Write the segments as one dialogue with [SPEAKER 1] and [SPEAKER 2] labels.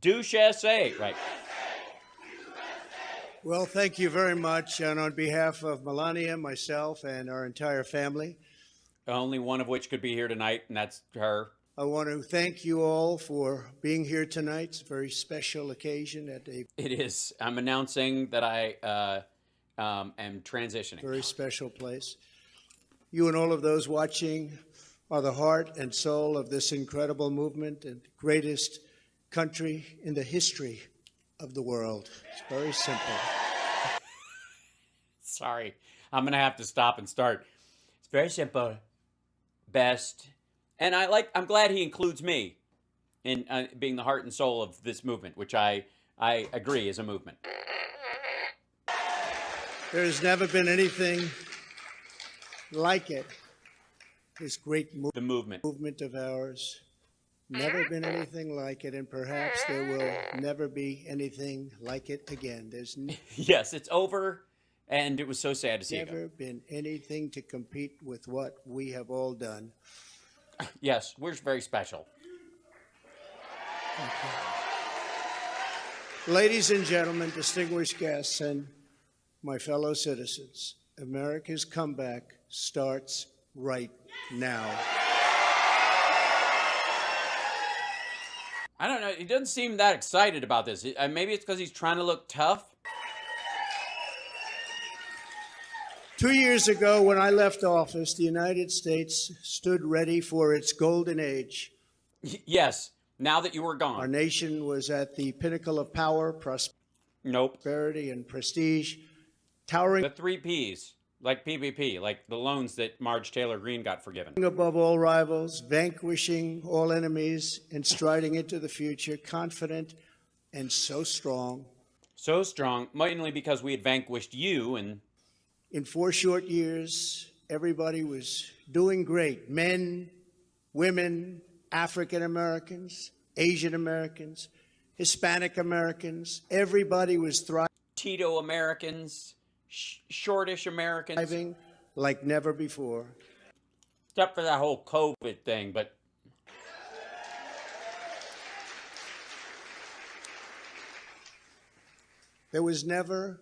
[SPEAKER 1] Duchesse, right?
[SPEAKER 2] Well, thank you very much. And on behalf of Melania, myself, and our entire family,
[SPEAKER 1] Only one of which could be here tonight, and that's her.
[SPEAKER 2] I want to thank you all for being here tonight. It's a very special occasion at a
[SPEAKER 1] It is. I'm announcing that I am transitioning.
[SPEAKER 2] very special place. You and all of those watching are the heart and soul of this incredible movement and greatest country in the history of the world. It's very simple.
[SPEAKER 1] Sorry, I'm gonna have to stop and start. It's very simple. Best, and I'm glad he includes me in being the heart and soul of this movement, which I agree is a movement.
[SPEAKER 2] There's never been anything like it. This great
[SPEAKER 1] The movement.
[SPEAKER 2] movement of ours. Never been anything like it, and perhaps there will never be anything like it again. There's
[SPEAKER 1] Yes, it's over, and it was so sad to see it go.
[SPEAKER 2] never been anything to compete with what we have all done.
[SPEAKER 1] Yes, we're very special.
[SPEAKER 2] Ladies and gentlemen, distinguished guests, and my fellow citizens, America's comeback starts right now.
[SPEAKER 1] I don't know. He doesn't seem that excited about this. Maybe it's because he's trying to look tough.
[SPEAKER 2] 2 years ago, when I left office, the United States stood ready for its golden age.
[SPEAKER 1] Yes, now that you were
[SPEAKER 2] Our
[SPEAKER 1] gone.
[SPEAKER 2] nation was at the pinnacle of power,
[SPEAKER 1] Nope.
[SPEAKER 2] prosperity, and prestige, towering
[SPEAKER 1] The 3 Ps, like PPP, like the loans that Marge Taylor Greene got forgiven.
[SPEAKER 2] above all rivals, vanquishing all enemies, and striding into the future, confident and so strong.
[SPEAKER 1] So strong, mainly because we had vanquished you, and
[SPEAKER 2] In 4 short years, everybody was doing great. Men, women, African Americans, Asian Americans, Hispanic Americans, everybody was
[SPEAKER 1] Tito Americans, shortish Americans,
[SPEAKER 2] thriving like never before.
[SPEAKER 1] except for that whole COVID thing, but
[SPEAKER 2] There was never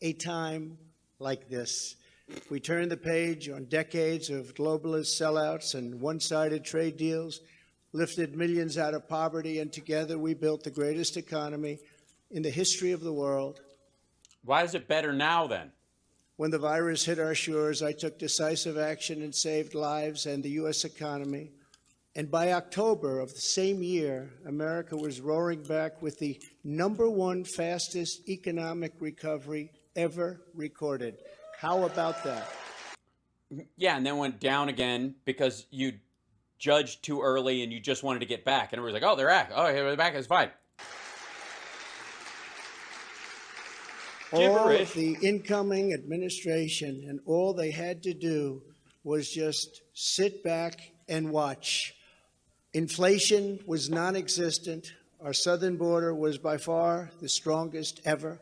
[SPEAKER 2] a time like this. We turned the page on decades of globalist sellouts and one-sided trade deals, lifted millions out of poverty, and together we built the greatest economy in the history of the world.
[SPEAKER 1] why is it better now then?
[SPEAKER 2] When the virus hit our shores, I took decisive action and saved lives and the U.S. economy. And by October of the same year, America was roaring back with the #1 fastest economic recovery ever recorded. How about that?
[SPEAKER 1] Yeah, and then went down again because you judged too early and you just wanted to get back. And everybody's like, oh, they're back. Oh, they're back. It's fine.
[SPEAKER 2] All of
[SPEAKER 1] Gibberish.
[SPEAKER 2] the incoming administration, and all they had to do was just sit back and watch. Inflation was non-existent. Our southern border was by far the strongest ever.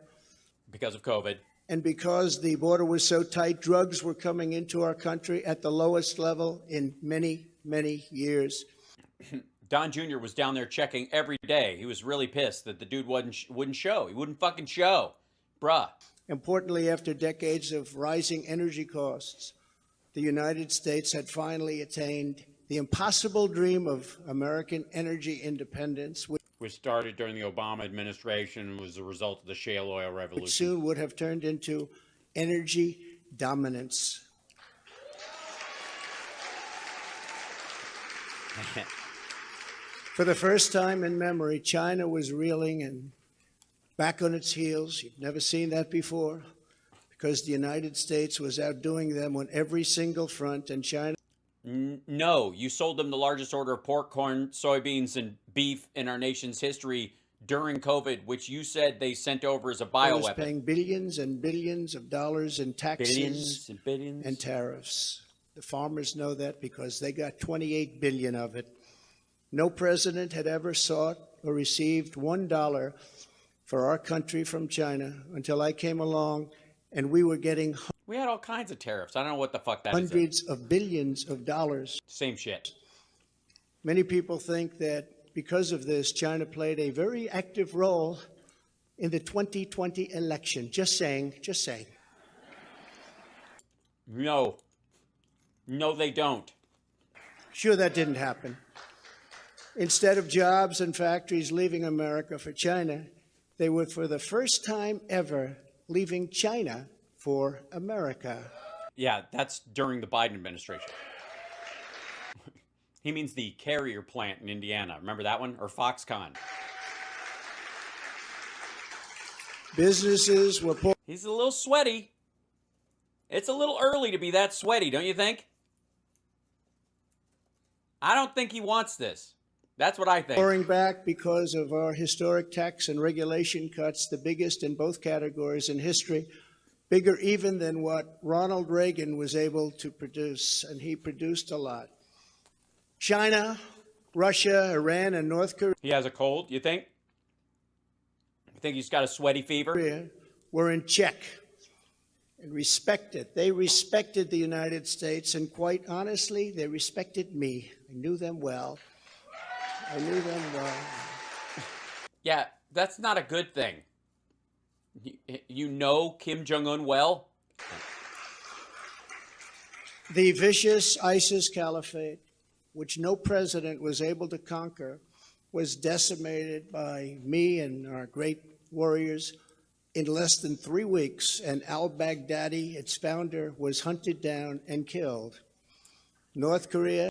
[SPEAKER 1] Because of COVID.
[SPEAKER 2] And because the border was so tight, drugs were coming into our country at the lowest level in many, many years.
[SPEAKER 1] Don Jr. was down there checking every day. He was really pissed that the dude wouldn't show. He wouldn't fucking show. Bruh.
[SPEAKER 2] Importantly, after decades of rising energy costs, the United States had finally attained the impossible dream of American energy independence,
[SPEAKER 1] Which started during the Obama administration and was the result of the shale oil
[SPEAKER 2] which
[SPEAKER 1] revolution.
[SPEAKER 2] soon would have turned into energy dominance. For the first time in memory, China was reeling and back on its heels. You've never seen that before, because the United States was outdoing them on every single front, and China
[SPEAKER 1] No, you sold them the largest order of pork, corn, soybeans, and beef in our nation's history during COVID, which you said they sent over as a
[SPEAKER 2] was
[SPEAKER 1] bioweapon.
[SPEAKER 2] paying billions and billions of dollars in taxes
[SPEAKER 1] Billions and billions.
[SPEAKER 2] and tariffs. The farmers know that because they got 28 billion of it. No president had ever sought or received $1 for our country from China until I came along, and we were getting
[SPEAKER 1] We had all kinds of tariffs. I don't know what the fuck that is.
[SPEAKER 2] hundreds of billions of dollars.
[SPEAKER 1] Same shit.
[SPEAKER 2] Many people think that because of this, China played a very active role in the 2020 election. Just saying, just saying.
[SPEAKER 1] No. No, they don't.
[SPEAKER 2] Sure, that didn't happen. Instead of jobs and factories leaving America for China, they were, for the first time ever, leaving China for America.
[SPEAKER 1] Yeah, that's during the Biden administration. He means the Carrier plant in Indiana. Remember that one? Or Foxconn.
[SPEAKER 2] Businesses were pulled.
[SPEAKER 1] He's a little sweaty. It's a little early to be that sweaty, don't you think? I don't think he wants this. That's what I think.
[SPEAKER 2] Pouring back because of our historic tax and regulation cuts, the biggest in both categories in history, bigger even than what Ronald Reagan was able to produce, and he produced a lot. China, Russia, Iran, and North Korea.
[SPEAKER 1] He has a cold, you think? You think he's got a sweaty fever?
[SPEAKER 2] Were in check and respected. They respected the United States, and quite honestly, they respected me. I knew them well. I knew them well.
[SPEAKER 1] Yeah, that's not a good thing. You know Kim Jong-un well?
[SPEAKER 2] The vicious ISIS caliphate, which no president was able to conquer, was decimated by me and our great warriors in less than 3 weeks, and al-Baghdadi, its founder, was hunted down and killed. North Korea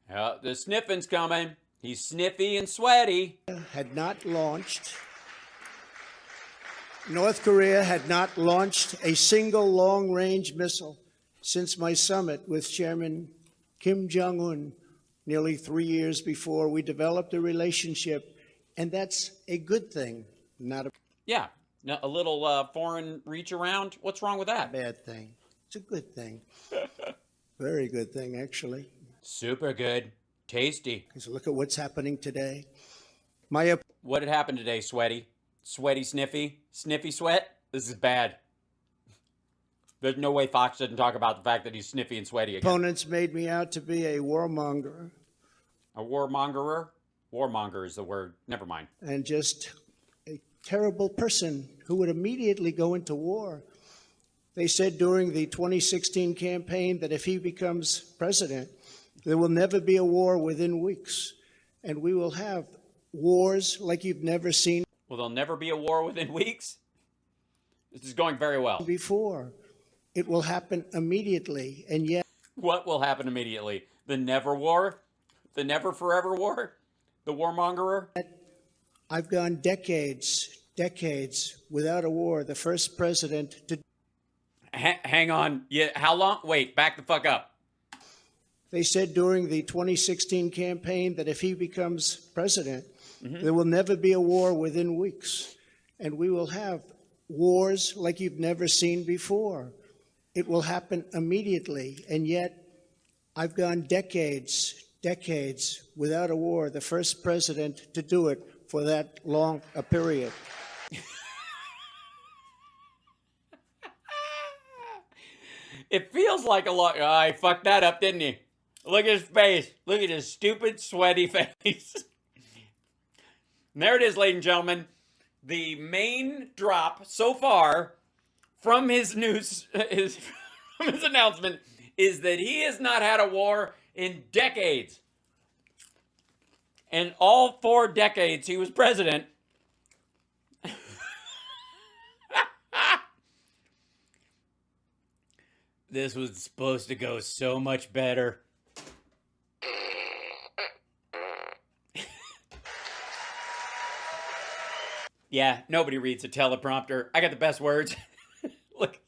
[SPEAKER 1] The sniffing's coming. He's sniffy and sweaty.
[SPEAKER 2] had not launched. North Korea had not launched a single long-range missile since my summit with Chairman Kim Jong-un nearly 3 years before. We developed a relationship, and that's a good thing, not a
[SPEAKER 1] Yeah, a little foreign reach around. What's wrong with that?
[SPEAKER 2] bad thing. It's a good thing. Very good thing, actually.
[SPEAKER 1] Super good. Tasty.
[SPEAKER 2] Because look at what's happening today.
[SPEAKER 1] What had happened today, Sweaty? Sweaty Sniffy? Sniffy Sweat? This is bad. There's no way Fox didn't talk about the fact that he's sniffy and sweaty again.
[SPEAKER 2] Opponents made me out to be a warmonger.
[SPEAKER 1] A warmongerer? Warmonger is the word. Never mind.
[SPEAKER 2] And just a terrible person who would immediately go into war. They said during the 2016 campaign that if he becomes president, there will never be a war within weeks, and we will have wars like you've never seen
[SPEAKER 1] Will there never be a war within weeks? This is going very well.
[SPEAKER 2] before. It will happen immediately, and yet
[SPEAKER 1] What will happen immediately? The never war? The never forever war? The warmongerer?
[SPEAKER 2] I've gone decades without a war. The first president to.
[SPEAKER 1] Hang on. Yeah, how long? Wait, back the fuck up.
[SPEAKER 2] They said during the 2016 campaign that if he becomes president, there will never be a war within weeks, and we will have wars like you've never seen before. It will happen immediately, and yet I've gone decades without a war. The first president to do it for that long a period.
[SPEAKER 1] It feels like a lot. Oh, he fucked that up, didn't he? Look at his face. Look at his stupid, sweaty face. And there it is, ladies and gentlemen. The main drop so far from his news, from his announcement, is that he has not had a war in decades. And all 4 decades he was president, this was supposed to go so much better. Yeah, nobody reads a teleprompter. I got the best words. Look,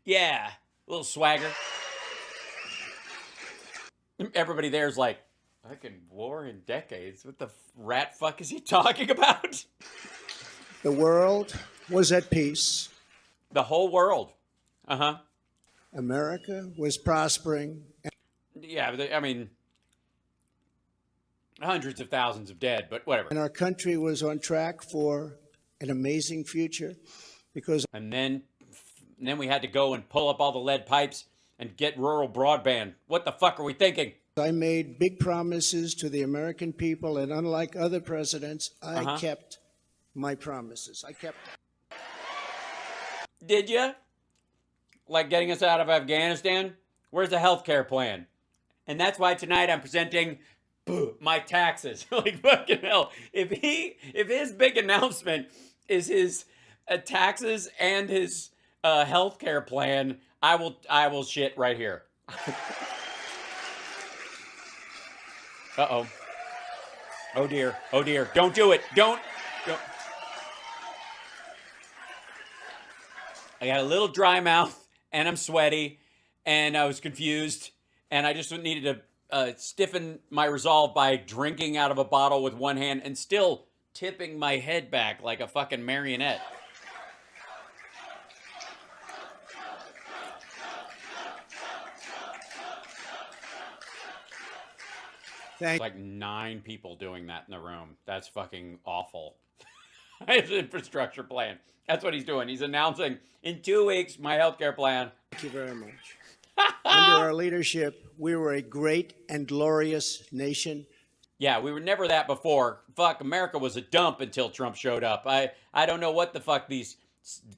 [SPEAKER 1] yeah, a little swagger. Everybody there's like, fucking war in decades. What the rat fuck is he talking about?
[SPEAKER 2] The world was at peace.
[SPEAKER 1] The whole world. Uh-huh.
[SPEAKER 2] America was prospering.
[SPEAKER 1] Yeah, I mean, hundreds of thousands of dead, but whatever.
[SPEAKER 2] And our country was on track for an amazing future because
[SPEAKER 1] And then we had to go and pull up all the lead pipes and get rural broadband. What the fuck are we thinking?
[SPEAKER 2] I made big promises to the American people, and unlike other presidents, I kept my promises. I kept them.
[SPEAKER 1] Did you? Like getting us out of Afghanistan? Where's the health care plan? And that's why tonight I'm presenting my taxes. Like fucking hell. If his big announcement is his taxes and his health care plan, I will shit right here. Uh-oh. Oh dear. Oh dear. Don't do it. Don't. I got a little dry mouth and I'm sweaty and I was confused and I just needed to stiffen my resolve by drinking out of a bottle with one hand and still tipping my head back like a fucking marionette. Like 9 people doing that in the room. That's fucking awful. His infrastructure plan. That's what he's doing. He's announcing in 2 weeks my healthcare plan.
[SPEAKER 2] Thank you very much. Under our leadership, we were a great and glorious nation.
[SPEAKER 1] Yeah, we were never that before. Fuck, America was a dump until Trump showed up. I don't know what the fuck these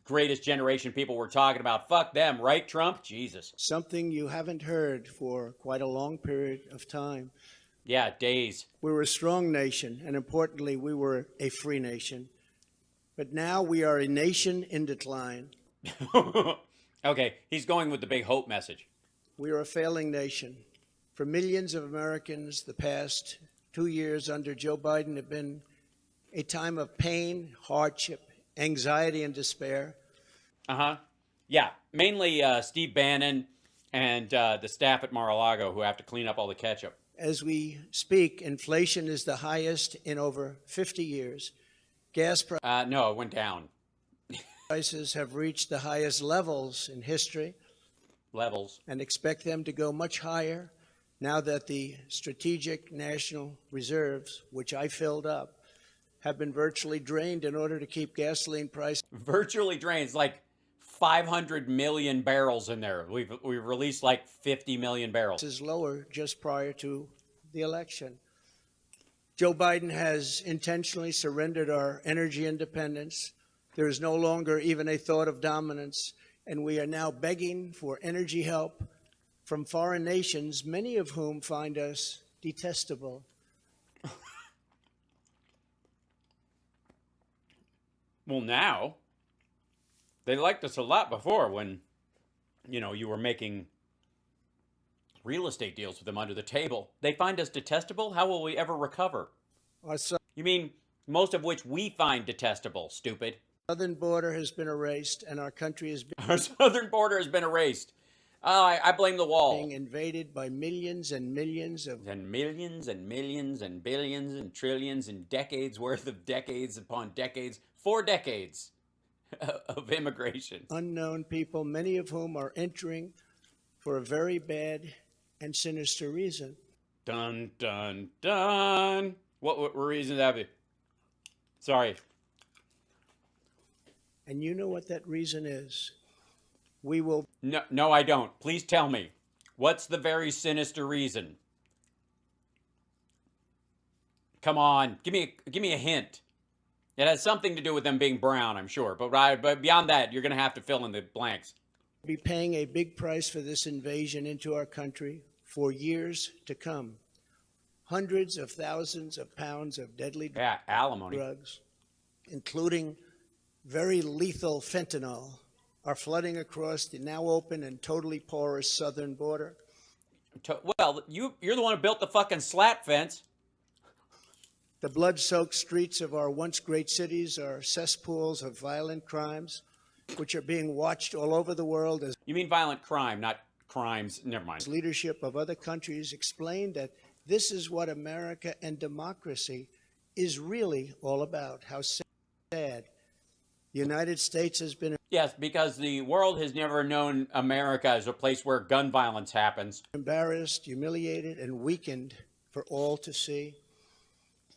[SPEAKER 1] greatest generation people were talking about. Fuck them, right, Trump? Jesus.
[SPEAKER 2] Something you haven't heard for quite a long period of time.
[SPEAKER 1] Yeah, days.
[SPEAKER 2] We were a strong nation, and importantly, we were a free nation. But now we are a nation in decline.
[SPEAKER 1] Okay, he's going with the big hope message.
[SPEAKER 2] We are a failing nation. For millions of Americans, the past 2 years under Joe Biden have been a time of pain, hardship, anxiety, and despair.
[SPEAKER 1] Yeah, mainly Steve Bannon and the staff at Mar-a-Lago who have to clean up all the ketchup.
[SPEAKER 2] As we speak, inflation is the highest in over 50 years. Gas
[SPEAKER 1] no, it went down.
[SPEAKER 2] prices have reached the highest levels in history. And expect them to go much higher now that the strategic national reserves, which I filled up, have been virtually drained in order to keep gasoline prices.
[SPEAKER 1] Virtually drained. It's like 500 million barrels in there. We've released like 50 million barrels.
[SPEAKER 2] Is lower just prior to the election. Joe Biden has intentionally surrendered our energy independence. There is no longer even a thought of dominance, and we are now begging for energy help from foreign nations, many of whom find us detestable.
[SPEAKER 1] Well, now, they liked us a lot before when, you were making real estate deals with them under the table. They find us detestable? How will we ever recover? You mean most of which we find detestable, stupid?
[SPEAKER 2] Southern border has been erased, and our country has been...
[SPEAKER 1] Our southern border has been erased. Oh, I blame the wall.
[SPEAKER 2] Being invaded by millions and millions of...
[SPEAKER 1] And millions and millions and billions and trillions and decades worth of decades upon decades, 4 decades of immigration.
[SPEAKER 2] Unknown people, many of whom are entering for a very bad and sinister reason.
[SPEAKER 1] Dun, dun, dun. What reason that be? Sorry.
[SPEAKER 2] And you know what that reason is. We will...
[SPEAKER 1] No, I don't. Please tell me. What's the very sinister reason? Come on. Give me a hint. It has something to do with them being brown, I'm sure. But beyond that, you're going to have to fill in the blanks.
[SPEAKER 2] We'll be paying a big price for this invasion into our country for years to come. Hundreds of thousands of pounds of deadly
[SPEAKER 1] alimony
[SPEAKER 2] drugs, including very lethal fentanyl, are flooding across the now open and totally porous southern border.
[SPEAKER 1] Well, you're the one who built the fucking slat fence.
[SPEAKER 2] The blood-soaked streets of our once great cities are cesspools of violent crimes, which are being watched all over the world as...
[SPEAKER 1] You mean violent crime, not crimes. Never mind.
[SPEAKER 2] Leadership of other countries explained that this is what America and democracy is really all about. How sad. The United States has been...
[SPEAKER 1] Yes, because the world has never known America as a place where gun violence happens.
[SPEAKER 2] Embarrassed, humiliated, and weakened for all to see.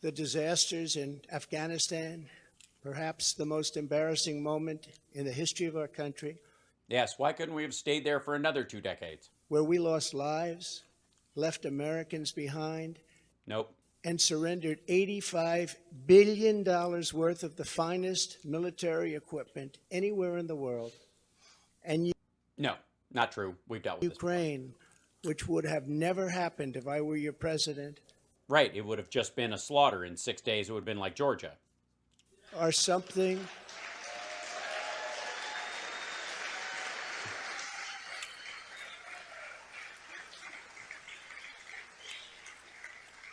[SPEAKER 2] The disasters in Afghanistan, perhaps the most embarrassing moment in the history of our country.
[SPEAKER 1] Yes, why couldn't we have stayed there for another 2 decades?
[SPEAKER 2] Where we lost lives, left Americans behind,
[SPEAKER 1] Nope.
[SPEAKER 2] and surrendered $85 billion worth of the finest military equipment anywhere in the world. And
[SPEAKER 1] No, not true. We've dealt with this before.
[SPEAKER 2] Ukraine, which would have never happened if I were your president,
[SPEAKER 1] Right. It would have just been a slaughter. In 6 days, it would have been like Georgia.
[SPEAKER 2] are something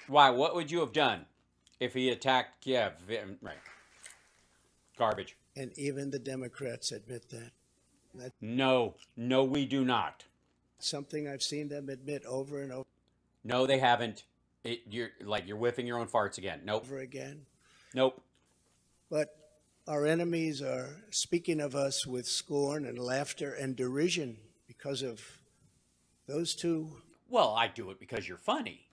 [SPEAKER 1] Why? What would you have done if he attacked Kiev? Right. Garbage.
[SPEAKER 2] and even the Democrats admit that. That's
[SPEAKER 1] No, we do not.
[SPEAKER 2] something I've seen them admit over and
[SPEAKER 1] No, they haven't. You're whiffing your own farts again. Nope.
[SPEAKER 2] over again.
[SPEAKER 1] Nope.
[SPEAKER 2] But our enemies are speaking of us with scorn and laughter and derision because of those two.
[SPEAKER 1] Well, I do it because you're funny.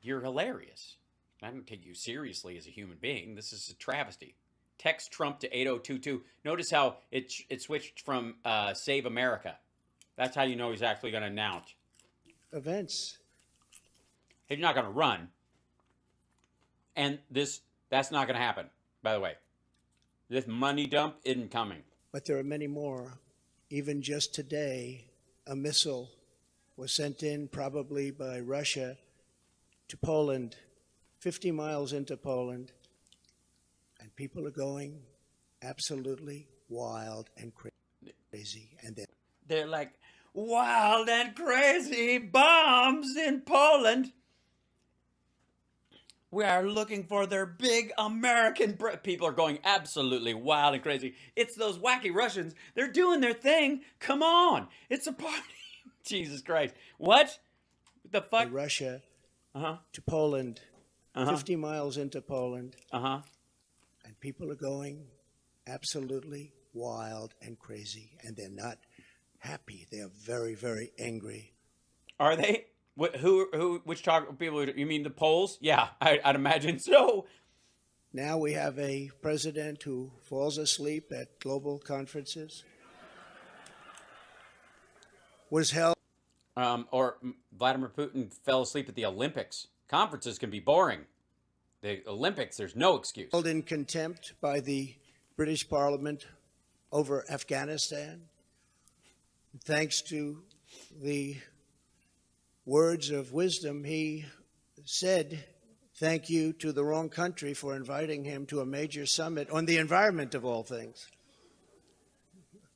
[SPEAKER 1] You're hilarious. I don't take you seriously as a human being. This is a travesty. Text Trump to 8022. Notice how it switched from Save America. That's how you know he's actually going to announce.
[SPEAKER 2] Events.
[SPEAKER 1] He's not going to run. And that's not going to happen, by the way. This money dump isn't coming.
[SPEAKER 2] But there are many more. Even just today, a missile was sent in, probably by Russia, to Poland, 50 miles into Poland. And people are going absolutely wild and crazy. And
[SPEAKER 1] They're like, wild and crazy bombs in Poland. We are looking for their big American... People are going absolutely wild and crazy. It's those wacky Russians. They're doing their thing. Come on. It's a party. Jesus Christ. What? The fuck?
[SPEAKER 2] Russia
[SPEAKER 1] Uh-huh.
[SPEAKER 2] to Poland,
[SPEAKER 1] Uh-huh.
[SPEAKER 2] 50 miles into Poland.
[SPEAKER 1] Uh-huh.
[SPEAKER 2] And people are going absolutely wild and crazy. And they're not happy. They're very, very angry.
[SPEAKER 1] Are they? Which people? You mean the Poles? Yeah, I'd imagine so.
[SPEAKER 2] Now we have a president who falls asleep at global conferences. Was held
[SPEAKER 1] Or Vladimir Putin fell asleep at the Olympics. Conferences can be boring. The Olympics, there's no excuse.
[SPEAKER 2] held in contempt by the British Parliament over Afghanistan. Thanks to the words of wisdom, he said thank you to the wrong country for inviting him to a major summit on the environment of all things.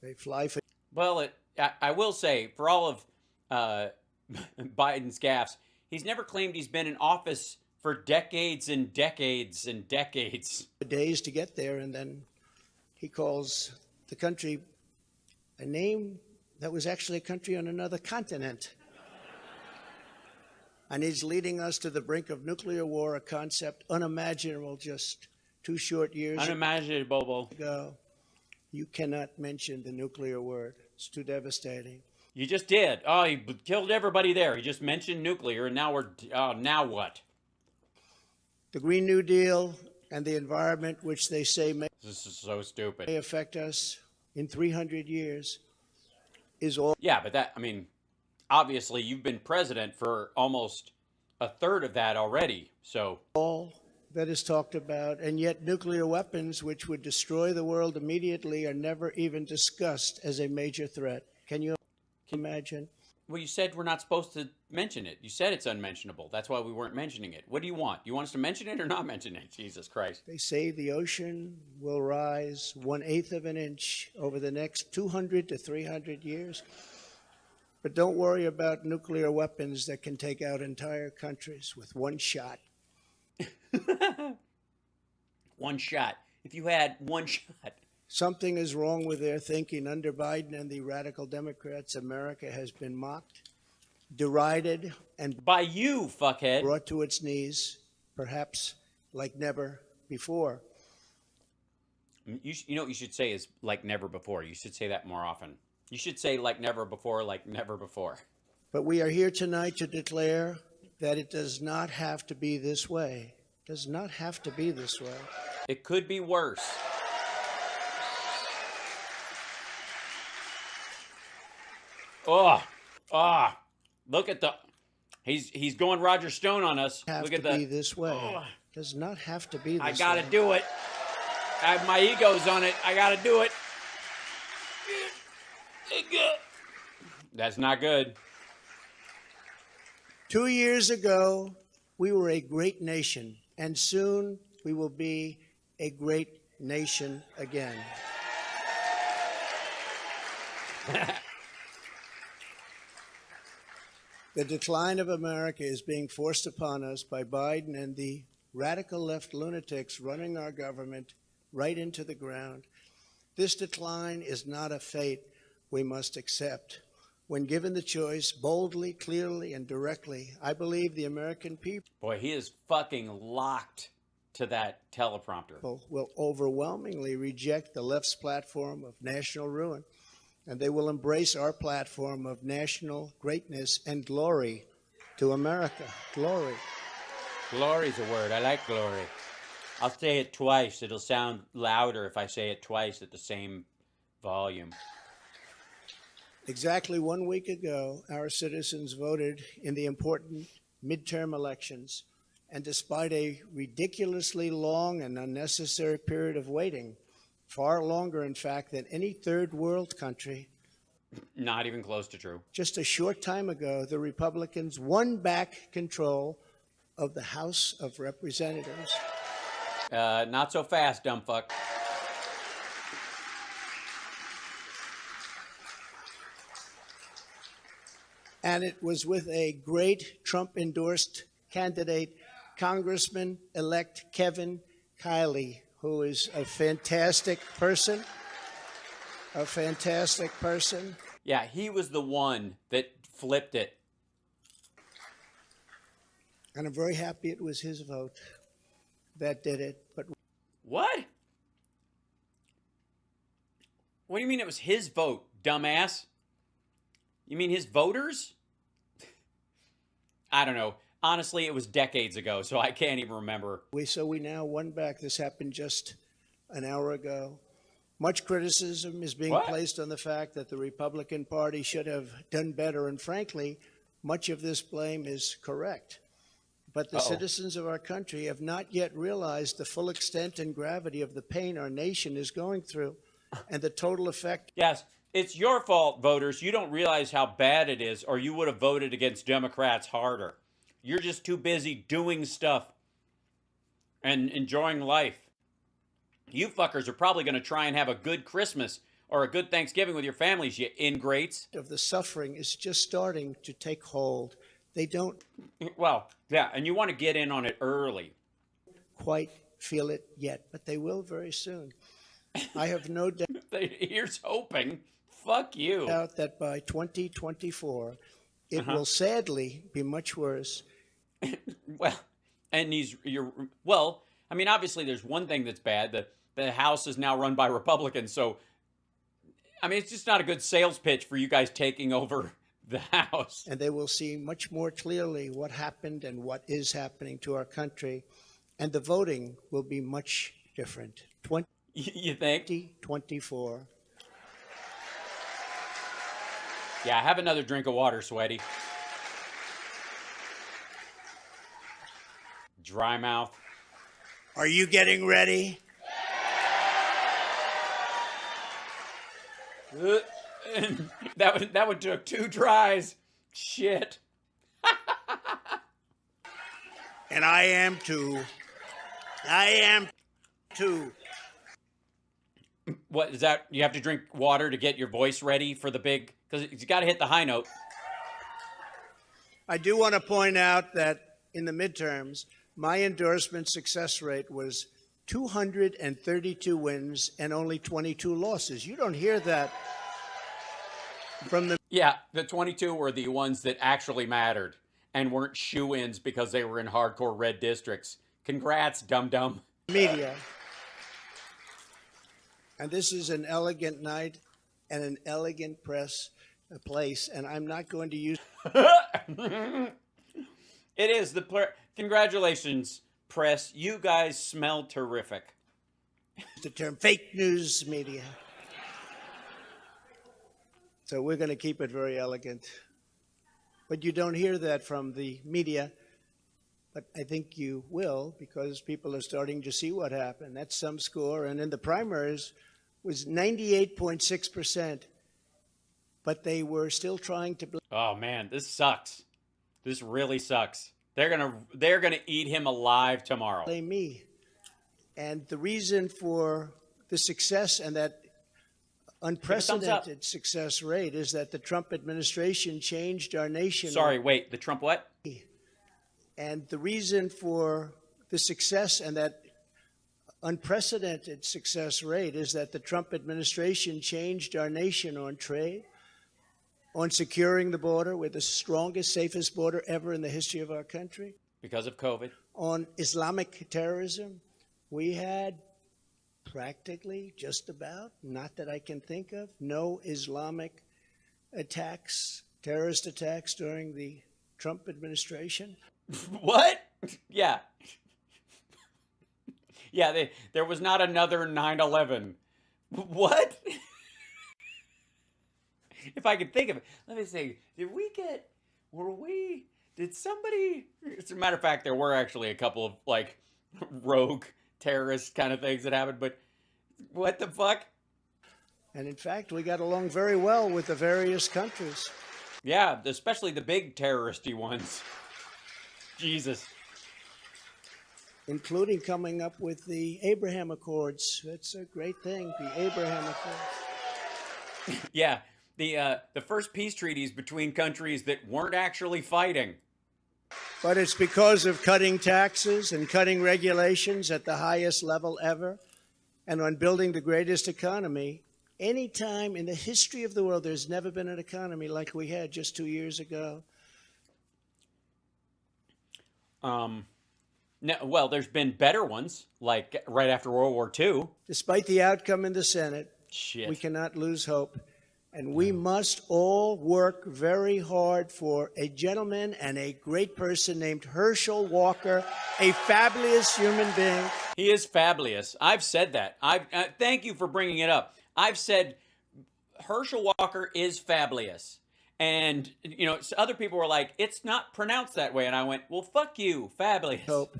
[SPEAKER 2] They fly for...
[SPEAKER 1] Well, I will say, for all of Biden's gaffes, he's never claimed he's been in office for decades and decades and decades.
[SPEAKER 2] days to get there, and then he calls the country a name that was actually a country on another continent. And he's leading us to the brink of nuclear war, a concept unimaginable just 2 short years
[SPEAKER 1] Unimaginable.
[SPEAKER 2] ago. You cannot mention the nuclear word. It's too devastating.
[SPEAKER 1] You just did. Oh, he killed everybody there. He just mentioned nuclear, and now what?
[SPEAKER 2] The Green New Deal and the environment, which they say may
[SPEAKER 1] This is so stupid.
[SPEAKER 2] affect us in 300 years, is all
[SPEAKER 1] Yeah, but obviously you've been president for almost a third of that already. So
[SPEAKER 2] that is talked about, and yet nuclear weapons, which would destroy the world immediately, are never even discussed as a major threat. Can you imagine?
[SPEAKER 1] well, you said we're not supposed to mention it. You said it's unmentionable. That's why we weren't mentioning it. What do you want? You want us to mention it or not mention it? Jesus Christ.
[SPEAKER 2] They say the ocean will rise 1/8 of an inch over the next 200 to 300 years. But don't worry about nuclear weapons that can take out entire countries with one shot.
[SPEAKER 1] One shot. If you had one shot.
[SPEAKER 2] Something is wrong with their thinking. Under Biden and the radical Democrats, America has been mocked, derided, and
[SPEAKER 1] By you, fuckhead.
[SPEAKER 2] brought to its knees, perhaps like never before.
[SPEAKER 1] You know what you should say is like never before. You should say that more often. You should say like never before, like never before.
[SPEAKER 2] But we are here tonight to declare that it does not have to be this way. It does not have to be this way.
[SPEAKER 1] It could be worse. Look at the. He's going Roger Stone on us.
[SPEAKER 2] Have
[SPEAKER 1] Look
[SPEAKER 2] to
[SPEAKER 1] at the.
[SPEAKER 2] be this way.
[SPEAKER 1] Oh,
[SPEAKER 2] Does not have to be this
[SPEAKER 1] I gotta
[SPEAKER 2] way.
[SPEAKER 1] do it. My ego's on it. I gotta do it. That's not good.
[SPEAKER 2] 2 years ago, we were a great nation, and soon we will be a great nation again. The decline of America is being forced upon us by Biden and the radical left lunatics running our government right into the ground. This decline is not a fate we must accept. When given the choice, boldly, clearly, and directly, I believe the American
[SPEAKER 1] Boy, he is fucking locked to that teleprompter.
[SPEAKER 2] people will overwhelmingly reject the left's platform of national ruin, and they will embrace our platform of national greatness and glory to America. Glory.
[SPEAKER 1] Glory's a word. I like glory. I'll say it twice. It'll sound louder if I say it twice at the same volume.
[SPEAKER 2] Exactly 1 week ago, our citizens voted in the important midterm elections, and despite a ridiculously long and unnecessary period of waiting, far longer, in fact, than any third world country,
[SPEAKER 1] Not even close to true.
[SPEAKER 2] just a short time ago, the Republicans won back control of the House of Representatives.
[SPEAKER 1] Not so fast, dumb fuck.
[SPEAKER 2] And it was with a great Trump-endorsed candidate, Congressman-elect Kevin Kiley, who is a fantastic person. A fantastic person.
[SPEAKER 1] Yeah, he was the one that flipped it.
[SPEAKER 2] And I'm very happy it was his vote that did it. But
[SPEAKER 1] What? What do you mean it was his vote, dumbass? You mean his voters? I don't know. Honestly, it was decades ago, so I can't even remember.
[SPEAKER 2] we now won back. This happened just an hour ago. Much criticism is being placed on the fact that the Republican Party should have done better, and frankly, much of this blame is correct. But the citizens of our country have not yet realized the full extent and gravity of the pain our nation is going through and the total effect.
[SPEAKER 1] Yes, it's your fault, voters. You don't realize how bad it is, or you would have voted against Democrats harder. You're just too busy doing stuff and enjoying life. You fuckers are probably going to try and have a good Christmas or a good Thanksgiving with your families, you ingrates.
[SPEAKER 2] Of the suffering is just starting to take hold. They don't
[SPEAKER 1] Well, yeah, and you want to get in on it early.
[SPEAKER 2] quite feel it yet, but they will very soon. I have no
[SPEAKER 1] Here's hoping. Fuck you.
[SPEAKER 2] doubt that by 2024, it will sadly be much worse.
[SPEAKER 1] Well, and well, I mean, obviously there's one thing that's bad. The House is now run by Republicans, so I mean, it's just not a good sales pitch for you guys taking over the House.
[SPEAKER 2] And they will see much more clearly what happened and what is happening to our country. And the voting will be much different.
[SPEAKER 1] You think?
[SPEAKER 2] 2024.
[SPEAKER 1] Yeah, have another drink of water, sweaty. Dry mouth.
[SPEAKER 2] Are you getting ready?
[SPEAKER 1] That would took 2 tries. Shit.
[SPEAKER 2] And I am too. I am too.
[SPEAKER 1] What is that? You have to drink water to get your voice ready for the big, because you got to hit the high note.
[SPEAKER 2] I do want to point out that in the midterms, my endorsement success rate was 232 wins and only 22 losses. You don't hear that from the
[SPEAKER 1] Yeah, the 22 were the ones that actually mattered and weren't shoe-ins because they were in hardcore red districts. Congrats, dum-dum.
[SPEAKER 2] media. And this is an elegant night and an elegant place, and I'm not going to use
[SPEAKER 1] It is congratulations, press. You guys smell terrific.
[SPEAKER 2] the term fake news media. So we're going to keep it very elegant. But you don't hear that from the media. But I think you will, because people are starting to see what happened. That's some score. And in the primaries was 98.6%. But they were still trying to
[SPEAKER 1] Oh man, this sucks. This really sucks. They're gonna eat him alive tomorrow.
[SPEAKER 2] blame me. And the reason for the success and that unprecedented success rate is that the Trump administration changed our nation.
[SPEAKER 1] Sorry, wait, the Trump what?
[SPEAKER 2] And the reason for the success and that unprecedented success rate is that the Trump administration changed our nation on trade, on securing the border. We're the strongest, safest border ever in the history of our country.
[SPEAKER 1] Because of COVID.
[SPEAKER 2] On Islamic terrorism, we had practically just about, not that I can think of, no Islamic attacks, terrorist attacks during the Trump administration.
[SPEAKER 1] What? Yeah. Yeah, there was not another 9/11. What? If I could think of it. Let me see. Did somebody, as a matter of fact, there were actually a couple of like rogue terrorist kind of things that happened, but what the fuck?
[SPEAKER 2] And in fact, we got along very well with the various countries.
[SPEAKER 1] Yeah, especially the big terroristy ones. Jesus.
[SPEAKER 2] Including coming up with the Abraham Accords. That's a great thing, the Abraham Accords.
[SPEAKER 1] Yeah, the first peace treaties between countries that weren't actually fighting.
[SPEAKER 2] But it's because of cutting taxes and cutting regulations at the highest level ever, and on building the greatest economy. Any time in the history of the world, there's never been an economy like we had just 2 years ago.
[SPEAKER 1] No, well, there's been better ones, like right after World War II.
[SPEAKER 2] Despite the outcome in the Senate,
[SPEAKER 1] Shit.
[SPEAKER 2] we cannot lose hope. And we must all work very hard for a gentleman and a great person named Herschel Walker, a fabulous human being.
[SPEAKER 1] He is fabulous. I've said that. Thank you for bringing it up. I've said Herschel Walker is fabulous. And, you know, other people were like, it's not pronounced that way. And I went, well, fuck you, fabulous.
[SPEAKER 2] Hope.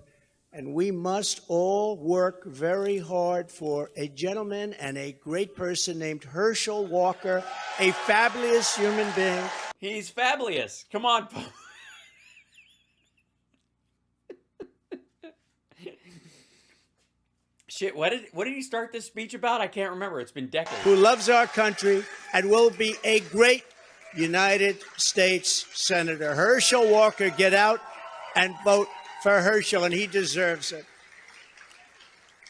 [SPEAKER 2] And we must all work very hard for a gentleman and a great person named Herschel Walker, a fabulous human being.
[SPEAKER 1] He's fabulous. Come on. Shit, what did he start this speech about? I can't remember. It's been decades.
[SPEAKER 2] Who loves our country and will be a great United States Senator. Herschel Walker, get out and vote for Herschel, and he deserves it.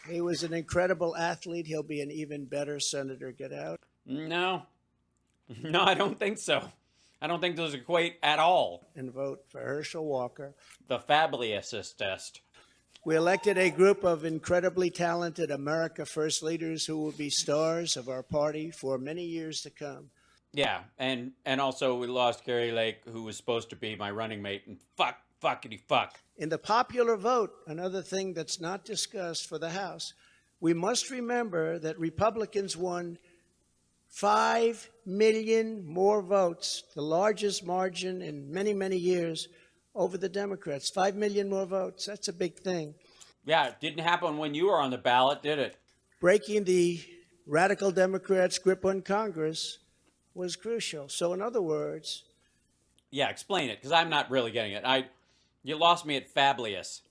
[SPEAKER 2] He was an incredible athlete. He'll be an even better senator. Get out.
[SPEAKER 1] No, I don't think so. I don't think those equate at all.
[SPEAKER 2] And vote for Herschel Walker.
[SPEAKER 1] The fabulousest.
[SPEAKER 2] We elected a group of incredibly talented America First leaders who will be stars of our party for many years to come.
[SPEAKER 1] Yeah, and also we lost Gary Lake, who was supposed to be my running mate, and fuckity fuck.
[SPEAKER 2] In the popular vote, another thing that's not discussed for the House, we must remember that Republicans won 5 million more votes, the largest margin in many, many years, over the Democrats. 5 million more votes. That's a big thing.
[SPEAKER 1] Yeah, it didn't happen when you were on the ballot, did it?
[SPEAKER 2] Breaking the radical Democrats' grip on Congress was crucial. So in other words...
[SPEAKER 1] Yeah, explain it, because I'm not really getting it. You lost me at fabulous.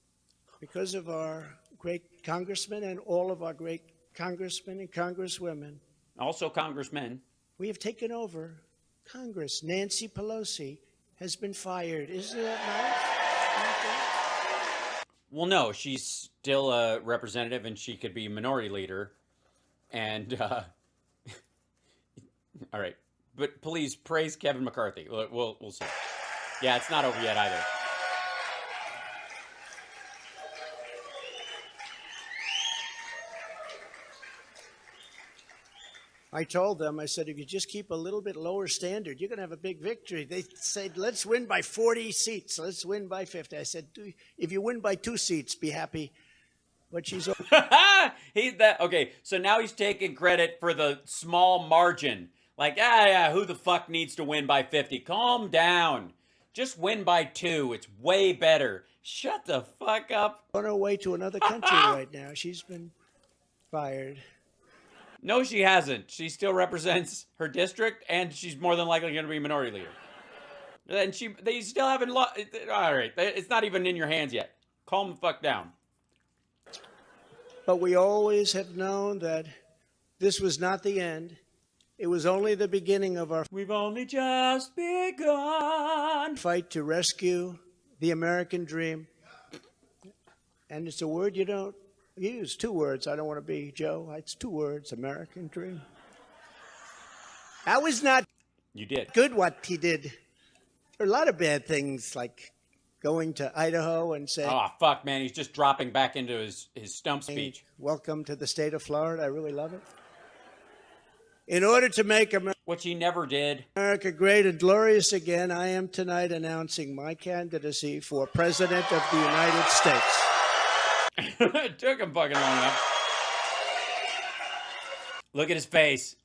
[SPEAKER 2] Because of our great congressmen and all of our great congressmen and congresswomen.
[SPEAKER 1] Also congressmen.
[SPEAKER 2] We have taken over Congress. Nancy Pelosi has been fired. Isn't that nice?
[SPEAKER 1] Well, no, she's still a representative and she could be minority leader. And, all right. But please praise Kevin McCarthy. We'll see. Yeah, it's not over yet either.
[SPEAKER 2] I told them, I said, if you just keep a little bit lower standard, you're going to have a big victory. They said, let's win by 40 seats. Let's win by 50. I said, if you win by 2 seats, be happy. But she's...
[SPEAKER 1] Okay, so now he's taking credit for the small margin. Like, yeah, who the fuck needs to win by 50? Calm down. Just win by 2. It's way better. Shut the fuck up.
[SPEAKER 2] On her way to another country right now. She's been fired.
[SPEAKER 1] No, she hasn't. She still represents her district, and she's more than likely going to be minority leader. And they still haven't lost. All right, it's not even in your hands yet. Calm the fuck down.
[SPEAKER 2] But we always have known that this was not the end. It was only the beginning of our
[SPEAKER 1] We've only just begun.
[SPEAKER 2] fight to rescue the American dream. And it's a word you don't use. 2 words. I don't want to be Joe. It's 2 words. American dream. That was not
[SPEAKER 1] You did.
[SPEAKER 2] good what he did. There are a lot of bad things, like going to Idaho and saying,
[SPEAKER 1] Oh, fuck, man. He's just dropping back into his stump speech.
[SPEAKER 2] welcome to the state of Florida. I really love it. In order to make
[SPEAKER 1] Which he never did.
[SPEAKER 2] America great and glorious again, I am tonight announcing my candidacy for President of the United States.
[SPEAKER 1] It took him fucking long enough. Look at his face.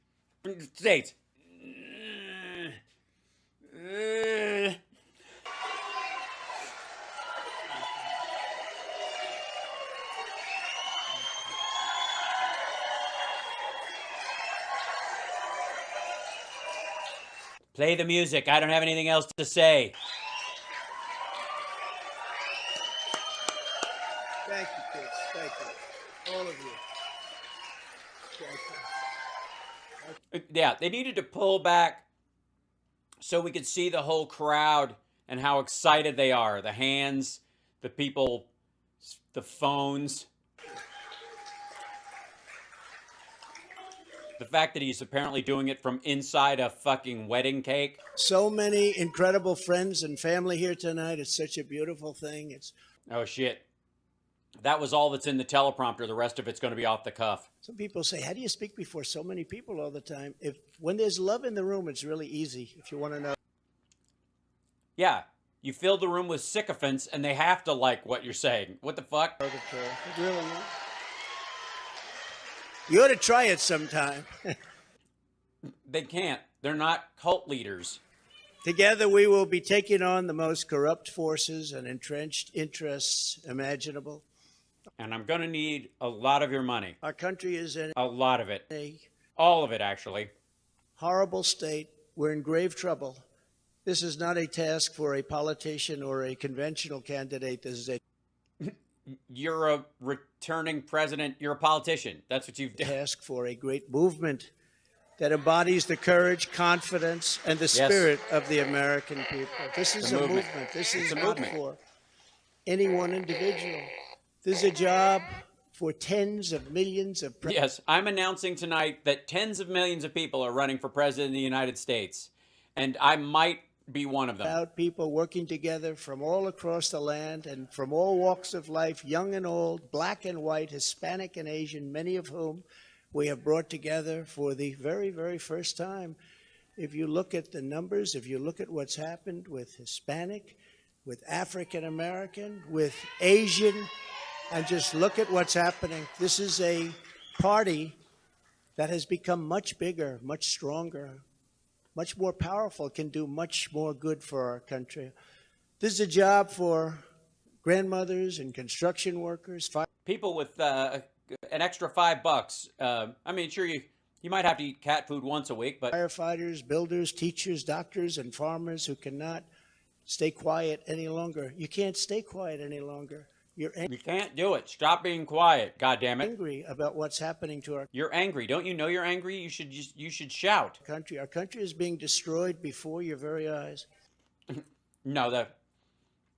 [SPEAKER 1] States. Play the music. I don't have anything else to say.
[SPEAKER 2] Thank you, kids. Thank you. All of you. Thank you.
[SPEAKER 1] Yeah, they needed to pull back so we could see the whole crowd and how excited they are. The hands, the people, the phones. The fact that he's apparently doing it from inside a fucking wedding cake.
[SPEAKER 2] So many incredible friends and family here tonight. It's such a beautiful thing.
[SPEAKER 1] Oh, shit. That was all that's in the teleprompter. The rest of it's going to be off the cuff.
[SPEAKER 2] Some people say, how do you speak before so many people all the time? When there's love in the room, it's really easy, if you want to know.
[SPEAKER 1] Yeah, you filled the room with sycophants, and they have to like what you're saying. What the fuck?
[SPEAKER 2] It really is. You ought to try it sometime.
[SPEAKER 1] They can't. They're not cult leaders.
[SPEAKER 2] Together, we will be taking on the most corrupt forces and entrenched interests imaginable.
[SPEAKER 1] And I'm going to need a lot of your money.
[SPEAKER 2] Our country is in
[SPEAKER 1] A lot of it.
[SPEAKER 2] a
[SPEAKER 1] All of it, actually.
[SPEAKER 2] horrible state. We're in grave trouble. This is not a task for a politician or a conventional candidate. This is a
[SPEAKER 1] You're a returning president. You're a politician. That's what you've done.
[SPEAKER 2] task for a great movement that embodies the courage, confidence, and the spirit of the American people. This is a movement. This is not for any one individual. This is a job for tens of millions of
[SPEAKER 1] Yes, I'm announcing tonight that tens of millions of people are running for president of the United States. And I might be one of them.
[SPEAKER 2] proud people working together from all across the land and from all walks of life, young and old, black and white, Hispanic and Asian, many of whom we have brought together for the very, very first time. If you look at the numbers, if you look at what's happened with Hispanic, with African American, with Asian, and just look at what's happening. This is a party that has become much bigger, much stronger, much more powerful, can do much more good for our country. This is a job for grandmothers and construction workers.
[SPEAKER 1] People with an extra $5. I mean, sure, you might have to eat cat food once a week, but
[SPEAKER 2] Firefighters, builders, teachers, doctors, and farmers who cannot stay quiet any longer. You can't stay quiet any longer. You're
[SPEAKER 1] you can't do it. Stop being quiet. God damn it.
[SPEAKER 2] angry about what's happening to our
[SPEAKER 1] You're angry. Don't you know you're angry? You should shout.
[SPEAKER 2] country. Our country is being destroyed before your very eyes.
[SPEAKER 1] No,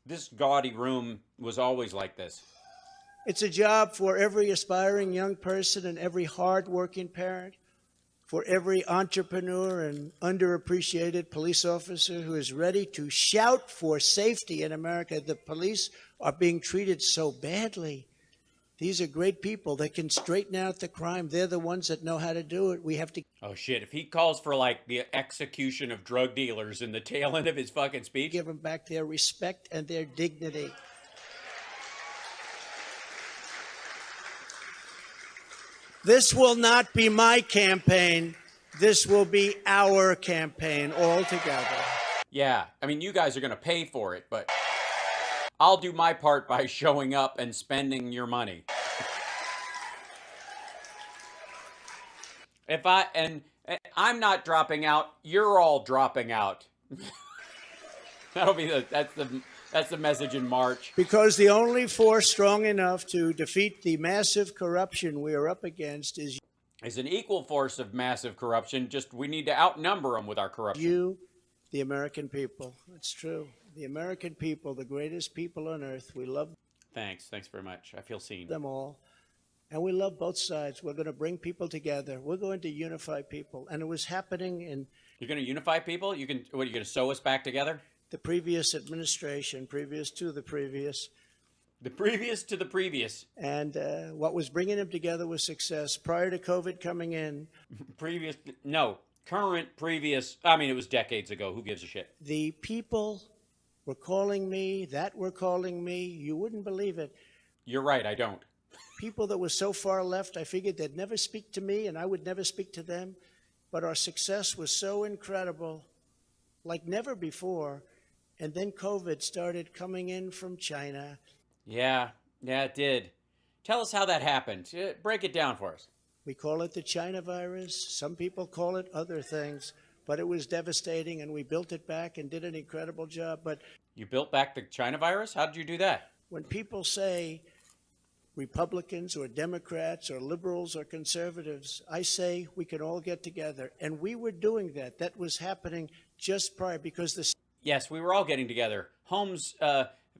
[SPEAKER 1] this gaudy room was always like this.
[SPEAKER 2] It's a job for every aspiring young person and every hard-working parent, for every entrepreneur and underappreciated police officer who is ready to shout for safety in America. The police are being treated so badly. These are great people that can straighten out the crime. They're the ones that know how to do it. We have to
[SPEAKER 1] Oh shit, if he calls for like the execution of drug dealers in the tail end of his fucking speech.
[SPEAKER 2] give them back their respect and their dignity. This will not be my campaign. This will be our campaign all together.
[SPEAKER 1] Yeah, I mean, you guys are going to pay for it, but I'll do my part by showing up and spending your money. If I and I'm not dropping out, you're all dropping out. That'll be that's the message in March.
[SPEAKER 2] Because the only force strong enough to defeat the massive corruption we are up against is
[SPEAKER 1] An equal force of massive corruption. Just we need to outnumber them with our corruption.
[SPEAKER 2] you, the American people. It's true. The American people, the greatest people on earth. We love
[SPEAKER 1] Thanks very much. I feel seen.
[SPEAKER 2] them all. And we love both sides. We're going to bring people together. We're going to unify people. And it was happening in
[SPEAKER 1] You're going to unify people? You can. What are you going to sew us back together?
[SPEAKER 2] the previous administration, previous to the previous.
[SPEAKER 1] The previous to the previous.
[SPEAKER 2] And what was bringing them together was success. Prior to COVID coming in,
[SPEAKER 1] Previous. No. Current. Previous. I mean, it was decades ago. Who gives a shit?
[SPEAKER 2] the people were calling me, that were calling me. You wouldn't believe it.
[SPEAKER 1] You're right. I don't.
[SPEAKER 2] People that were so far left, I figured they'd never speak to me and I would never speak to them. But our success was so incredible, like never before. And then COVID started coming in from China.
[SPEAKER 1] Yeah, it did. Tell us how that happened. Break it down for us.
[SPEAKER 2] We call it the China virus. Some people call it other things, but it was devastating and we built it back and did an incredible job. But
[SPEAKER 1] You built back the China virus? How did you do that?
[SPEAKER 2] when people say Republicans or Democrats or liberals or conservatives, I say we can all get together. And we were doing that. That was happening just prior because the
[SPEAKER 1] Yes, we were all getting together. Homes,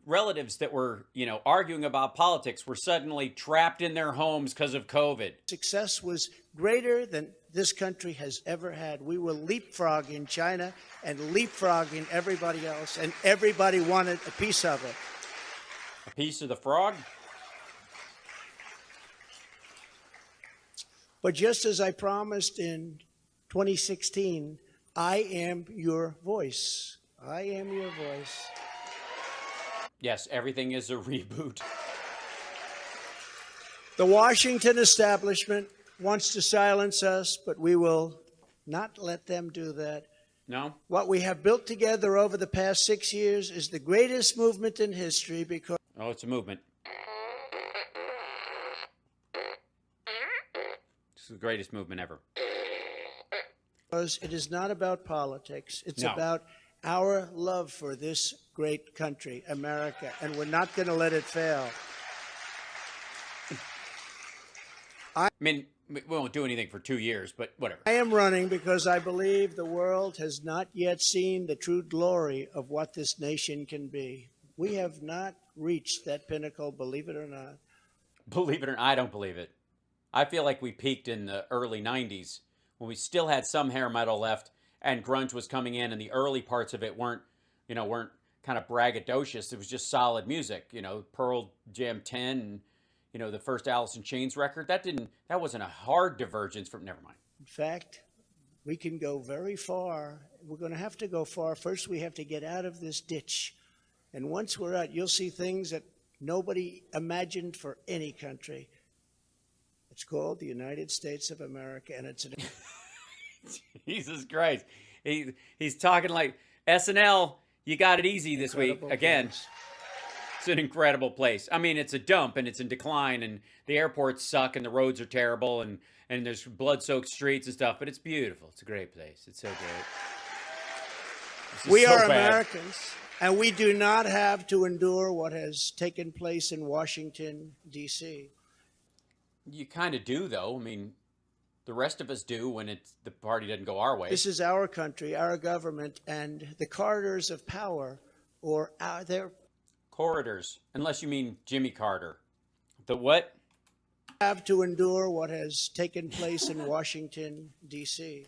[SPEAKER 1] relatives that were, arguing about politics were suddenly trapped in their homes because of COVID.
[SPEAKER 2] success was greater than this country has ever had. We were leapfrogging China and leapfrogging everybody else, and everybody wanted a piece of it.
[SPEAKER 1] A piece of the frog?
[SPEAKER 2] But just as I promised in 2016, I am your voice. I am your voice.
[SPEAKER 1] Yes, everything is a reboot.
[SPEAKER 2] The Washington establishment wants to silence us, but we will not let them do that.
[SPEAKER 1] No?
[SPEAKER 2] What we have built together over the past 6 years is the greatest movement in history because
[SPEAKER 1] Oh, it's a movement. It's the greatest movement ever.
[SPEAKER 2] it is not about politics. It's
[SPEAKER 1] No.
[SPEAKER 2] about our love for this great country, America, and we're not going to let it fail.
[SPEAKER 1] I mean, we won't do anything for 2 years, but whatever.
[SPEAKER 2] I am running because I believe the world has not yet seen the true glory of what this nation can be. We have not reached that pinnacle, believe it or not.
[SPEAKER 1] Believe it or not, I don't believe it. I feel like we peaked in the early 90s when we still had some hair metal left and grunge was coming in, and the early parts of it weren't kind of braggadocious. It was just solid music, Pearl Jam 10 and, the first Alice in Chains record. That wasn't a hard divergence from, never mind.
[SPEAKER 2] In fact, we can go very far. We're going to have to go far. First, we have to get out of this ditch. And once we're out, you'll see things that nobody imagined for any country. It's called the United States of America, and it's an
[SPEAKER 1] Jesus Christ. He's talking like SNL. You got it easy this week.
[SPEAKER 2] incredible
[SPEAKER 1] Again,
[SPEAKER 2] place.
[SPEAKER 1] it's an incredible place. I mean, it's a dump and it's in decline and the airports suck and the roads are terrible and there's blood-soaked streets and stuff, but it's beautiful. It's a great place. It's so great. This is
[SPEAKER 2] We
[SPEAKER 1] so
[SPEAKER 2] are
[SPEAKER 1] bad.
[SPEAKER 2] Americans, and we do not have to endure what has taken place in Washington, D.C.
[SPEAKER 1] You kind of do, though. I mean, the rest of us do when the party doesn't go our way.
[SPEAKER 2] This is our country, our government, and the corridors of power, or their
[SPEAKER 1] Corridors, unless you mean Jimmy Carter. The what?
[SPEAKER 2] have to endure what has taken place in Washington, D.C.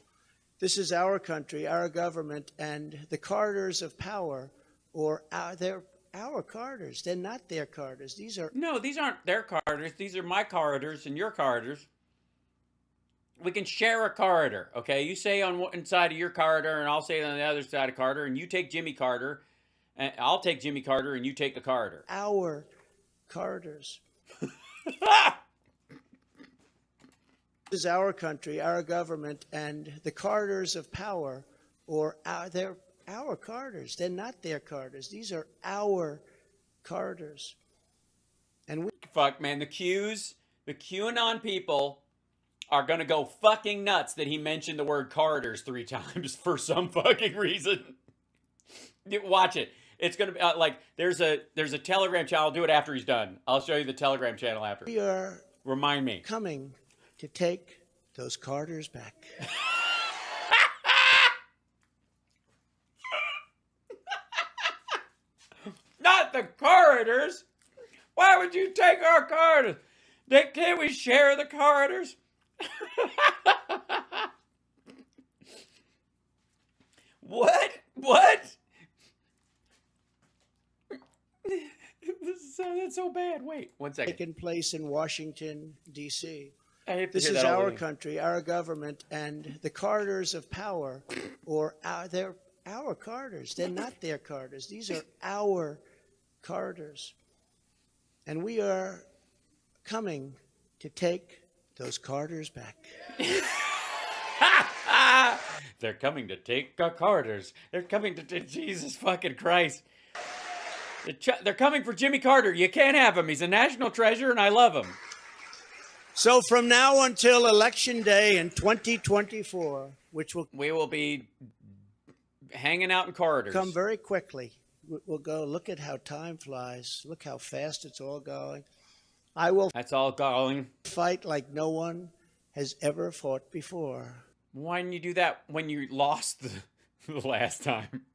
[SPEAKER 2] This is our country, our government, and the corridors of power, or they're our corridors. They're not their corridors.
[SPEAKER 1] No, these aren't their corridors. These are my corridors and your corridors. We can share a corridor, okay? You say on one side of your corridor, and I'll say on the other side of corridor, and you take Jimmy Carter, and I'll take Jimmy Carter, and you take the corridor.
[SPEAKER 2] our corridors. This is our country, our government, and the corridors of power, or they're our corridors. They're not their corridors. These are our corridors. And we
[SPEAKER 1] Fuck, man, the QAnon people are going to go fucking nuts that he mentioned the word corridors 3 times for some fucking reason. Watch it. It's going to be like there's a Telegram channel. I'll do it after he's done. I'll show you the Telegram channel after.
[SPEAKER 2] we are
[SPEAKER 1] Remind me.
[SPEAKER 2] coming to take those corridors back.
[SPEAKER 1] Not the corridors. Why would you take our corridors? Can't we share the corridors? What? That's so bad. Wait, 1 second.
[SPEAKER 2] Taking place in Washington, D.C.
[SPEAKER 1] I have to
[SPEAKER 2] This
[SPEAKER 1] hear
[SPEAKER 2] is
[SPEAKER 1] that all
[SPEAKER 2] our
[SPEAKER 1] over.
[SPEAKER 2] country, our government, and the corridors of power, they're our corridors. They're not their corridors. These are our corridors. And we are coming to take those corridors back.
[SPEAKER 1] They're coming to take our corridors. They're coming to take Jesus fucking Christ. They're coming for Jimmy Carter. You can't have him. He's a national treasure, and I love him.
[SPEAKER 2] So from now until Election Day in 2024, which will
[SPEAKER 1] We will be hanging out in corridors.
[SPEAKER 2] come very quickly, we'll go, look at how time flies. Look how fast it's all going. I will
[SPEAKER 1] That's all going.
[SPEAKER 2] fight like no one has ever fought before.
[SPEAKER 1] Why didn't you do that when you lost the last time?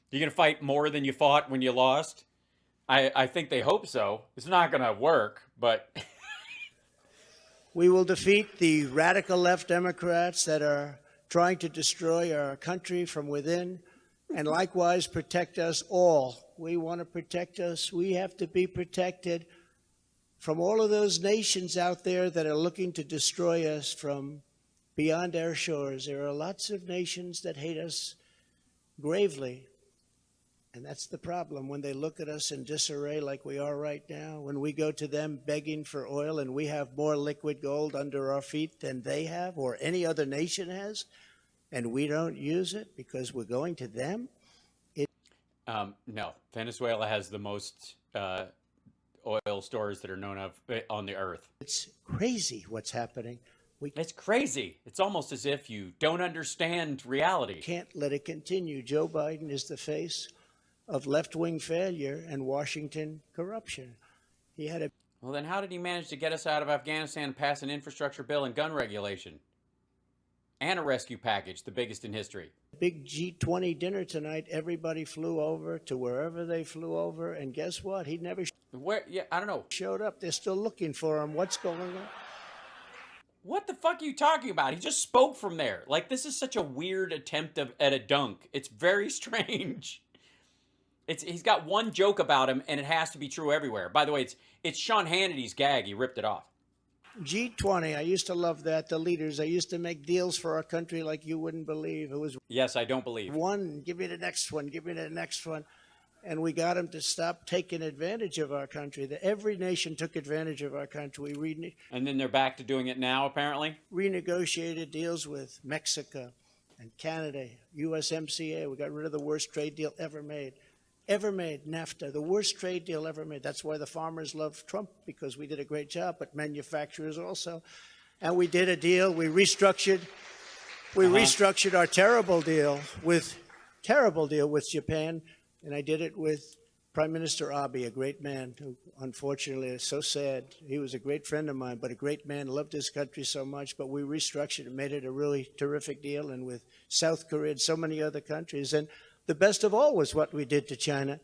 [SPEAKER 1] You're going to fight more than you fought when you lost? I think they hope so. It's not going to work, but...
[SPEAKER 2] We will defeat the radical left Democrats that are trying to destroy our country from within, and likewise protect us all. We want to protect us. We have to be protected from all of those nations out there that are looking to destroy us from beyond our shores. There are lots of nations that hate us gravely. And that's the problem. When they look at us in disarray like we are right now, when we go to them begging for oil and we have more liquid gold under our feet than they have or any other nation has, and we don't use it because we're going to them.
[SPEAKER 1] No. Venezuela has the most oil stores that are known of on the earth.
[SPEAKER 2] It's crazy what's happening. We
[SPEAKER 1] It's crazy. It's almost as if you don't understand reality.
[SPEAKER 2] can't let it continue. Joe Biden is the face of left-wing failure and Washington corruption. He had a
[SPEAKER 1] Well, then how did he manage to get us out of Afghanistan and pass an infrastructure bill and gun regulation? And a rescue package, the biggest in history.
[SPEAKER 2] big G20 dinner tonight. Everybody flew over to wherever they flew over, and guess what? He never
[SPEAKER 1] Where? Yeah, I don't know.
[SPEAKER 2] showed up. They're still looking for him. What's going on?
[SPEAKER 1] What the fuck are you talking about? He just spoke from there. Like, this is such a weird attempt at a dunk. It's very strange. He's got one joke about him, and it has to be true everywhere. By the way, it's Sean Hannity's gag. He ripped it off.
[SPEAKER 2] G20, I used to love that. The leaders, I used to make deals for our country like you wouldn't believe. It was
[SPEAKER 1] Yes, I don't believe.
[SPEAKER 2] one, give me the next one, give me the next one. And we got them to stop taking advantage of our country. Every nation took advantage of our country. We
[SPEAKER 1] And then they're back to doing it now, apparently.
[SPEAKER 2] renegotiated deals with Mexico and Canada, USMCA. We got rid of the worst trade deal ever made. NAFTA, the worst trade deal ever made. That's why the farmers love Trump, because we did a great job, but manufacturers also. And we did a deal, we restructured our terrible deal with Japan, and I did it with Prime Minister Abe, a great man who unfortunately is so sad. He was a great friend of mine, but a great man, loved his country so much, but we restructured and made it a really terrific deal, and with South Korea and so many other countries. And the best of all was what we did to China.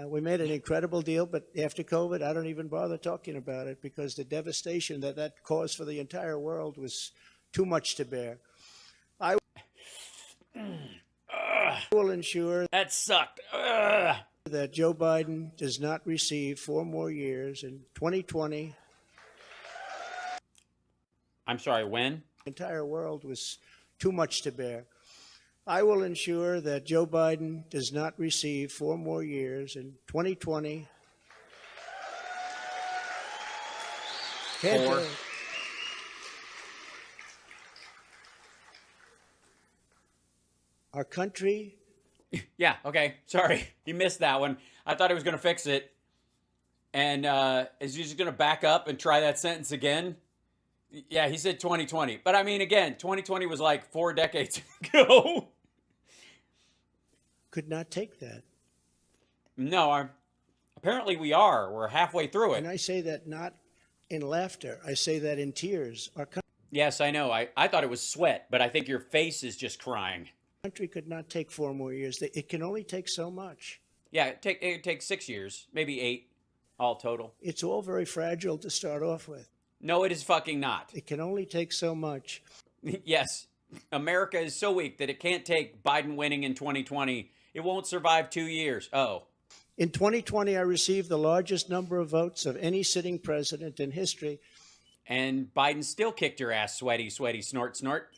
[SPEAKER 2] We made an incredible deal, but after COVID, I don't even bother talking about it because the devastation that caused for the entire world was too much to bear. I will ensure
[SPEAKER 1] That sucked. Ugh.
[SPEAKER 2] that Joe Biden does not receive 4 more years in 2020.
[SPEAKER 1] I'm sorry, when?
[SPEAKER 2] The entire world was too much to bear. I will ensure that Joe Biden does not receive 4 more years in 2020. Can't do
[SPEAKER 1] 4.
[SPEAKER 2] it. Our country
[SPEAKER 1] Yeah, okay. Sorry. He missed that one. I thought he was going to fix it. And is he just going to back up and try that sentence again? Yeah, he said 2020. But I mean, again, 2020 was like 4 decades ago.
[SPEAKER 2] Could not take that.
[SPEAKER 1] No, apparently we are. We're halfway through
[SPEAKER 2] And
[SPEAKER 1] it.
[SPEAKER 2] I say that not in laughter. I say that in tears. Our
[SPEAKER 1] Yes, I know. I thought it was sweat, but I think your face is just crying.
[SPEAKER 2] country could not take 4 more years. It can only take so much.
[SPEAKER 1] Yeah, it takes 6 years, maybe 8, all total.
[SPEAKER 2] It's all very fragile to start off with.
[SPEAKER 1] No, it is fucking not.
[SPEAKER 2] It can only take so much.
[SPEAKER 1] Yes, America is so weak that it can't take Biden winning in 2020. It won't survive 2 years. Oh,
[SPEAKER 2] In 2020, I received the largest number of votes of any sitting president in history
[SPEAKER 1] and Biden still kicked your ass, sweaty, sweaty, snort, snort,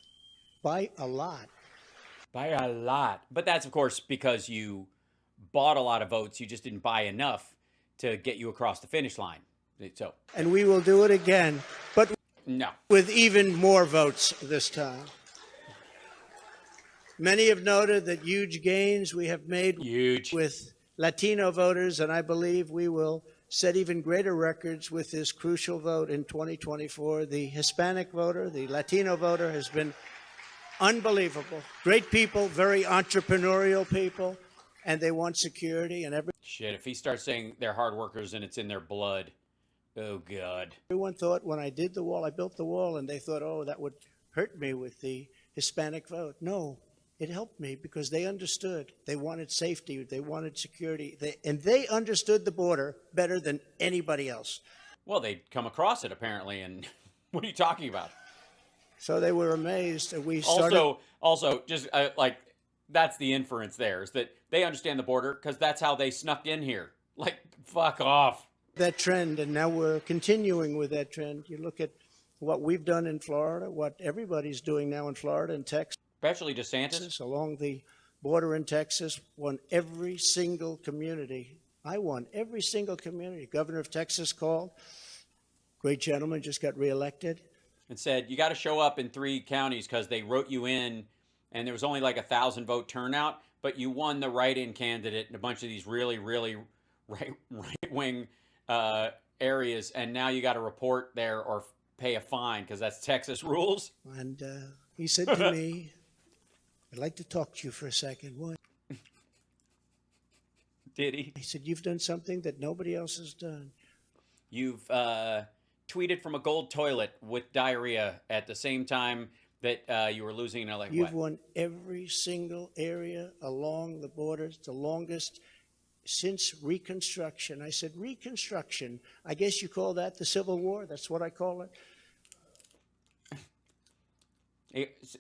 [SPEAKER 2] by a lot.
[SPEAKER 1] by a lot. But that's, of course, because you bought a lot of votes. You just didn't buy enough to get you across the finish line. So,
[SPEAKER 2] And we will do it again, but
[SPEAKER 1] no.
[SPEAKER 2] with even more votes this time. Many have noted that huge gains we have made
[SPEAKER 1] Huge.
[SPEAKER 2] with Latino voters, and I believe we will set even greater records with this crucial vote in 2024. The Hispanic voter, the Latino voter has been unbelievable. Great people, very entrepreneurial people, and they want security. And
[SPEAKER 1] Shit, if he starts saying they're hard workers and it's in their blood, oh, God.
[SPEAKER 2] everyone thought when I did the wall, I built the wall, and they thought, oh, that would hurt me with the Hispanic vote. No, it helped me because they understood. They wanted safety. They wanted security. And they understood the border better than anybody else.
[SPEAKER 1] Well, they'd come across it, apparently, and what are you talking about?
[SPEAKER 2] So they were amazed. And we started.
[SPEAKER 1] Also, just like, that's the inference there, is that they understand the border because that's how they snuck in here. Like, fuck off.
[SPEAKER 2] That trend, and now we're continuing with that trend. You look at what we've done in Florida, what everybody's doing now in Florida and Texas,
[SPEAKER 1] Especially DeSantis.
[SPEAKER 2] along the border in Texas, won every single community. I won every single community. Governor of Texas called. Great gentleman, just got reelected.
[SPEAKER 1] And said, you got to show up in 3 counties because they wrote you in and there was only like 1,000 vote turnout, but you won the write-in candidate in a bunch of these really, really right-wing areas, and now you got to report there or pay a fine because that's Texas rules.
[SPEAKER 2] And he said to me, I'd like to talk to you for a second. What?
[SPEAKER 1] Did he?
[SPEAKER 2] He said, you've done something that nobody else has done.
[SPEAKER 1] You've tweeted from a gold toilet with diarrhea at the same time that you were losing an election.
[SPEAKER 2] You've won every single area along the borders, the longest since Reconstruction. I said, Reconstruction. I guess you call that the Civil War? That's what I call it.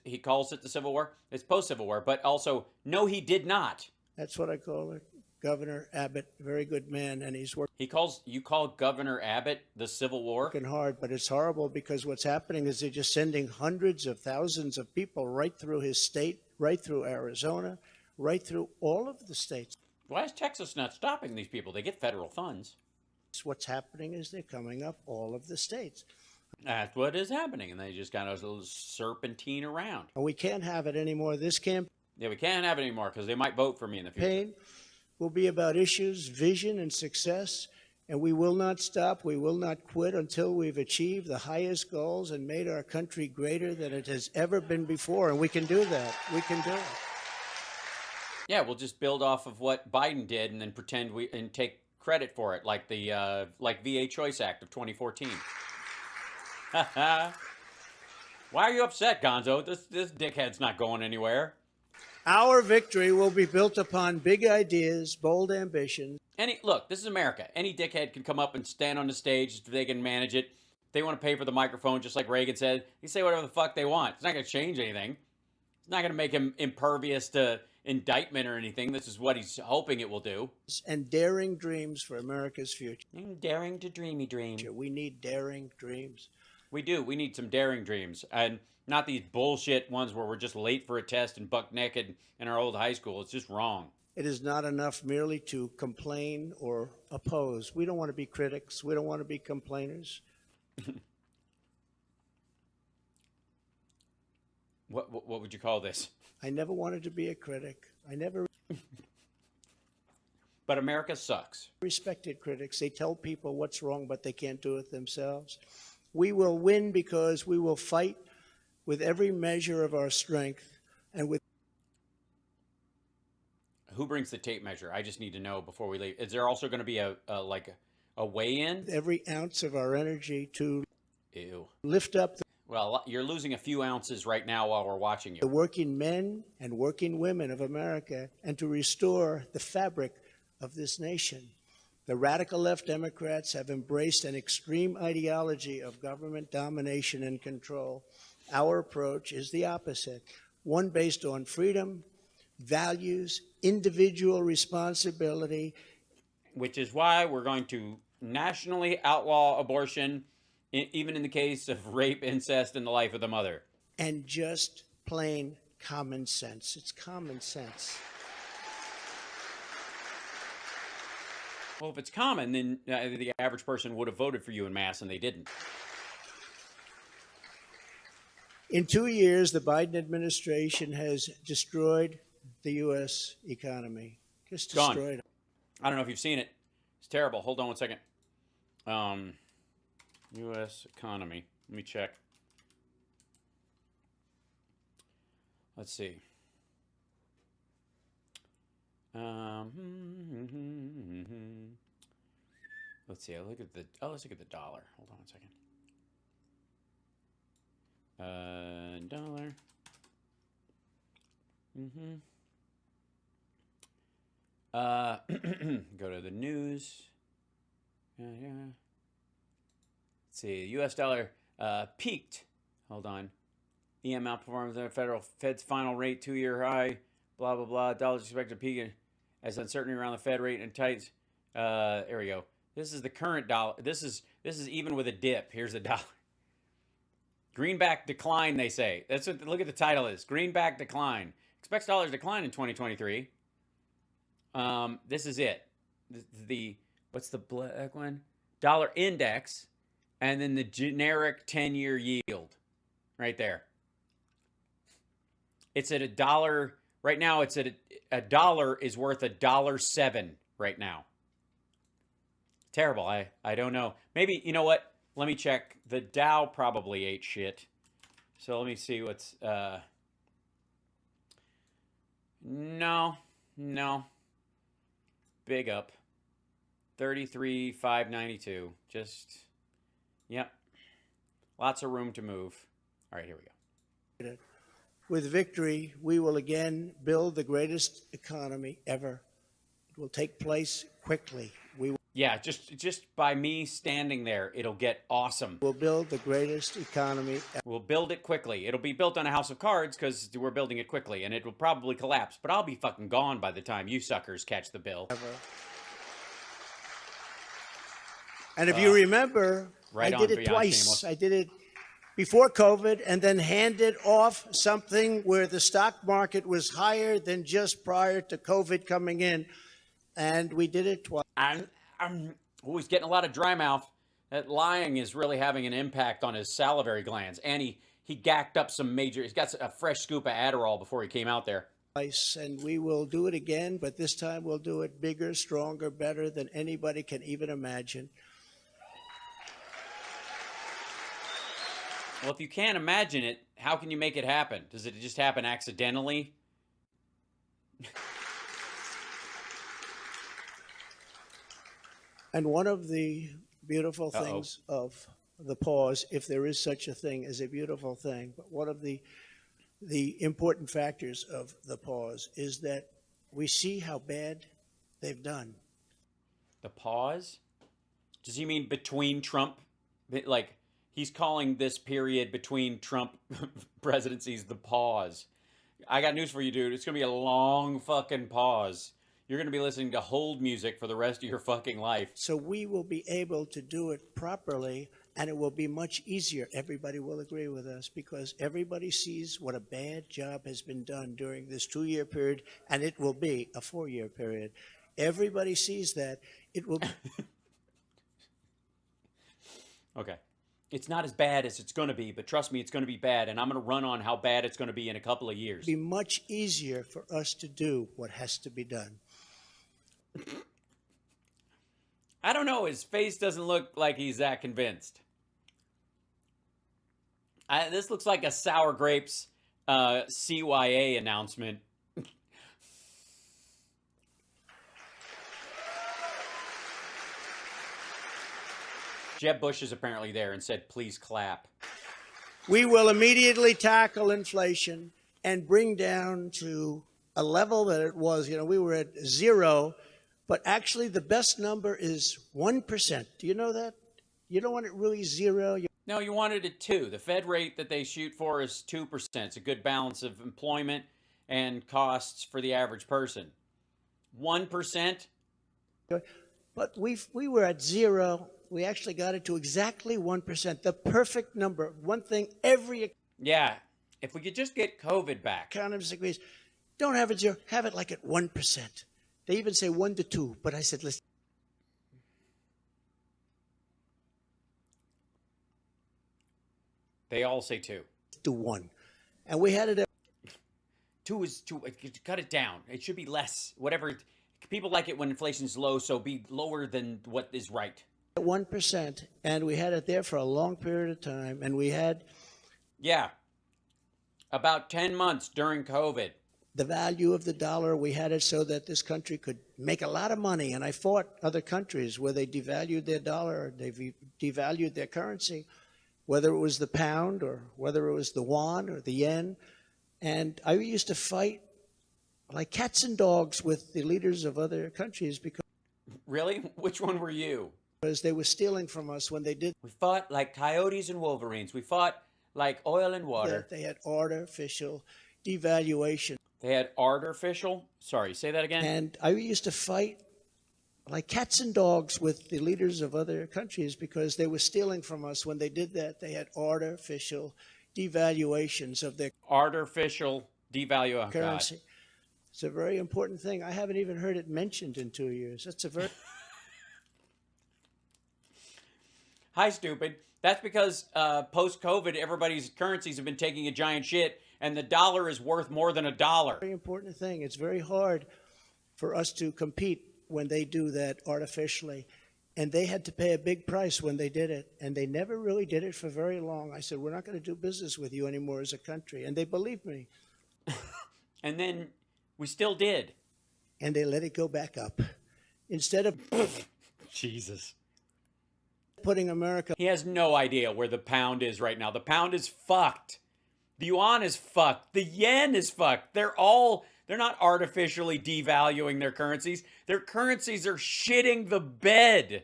[SPEAKER 1] He calls it the Civil War. It's post-Civil War, but also, no, he did not.
[SPEAKER 2] That's what I call it. Governor Abbott, very good man, and he's
[SPEAKER 1] You call Governor Abbott the Civil War?
[SPEAKER 2] working hard, but it's horrible because what's happening is they're just sending hundreds of thousands of people right through his state, right through Arizona, right through all of the states.
[SPEAKER 1] Why is Texas not stopping these people? They get federal funds.
[SPEAKER 2] What's happening is they're coming up all of the states.
[SPEAKER 1] That's what is happening, and they just kind of serpentine around.
[SPEAKER 2] And we can't have it anymore. This
[SPEAKER 1] Yeah, we can't have it anymore because they might vote for me in the future.
[SPEAKER 2] campaign will be about issues, vision, and success, and we will not stop. We will not quit until we've achieved the highest goals and made our country greater than it has ever been before. And we can do that. We can do it.
[SPEAKER 1] Yeah, we'll just build off of what Biden did and then pretend and take credit for it, like the VA Choice Act of 2014. Why are you upset, Gonzo? This dickhead's not going anywhere.
[SPEAKER 2] Our victory will be built upon big ideas, bold ambitions.
[SPEAKER 1] Look, this is America. Any dickhead can come up and stand on the stage if they can manage it. If they want to pay for the microphone, just like Reagan said, they can say whatever the fuck they want. It's not going to change anything. It's not going to make him impervious to indictment or anything. This is what he's hoping it will do.
[SPEAKER 2] And daring dreams for America's future.
[SPEAKER 1] Daring to dreamy dream.
[SPEAKER 2] We need daring dreams.
[SPEAKER 1] We do. We need some daring dreams. And not these bullshit ones where we're just late for a test and buck naked in our old high school. It's just wrong.
[SPEAKER 2] It is not enough merely to complain or oppose. We don't want to be critics. We don't want to be complainers.
[SPEAKER 1] What would you call this?
[SPEAKER 2] I never wanted to be a critic. I never.
[SPEAKER 1] But America sucks.
[SPEAKER 2] Respected critics. They tell people what's wrong, but they can't do it themselves. We will win because we will fight with every measure of our strength and with
[SPEAKER 1] Who brings the tape measure? I just need to know before we leave. Is there also going to be a weigh-in?
[SPEAKER 2] every ounce of our energy to
[SPEAKER 1] Ew.
[SPEAKER 2] lift up
[SPEAKER 1] Well, you're losing a few ounces right now while we're watching
[SPEAKER 2] the
[SPEAKER 1] you.
[SPEAKER 2] working men and working women of America and to restore the fabric of this nation. The radical left Democrats have embraced an extreme ideology of government domination and control. Our approach is the opposite, one based on freedom, values, individual responsibility.
[SPEAKER 1] Which is why we're going to nationally outlaw abortion, even in the case of rape, incest, and the life of the mother.
[SPEAKER 2] And just plain common sense. It's common sense.
[SPEAKER 1] Well, if it's common, then the average person would have voted for you en masse, and they didn't.
[SPEAKER 2] In 2 years, the Biden administration has destroyed the U.S. economy. Just
[SPEAKER 1] Gone.
[SPEAKER 2] destroyed it.
[SPEAKER 1] I don't know if you've seen it. It's terrible. Hold on one second. U.S. economy. Let me check. Let's see. Let's see. Let's look at the dollar. Hold on one second. Dollar. Go to the news. Yeah. Let's see. U.S. dollar peaked. Hold on. EM outperforms the Fed's final rate 2-year high. Blah blah blah. Dollars expected to peak as uncertainty around the Fed rate and tights. There we go. This is the current dollar. This is even with a dip. Here's the dollar. Greenback decline, they say. That's what. Look at the title is. Greenback decline. Expects dollars decline in 2023. This is it. What's the black one? Dollar index, and then the generic 10-year yield, right there. It's at $1 right now. It's at $1 is worth $1.07 right now. Terrible. I don't know. Maybe, you know what? Let me check. The Dow probably ate shit. So let me see what's no. Big up. 33,592. Just yep. Lots of room to move. All right, here we go.
[SPEAKER 2] With victory, we will again build the greatest economy ever. It will take place quickly. We
[SPEAKER 1] Yeah, just by me standing there, it'll get awesome.
[SPEAKER 2] will build the greatest economy ever.
[SPEAKER 1] We'll build it quickly. It'll be built on a house of cards because we're building it quickly, and it will probably collapse. But I'll be fucking gone by the time you suckers catch the bill.
[SPEAKER 2] And if you remember,
[SPEAKER 1] right
[SPEAKER 2] I did
[SPEAKER 1] on,
[SPEAKER 2] it
[SPEAKER 1] beyond
[SPEAKER 2] twice.
[SPEAKER 1] shameless.
[SPEAKER 2] I did it before COVID and then handed off something where the stock market was higher than just prior to COVID coming in. And we did it twice.
[SPEAKER 1] I'm he's getting a lot of dry mouth. That lying is really having an impact on his salivary glands. And he gacked up some major, he's got a fresh scoop of Adderall before he came out there.
[SPEAKER 2] And we will do it again, but this time we'll do it bigger, stronger, better than anybody can even imagine.
[SPEAKER 1] Well, if you can't imagine it, how can you make it happen? Does it just happen accidentally?
[SPEAKER 2] And one of the beautiful things of the pause, if there is such a thing as a beautiful thing, but one of the important factors of the pause is that we see how bad they've done.
[SPEAKER 1] The pause? Does he mean between Trump? Like, he's calling this period between Trump presidencies the pause. I got news for you, dude. It's going to be a long fucking pause. You're going to be listening to hold music for the rest of your fucking life.
[SPEAKER 2] So we will be able to do it properly, and it will be much easier. Everybody will agree with us because everybody sees what a bad job has been done during this 2-year period, and it will be a 4-year period. Everybody sees that. It will be.
[SPEAKER 1] Okay. It's not as bad as it's going to be, but trust me, it's going to be bad. And I'm going to run on how bad it's going to be in a couple of years.
[SPEAKER 2] It'd be much easier for us to do what has to be done.
[SPEAKER 1] I don't know. His face doesn't look like he's that convinced. This looks like a Sour Grapes CYA announcement. Jeb Bush is apparently there and said, please clap.
[SPEAKER 2] We will immediately tackle inflation and bring down to a level that it was. You know, we were at 0, but actually the best number is 1%. Do you know that? You don't want it really 0.
[SPEAKER 1] No, you wanted it 2. The Fed rate that they shoot for is 2%. It's a good balance of employment and costs for the average person. 1%?
[SPEAKER 2] But we were at 0. We actually got it to exactly 1%, the perfect number. One thing every
[SPEAKER 1] Yeah, if we could just get COVID back.
[SPEAKER 2] economist agrees. Don't have it 0, have it like at 1%. They even say 1 to 2, but I said, listen.
[SPEAKER 1] They all say 2.
[SPEAKER 2] To 1. And we had it at
[SPEAKER 1] 2 is too. Cut it down. It should be less. Whatever. People like it when inflation's low, so be lower than what is right.
[SPEAKER 2] 1%, and we had it there for a long period of time, and we had
[SPEAKER 1] Yeah. About 10 months during COVID.
[SPEAKER 2] the value of the dollar. We had it so that this country could make a lot of money, and I fought other countries where they devalued their dollar, or they devalued their currency, whether it was the pound or whether it was the yuan or the yen, and I used to fight like cats and dogs with the leaders of other countries because
[SPEAKER 1] Really? Which one were you?
[SPEAKER 2] they were stealing from us when they did
[SPEAKER 1] We fought like coyotes and wolverines. We fought like oil and water.
[SPEAKER 2] that. They had artificial devaluation.
[SPEAKER 1] They had artificial. Sorry, say that again.
[SPEAKER 2] And I used to fight like cats and dogs with the leaders of other countries because they were stealing from us. When they did that, they had artificial devaluations of their
[SPEAKER 1] Artificial devalue. Oh,
[SPEAKER 2] currency.
[SPEAKER 1] God.
[SPEAKER 2] It's a very important thing. I haven't even heard it mentioned in 2 years. That's a very
[SPEAKER 1] Hi, stupid. That's because post-COVID, everybody's currencies have been taking a giant shit, and the dollar is worth more than $1.
[SPEAKER 2] very important thing. It's very hard for us to compete when they do that artificially. And they had to pay a big price when they did it. And they never really did it for very long. I said, we're not going to do business with you anymore as a country. And they believed me.
[SPEAKER 1] And then we still did.
[SPEAKER 2] And they let it go back up. Instead of
[SPEAKER 1] Jesus.
[SPEAKER 2] putting America
[SPEAKER 1] He has no idea where the pound is right now. The pound is fucked. The yuan is fucked. The yen is fucked. They're not artificially devaluing their currencies. Their currencies are shitting the bed.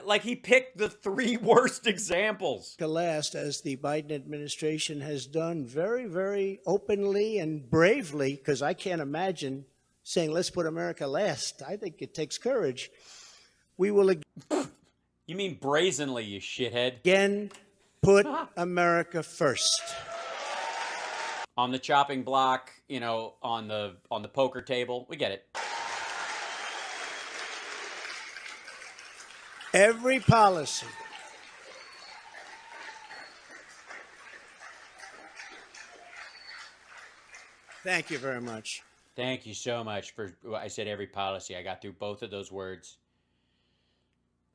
[SPEAKER 1] Like he picked the 3 worst examples.
[SPEAKER 2] last, as the Biden administration has done very, very openly and bravely, because I can't imagine saying, let's put America last. I think it takes courage. We will
[SPEAKER 1] You mean brazenly, you shithead.
[SPEAKER 2] again put America first.
[SPEAKER 1] On the chopping block, you know, on the poker table. We get it.
[SPEAKER 2] Every policy Thank you very much.
[SPEAKER 1] Thank you so much for, I said every policy. I got through both of those words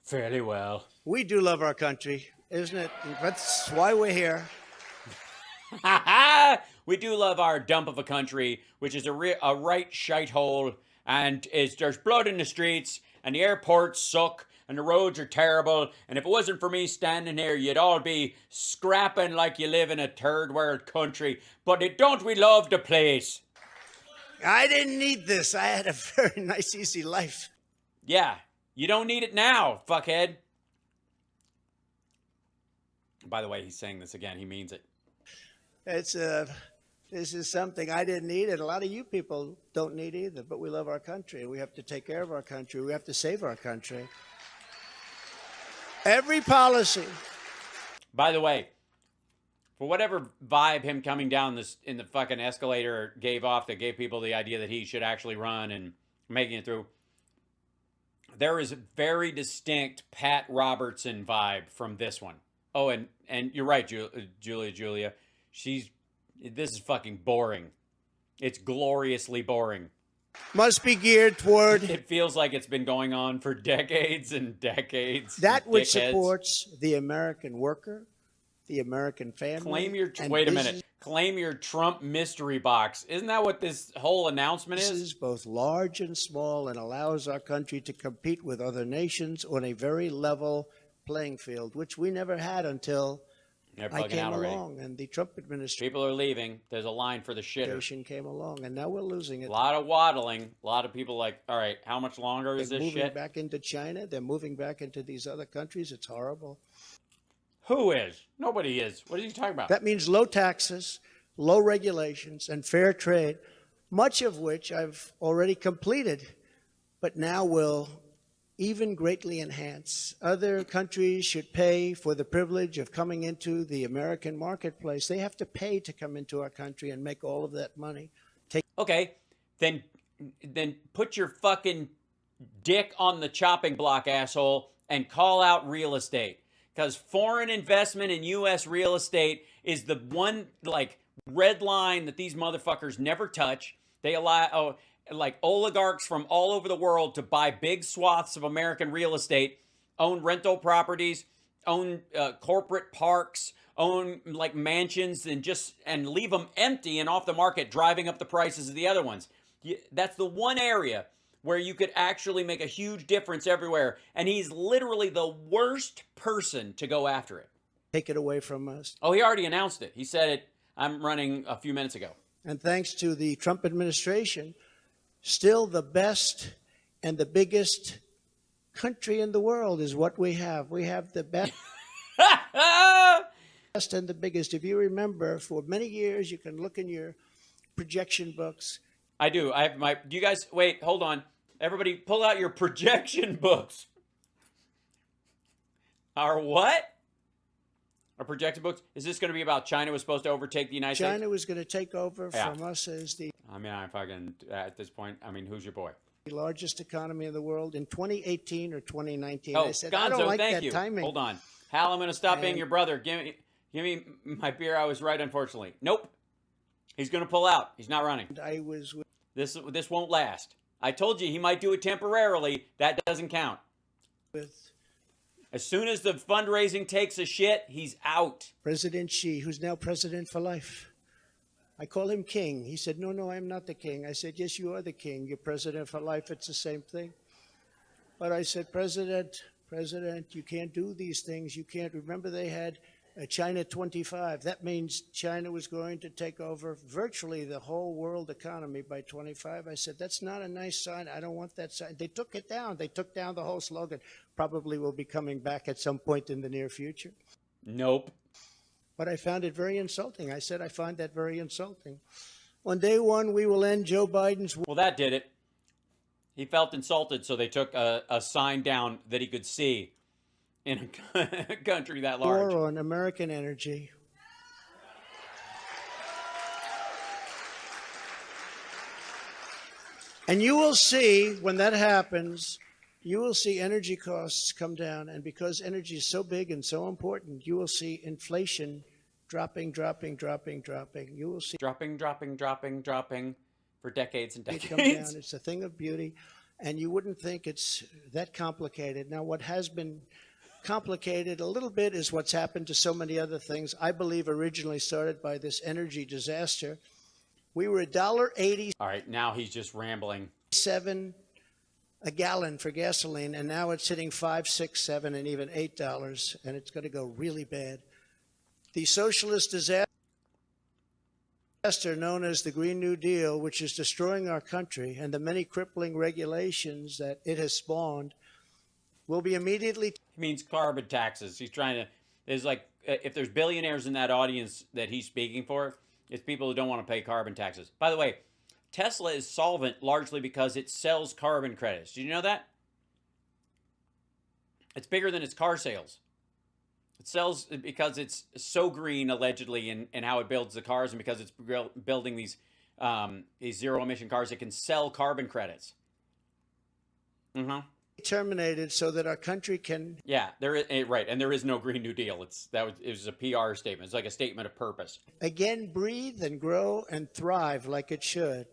[SPEAKER 1] fairly well.
[SPEAKER 2] We do love our country, isn't it? That's why we're here.
[SPEAKER 1] We do love our dump of a country, which is a right shite hole, and there's blood in the streets, and the airports suck, and the roads are terrible, and if it wasn't for me standing here, you'd all be scrapping like you live in a third world country. But don't we love the place?
[SPEAKER 2] I didn't need this. I had a very nice, easy life.
[SPEAKER 1] Yeah, you don't need it now, fuckhead. By the way, he's saying this again. He means it.
[SPEAKER 2] This is something I didn't need, and a lot of you people don't need either. But we love our country, and we have to take care of our country. We have to save our country. Every policy.
[SPEAKER 1] By the way, for whatever vibe him coming down this in the fucking escalator gave off, that gave people the idea that he should actually run and making it through, There is a very distinct Pat Robertson vibe from this one. Oh, and you're right, Julia. This is fucking boring. It's gloriously boring.
[SPEAKER 2] Must be geared toward
[SPEAKER 1] It feels like it's been going on for decades and decades.
[SPEAKER 2] that which
[SPEAKER 1] dickheads.
[SPEAKER 2] supports the American worker, the American family.
[SPEAKER 1] Wait a minute. Claim your Trump mystery box. Isn't that what this whole announcement is?
[SPEAKER 2] Businesses, both large and small, and allows our country to compete with other nations on a very level playing field, which we never had until I came along and the Trump administration
[SPEAKER 1] People are leaving. There's a line for the shitter.
[SPEAKER 2] came along, and now we're losing it.
[SPEAKER 1] A lot of waddling. A lot of people like, all right, how much longer is
[SPEAKER 2] They're
[SPEAKER 1] this
[SPEAKER 2] moving
[SPEAKER 1] shit?
[SPEAKER 2] back into China. They're moving back into these other countries. It's horrible.
[SPEAKER 1] Who is? Nobody is. What are you talking about?
[SPEAKER 2] That means low taxes, low regulations, and fair trade, much of which I've already completed, but now will even greatly enhance. Other countries should pay for the privilege of coming into the American marketplace. They have to pay to come into our country and make all of that money.
[SPEAKER 1] Okay, then put your fucking dick on the chopping block, asshole, and call out real estate. Because foreign investment in U.S. real estate is the one, like, red line that these motherfuckers never touch. They allow, like, oligarchs from all over the world to buy big swaths of American real estate, own rental properties, own corporate parks, own, like, mansions, and leave them empty and off the market, driving up the prices of the other ones. That's the one area where you could actually make a huge difference everywhere. And he's literally the worst person to go after it.
[SPEAKER 2] Take it away from us.
[SPEAKER 1] Oh, he already announced it. He said it, I'm running a few minutes ago.
[SPEAKER 2] And thanks to the Trump administration, still the best and the biggest country in the world is what we have. We have the best and the biggest. If you remember, for many years, you can look in your projection books.
[SPEAKER 1] I do. I have my. Do you guys wait? Hold on. Everybody, pull out your projection books. Our what? Our projection books. Is this going to be about China was supposed to overtake the United States?
[SPEAKER 2] China was going to take over from us as the.
[SPEAKER 1] I mean, if I can at this point. I mean, who's your boy?
[SPEAKER 2] The largest economy in the world in 2018 or 2019.
[SPEAKER 1] Oh,
[SPEAKER 2] I said,
[SPEAKER 1] Gonzo,
[SPEAKER 2] I don't like
[SPEAKER 1] thank
[SPEAKER 2] that
[SPEAKER 1] you.
[SPEAKER 2] timing.
[SPEAKER 1] Hold on, Hal. I'm going to stop being your brother. Give me my beer. I was right, unfortunately. Nope. He's going to pull out. He's not running.
[SPEAKER 2] I was.
[SPEAKER 1] This won't last. I told you he might do it temporarily. That doesn't count.
[SPEAKER 2] With
[SPEAKER 1] as soon as the fundraising takes a shit, he's out.
[SPEAKER 2] President Xi, who's now president for life. I call him king. He said, no, I'm not the king. I said, yes, you are the king. You're president for life. It's the same thing. But I said, President, you can't do these things. You can't. Remember, they had China 25. That means China was going to take over virtually the whole world economy by 25. I said, that's not a nice sign. I don't want that sign. They took it down. They took down the whole slogan. Probably will be coming back at some point in the near future.
[SPEAKER 1] Nope.
[SPEAKER 2] But I found it very insulting. I said, I find that very insulting. On day one, we will end Joe Biden's...
[SPEAKER 1] Well, that did it. He felt insulted, so they took a sign down that he could see in a country that large.
[SPEAKER 2] War on American energy. And you will see, when that happens, you will see energy costs come down. And because energy is so big and so important, you will see inflation dropping. You will see
[SPEAKER 1] dropping for decades and decades.
[SPEAKER 2] come down. It's a thing of beauty. And you wouldn't think it's that complicated. Now, what has been complicated a little bit is what's happened to so many other things. I believe originally started by this energy disaster. We were $1.87
[SPEAKER 1] All right, now he's just rambling.
[SPEAKER 2] a gallon for gasoline, and now it's hitting $5, $6, $7, and even $8, and it's going to go really bad. The socialist disaster known as the Green New Deal, which is destroying our country, and the many crippling regulations that it has spawned, will be immediately...
[SPEAKER 1] He means carbon taxes. He's trying to... There's like... If there's billionaires in that audience that he's speaking for, it's people who don't want to pay carbon taxes. By the way, Tesla is solvent largely because it sells carbon credits. Did you know that? It's bigger than its car sales. It sells because it's so green, allegedly, in how it builds the cars, and because it's building these zero-emission cars, it can sell carbon credits.
[SPEAKER 2] terminated so that our country can
[SPEAKER 1] Yeah, there is right, and there is no Green New Deal. It was a PR statement. It's like a statement of purpose.
[SPEAKER 2] again breathe and grow and thrive like it should.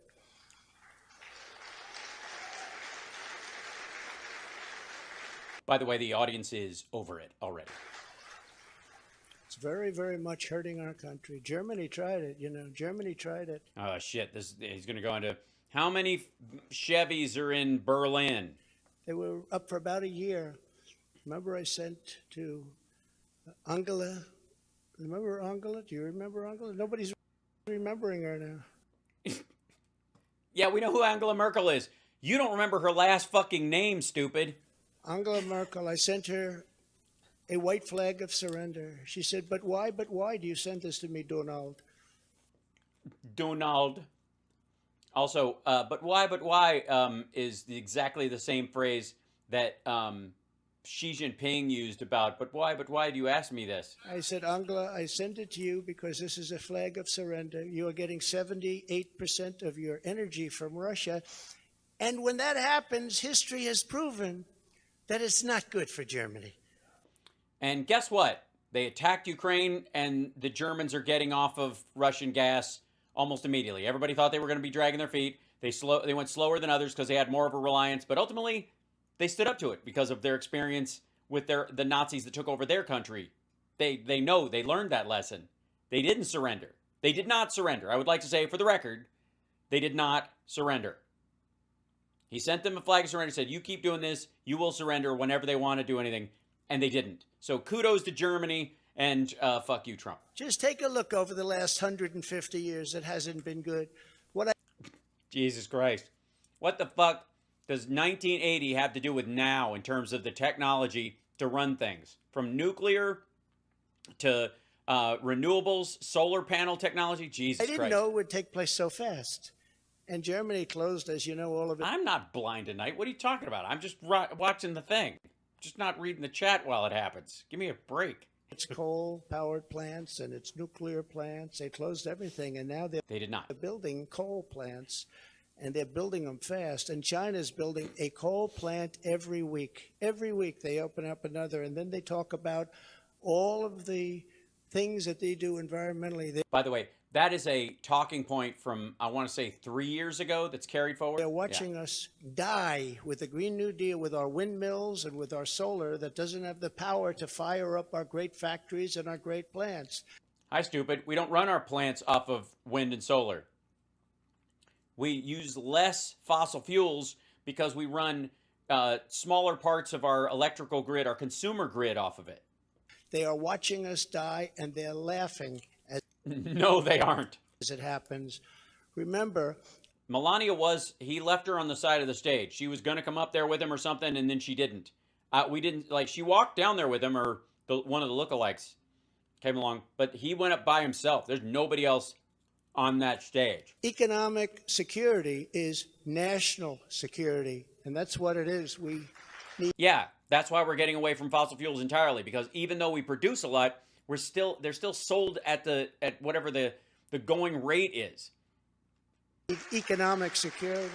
[SPEAKER 1] By the way, the audience is over it already.
[SPEAKER 2] It's very, very much hurting our country. Germany tried it, you know. Germany tried it.
[SPEAKER 1] Oh shit! He's going to go into how many Chevys are in Berlin?
[SPEAKER 2] They were up for about a year. Remember, I sent to Angela. Remember Angela? Do you remember Angela? Nobody's remembering her now.
[SPEAKER 1] Yeah, we know who Angela Merkel is. You don't remember her last fucking name, stupid.
[SPEAKER 2] Angela Merkel, I sent her a white flag of surrender. She said, but why do you send this to me, Donald?
[SPEAKER 1] Donald. Also, but why is exactly the same phrase that Xi Jinping used about, but why do you ask me this?
[SPEAKER 2] I said, Angela, I sent it to you because this is a flag of surrender. You are getting 78% of your energy from Russia. And when that happens, history has proven that it's not good for Germany.
[SPEAKER 1] And guess what? They attacked Ukraine, and the Germans are getting off of Russian gas almost immediately. Everybody thought they were going to be dragging their feet. They went slower than others because they had more of a reliance, but ultimately they stood up to it because of their experience with the Nazis that took over their country. They learned that lesson. They didn't surrender. They did not surrender. I would like to say, for the record, they did not surrender. He sent them a flag of surrender, said, you keep doing this, you will surrender whenever they want to do anything, and they didn't. So kudos to Germany, and fuck you, Trump.
[SPEAKER 2] Just take a look over the last 150 years. It hasn't been good.
[SPEAKER 1] Jesus Christ. What the fuck does 1980 have to do with now in terms of the technology to run things? From nuclear to renewables, solar panel technology? Jesus Christ.
[SPEAKER 2] I didn't know it would take place so fast. And Germany closed, as you know, all of it.
[SPEAKER 1] I'm not blind tonight. What are you talking about? I'm just watching the thing. Just not reading the chat while it happens. Give me a break.
[SPEAKER 2] It's coal-powered plants and it's nuclear plants. They closed everything, and now
[SPEAKER 1] They did not.
[SPEAKER 2] they're building coal plants, and they're building them fast. And China's building a coal plant every week. Every week they open up another, and then they talk about all of the things that they do environmentally.
[SPEAKER 1] By the way, that is a talking point from, I want to say, 3 years ago that's carried forward.
[SPEAKER 2] They're watching us die with the Green New Deal, with our windmills and with our solar that doesn't have the power to fire up our great factories and our great plants.
[SPEAKER 1] Hi, stupid. We don't run our plants off of wind and solar. We use less fossil fuels because we run smaller parts of our electrical grid, our consumer grid, off of it.
[SPEAKER 2] They are watching us die, and they're laughing
[SPEAKER 1] No, they aren't.
[SPEAKER 2] as it happens. Remember,
[SPEAKER 1] Melania he left her on the side of the stage. She was going to come up there with him or something, and then she didn't. We didn't, she walked down there with him, or one of the lookalikes came along, but he went up by himself. There's nobody else on that stage.
[SPEAKER 2] economic security is national security, and that's what it is.
[SPEAKER 1] Yeah, that's why we're getting away from fossil fuels entirely, because even though we produce a lot, they're still sold at whatever the going rate is.
[SPEAKER 2] Economic security.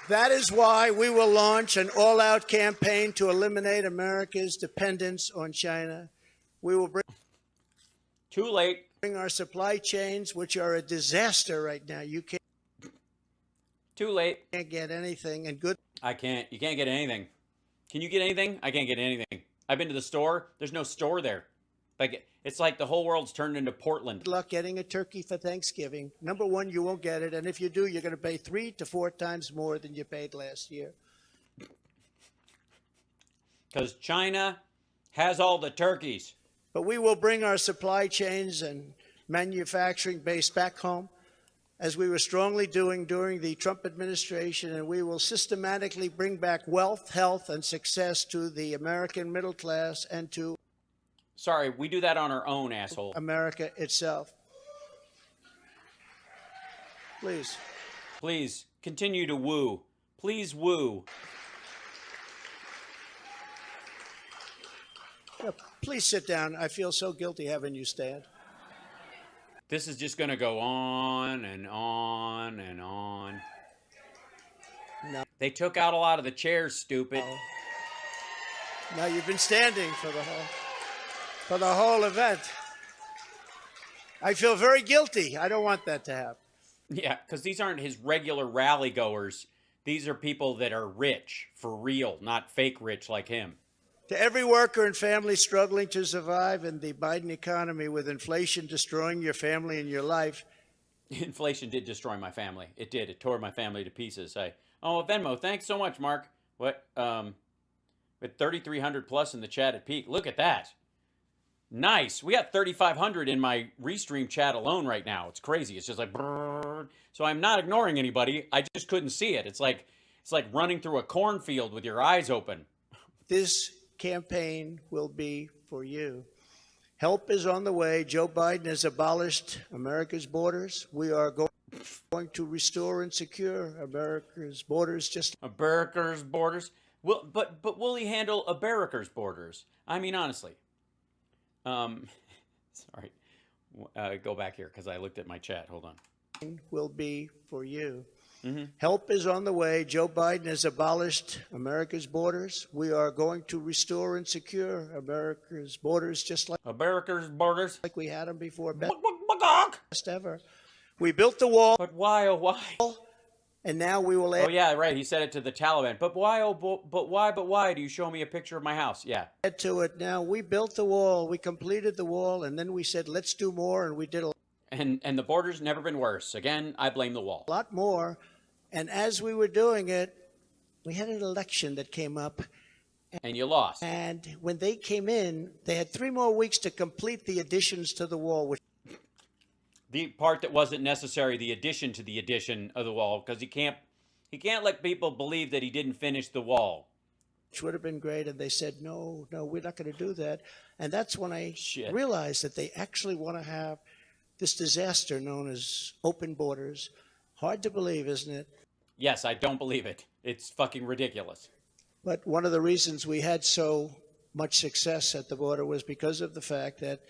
[SPEAKER 2] That is why we will launch an all-out campaign to eliminate America's dependence on China. We will
[SPEAKER 1] Too late.
[SPEAKER 2] bring our supply chains, which are a disaster right now. You
[SPEAKER 1] Too late.
[SPEAKER 2] can't get anything, and good
[SPEAKER 1] I can't. You can't get anything. Can you get anything? I can't get anything. I've been to the store. There's no store there. It's like the whole world's turned into Portland.
[SPEAKER 2] luck getting a turkey for Thanksgiving. Number one, you won't get it, and if you do, you're going to pay 3 to 4 times more than you paid last year.
[SPEAKER 1] Because China has all the turkeys.
[SPEAKER 2] But we will bring our supply chains and manufacturing base back home, as we were strongly doing during the Trump administration, and we will systematically bring back wealth, health, and success to the American middle class and to
[SPEAKER 1] Sorry, we do that on our own, asshole.
[SPEAKER 2] America itself. Please.
[SPEAKER 1] Please, continue to woo. Please woo.
[SPEAKER 2] Yeah, please sit down. I feel so guilty having you stand.
[SPEAKER 1] This is just going to go on and on and on.
[SPEAKER 2] No.
[SPEAKER 1] They took out a lot of the chairs, stupid.
[SPEAKER 2] Now you've been standing for the whole event. I feel very guilty. I don't want that to happen.
[SPEAKER 1] Yeah, because these aren't his regular rally goers. These are people that are rich, for real, not fake rich like him.
[SPEAKER 2] To every worker and family struggling to survive in the Biden economy with inflation destroying your family and your life.
[SPEAKER 1] Inflation did destroy my family. It did. It tore my family to pieces. Oh, Venmo, thanks so much, Mark. What? With 3,300 plus in the chat at peak. Look at that. Nice. We got 3,500 in my restream chat alone right now. It's crazy. It's just like, brrr. So I'm not ignoring anybody. I just couldn't see it. It's like running through a cornfield with your eyes open.
[SPEAKER 2] This campaign will be for you. Help is on the way. Joe Biden has abolished America's borders. We are going to restore and secure America's borders. Just
[SPEAKER 1] America's borders. Well, but will he handle America's borders? I mean, honestly. Sorry. Go back here because I looked at my chat. Hold on.
[SPEAKER 2] Will be for you.
[SPEAKER 1] Mm-hmm.
[SPEAKER 2] Help is on the way. Joe Biden has abolished America's borders. We are going to restore and secure America's borders just like
[SPEAKER 1] America's borders.
[SPEAKER 2] Like we had them before. Best ever. We built the wall.
[SPEAKER 1] But why, oh why?
[SPEAKER 2] And now we will add.
[SPEAKER 1] Oh yeah, right. He said it to the Taliban. But why, oh, but why do you show me a picture of my house? Yeah.
[SPEAKER 2] Add to it now. We built the wall. We completed the wall. And then we said, let's do more. And we did a
[SPEAKER 1] And the border's never been worse. Again, I blame the wall.
[SPEAKER 2] lot more. And as we were doing it, we had an election that came up.
[SPEAKER 1] And you lost.
[SPEAKER 2] And when they came in, they had 3 more weeks to complete the additions to the wall, which
[SPEAKER 1] The part that wasn't necessary, the addition to the addition of the wall, because he can't let people believe that he didn't finish the wall.
[SPEAKER 2] would have been great. And they said, no, we're not going to do that. And that's when I
[SPEAKER 1] Shit.
[SPEAKER 2] realized that they actually want to have this disaster known as open borders. Hard to believe, isn't it?
[SPEAKER 1] Yes, I don't believe it. It's fucking ridiculous.
[SPEAKER 2] But one of the reasons we had so much success at the border was because of the fact that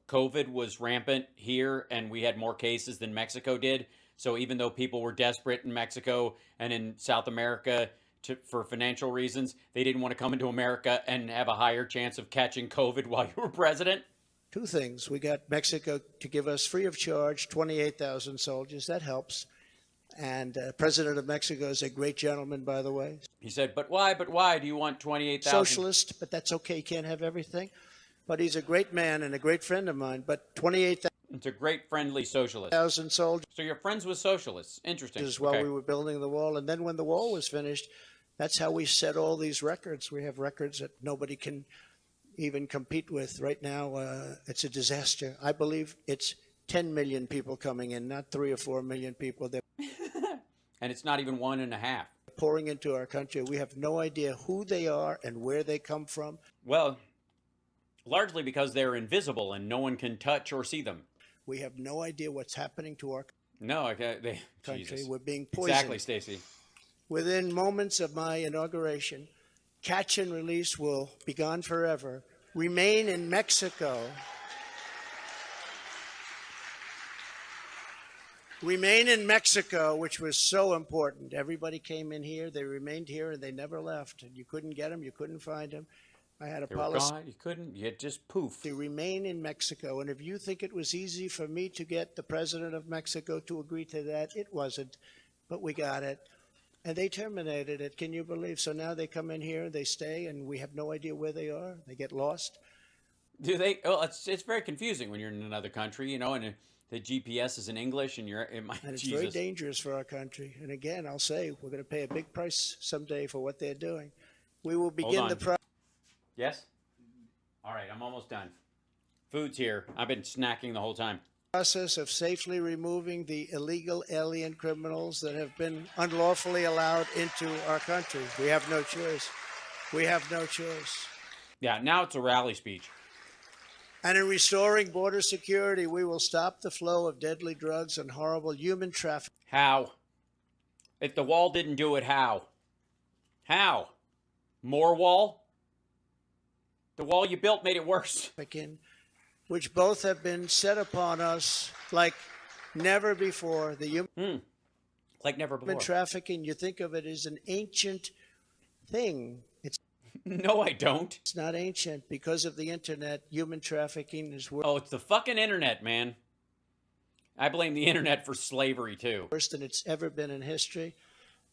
[SPEAKER 1] COVID was rampant here, and we had more cases than Mexico did. So even though people were desperate in Mexico and in South America for financial reasons, they didn't want to come into America and have a higher chance of catching COVID while you were president.
[SPEAKER 2] 2 things. We got Mexico to give us free of charge 28,000 soldiers. That helps. And President of Mexico is a great gentleman, by the way.
[SPEAKER 1] He said, but why do you want 28,000?
[SPEAKER 2] Socialist, but that's okay. You can't have everything. But he's a great man and a great friend of mine. But 28,000
[SPEAKER 1] It's a great friendly socialist.
[SPEAKER 2] soldiers
[SPEAKER 1] So you're friends with socialists. Interesting.
[SPEAKER 2] while
[SPEAKER 1] Okay.
[SPEAKER 2] we were building the wall. And then when the wall was finished, that's how we set all these records. We have records that nobody can even compete with. Right now, it's a disaster. I believe it's 10 million people coming in, not 3 or 4 million people. They're
[SPEAKER 1] And it's not even 1.5.
[SPEAKER 2] pouring into our country. We have no idea who they are and where they come from.
[SPEAKER 1] Well, largely because they're invisible and no one can touch or see them.
[SPEAKER 2] We have no idea what's happening to our
[SPEAKER 1] No,
[SPEAKER 2] country.
[SPEAKER 1] Jesus.
[SPEAKER 2] We're being poisoned.
[SPEAKER 1] Exactly, Stacey.
[SPEAKER 2] Within moments of my inauguration, catch and release will be gone forever. Remain in Mexico. Remain in Mexico, which was so important. Everybody came in here, they remained here, and they never left. And you couldn't get them, you couldn't find them. I had a
[SPEAKER 1] They were
[SPEAKER 2] policy
[SPEAKER 1] gone. You couldn't. You just poof.
[SPEAKER 2] to remain in Mexico. And if you think it was easy for me to get the president of Mexico to agree to that, it wasn't. But we got it. And they terminated it. Can you believe? So now they come in here, they stay, and we have no idea where they are. They get lost.
[SPEAKER 1] Do they? Oh, it's very confusing when you're in another country, you know, and the GPS is in English, and you're in my
[SPEAKER 2] And it's
[SPEAKER 1] Jesus.
[SPEAKER 2] very dangerous for our country. And again, I'll say, we're going to pay a big price someday for what they're doing. We will begin
[SPEAKER 1] on.
[SPEAKER 2] the process.
[SPEAKER 1] Yes. All right, I'm almost done. Food's here. I've been snacking the whole time.
[SPEAKER 2] Process of safely removing the illegal alien criminals that have been unlawfully allowed into our country. We have no choice. We have no choice.
[SPEAKER 1] Yeah, now it's a rally speech.
[SPEAKER 2] And in restoring border security, we will stop the flow of deadly drugs and horrible human
[SPEAKER 1] How? If the wall didn't do it, how? How? More wall? The wall you built made it worse.
[SPEAKER 2] trafficking, which both have been set upon us like never before. The human
[SPEAKER 1] like never
[SPEAKER 2] Human
[SPEAKER 1] before.
[SPEAKER 2] trafficking, you think of it as an ancient thing.
[SPEAKER 1] No, I don't.
[SPEAKER 2] It's not ancient. Because of the internet, human trafficking is
[SPEAKER 1] Oh, it's the fucking internet, man. I blame the internet for slavery, too.
[SPEAKER 2] worse than it's ever been in history.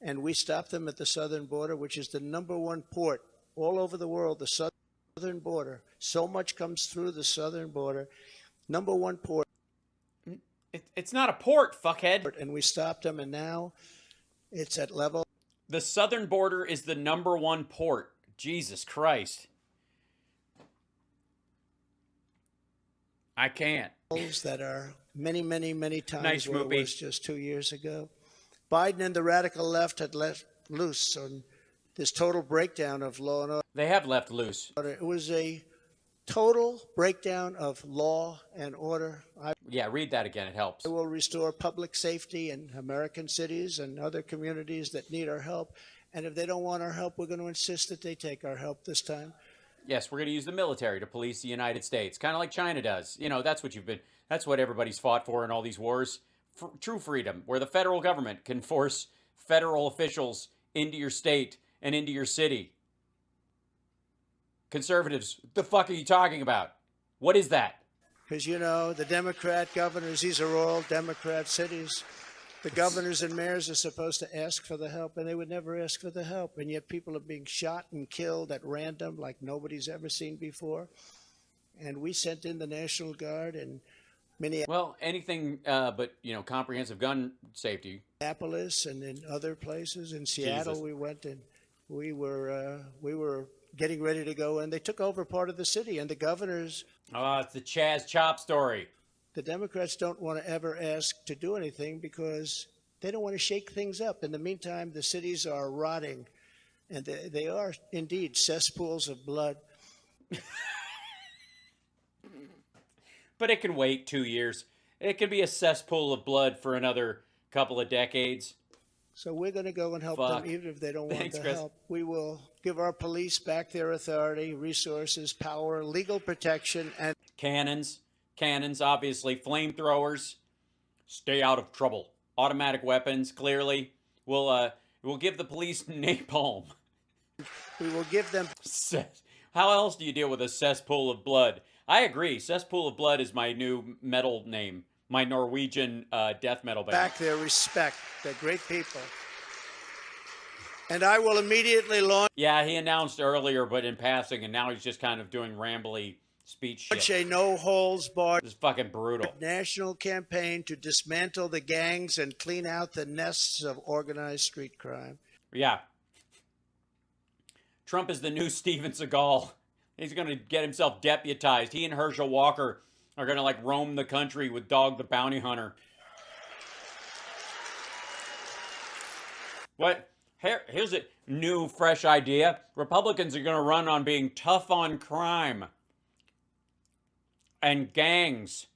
[SPEAKER 2] And we stopped them at the southern border, which is the #1 port all over the world, the southern border. So much comes through the southern border. #1 port.
[SPEAKER 1] It's not a port, fuckhead.
[SPEAKER 2] And we stopped them, and now it's at level.
[SPEAKER 1] The southern border is the #1 port. Jesus Christ. I can't.
[SPEAKER 2] That are many, many, many times
[SPEAKER 1] Nice
[SPEAKER 2] where
[SPEAKER 1] movie.
[SPEAKER 2] it was just 2 years ago. Biden and the radical left had let loose on this total breakdown of law and
[SPEAKER 1] They have left loose.
[SPEAKER 2] order. It was a total breakdown of law and order. I
[SPEAKER 1] Yeah, read that again. It helps.
[SPEAKER 2] will restore public safety in American cities and other communities that need our help. And if they don't want our help, we're going to insist that they take our help this time.
[SPEAKER 1] Yes, we're going to use the military to police the United States, kind of like China does. You know, that's what everybody's fought for in all these wars. True freedom, where the federal government can force federal officials into your state and into your city. Conservatives, what the fuck are you talking about? What is that?
[SPEAKER 2] Because, the Democrat governors, these are all Democrat cities. The governors and mayors are supposed to ask for the help, and they would never ask for the help. And yet people are being shot and killed at random like nobody's ever seen before. And we sent in the National Guard and
[SPEAKER 1] Well, anything but, comprehensive gun safety.
[SPEAKER 2] Minneapolis and in other places. In Seattle,
[SPEAKER 1] Jesus.
[SPEAKER 2] we went and we were getting ready to go, and they took over part of the city. And the governors,
[SPEAKER 1] Oh, it's the Chaz Chop story.
[SPEAKER 2] the Democrats don't want to ever ask to do anything because they don't want to shake things up. In the meantime, the cities are rotting, and they are indeed cesspools of blood.
[SPEAKER 1] But it can wait 2 years. It can be a cesspool of blood for another couple of decades.
[SPEAKER 2] So we're going to go and help
[SPEAKER 1] Fuck.
[SPEAKER 2] them, even if they don't want
[SPEAKER 1] Thanks,
[SPEAKER 2] the
[SPEAKER 1] Chris.
[SPEAKER 2] help. We will give our police back their authority, resources, power, legal protection, and
[SPEAKER 1] Cannons, obviously. Flamethrowers. Stay out of trouble. Automatic weapons, clearly. We'll give the police napalm.
[SPEAKER 2] we will give them
[SPEAKER 1] How else do you deal with a cesspool of blood? I agree. Cesspool of Blood is my new metal name. My Norwegian death metal band.
[SPEAKER 2] back their respect. They're great people. And I will immediately launch
[SPEAKER 1] Yeah, he announced earlier, but in passing, and now he's just kind of doing rambly speech shit.
[SPEAKER 2] a no-holds-barred
[SPEAKER 1] This is fucking brutal.
[SPEAKER 2] national campaign to dismantle the gangs and clean out the nests of organized street crime.
[SPEAKER 1] Yeah. Trump is the new Steven Seagal. He's going to get himself deputized. He and Herschel Walker are going to roam the country with Dog the Bounty Hunter. What? Here's a new, fresh idea. Republicans are going to run on being tough on crime and gangs.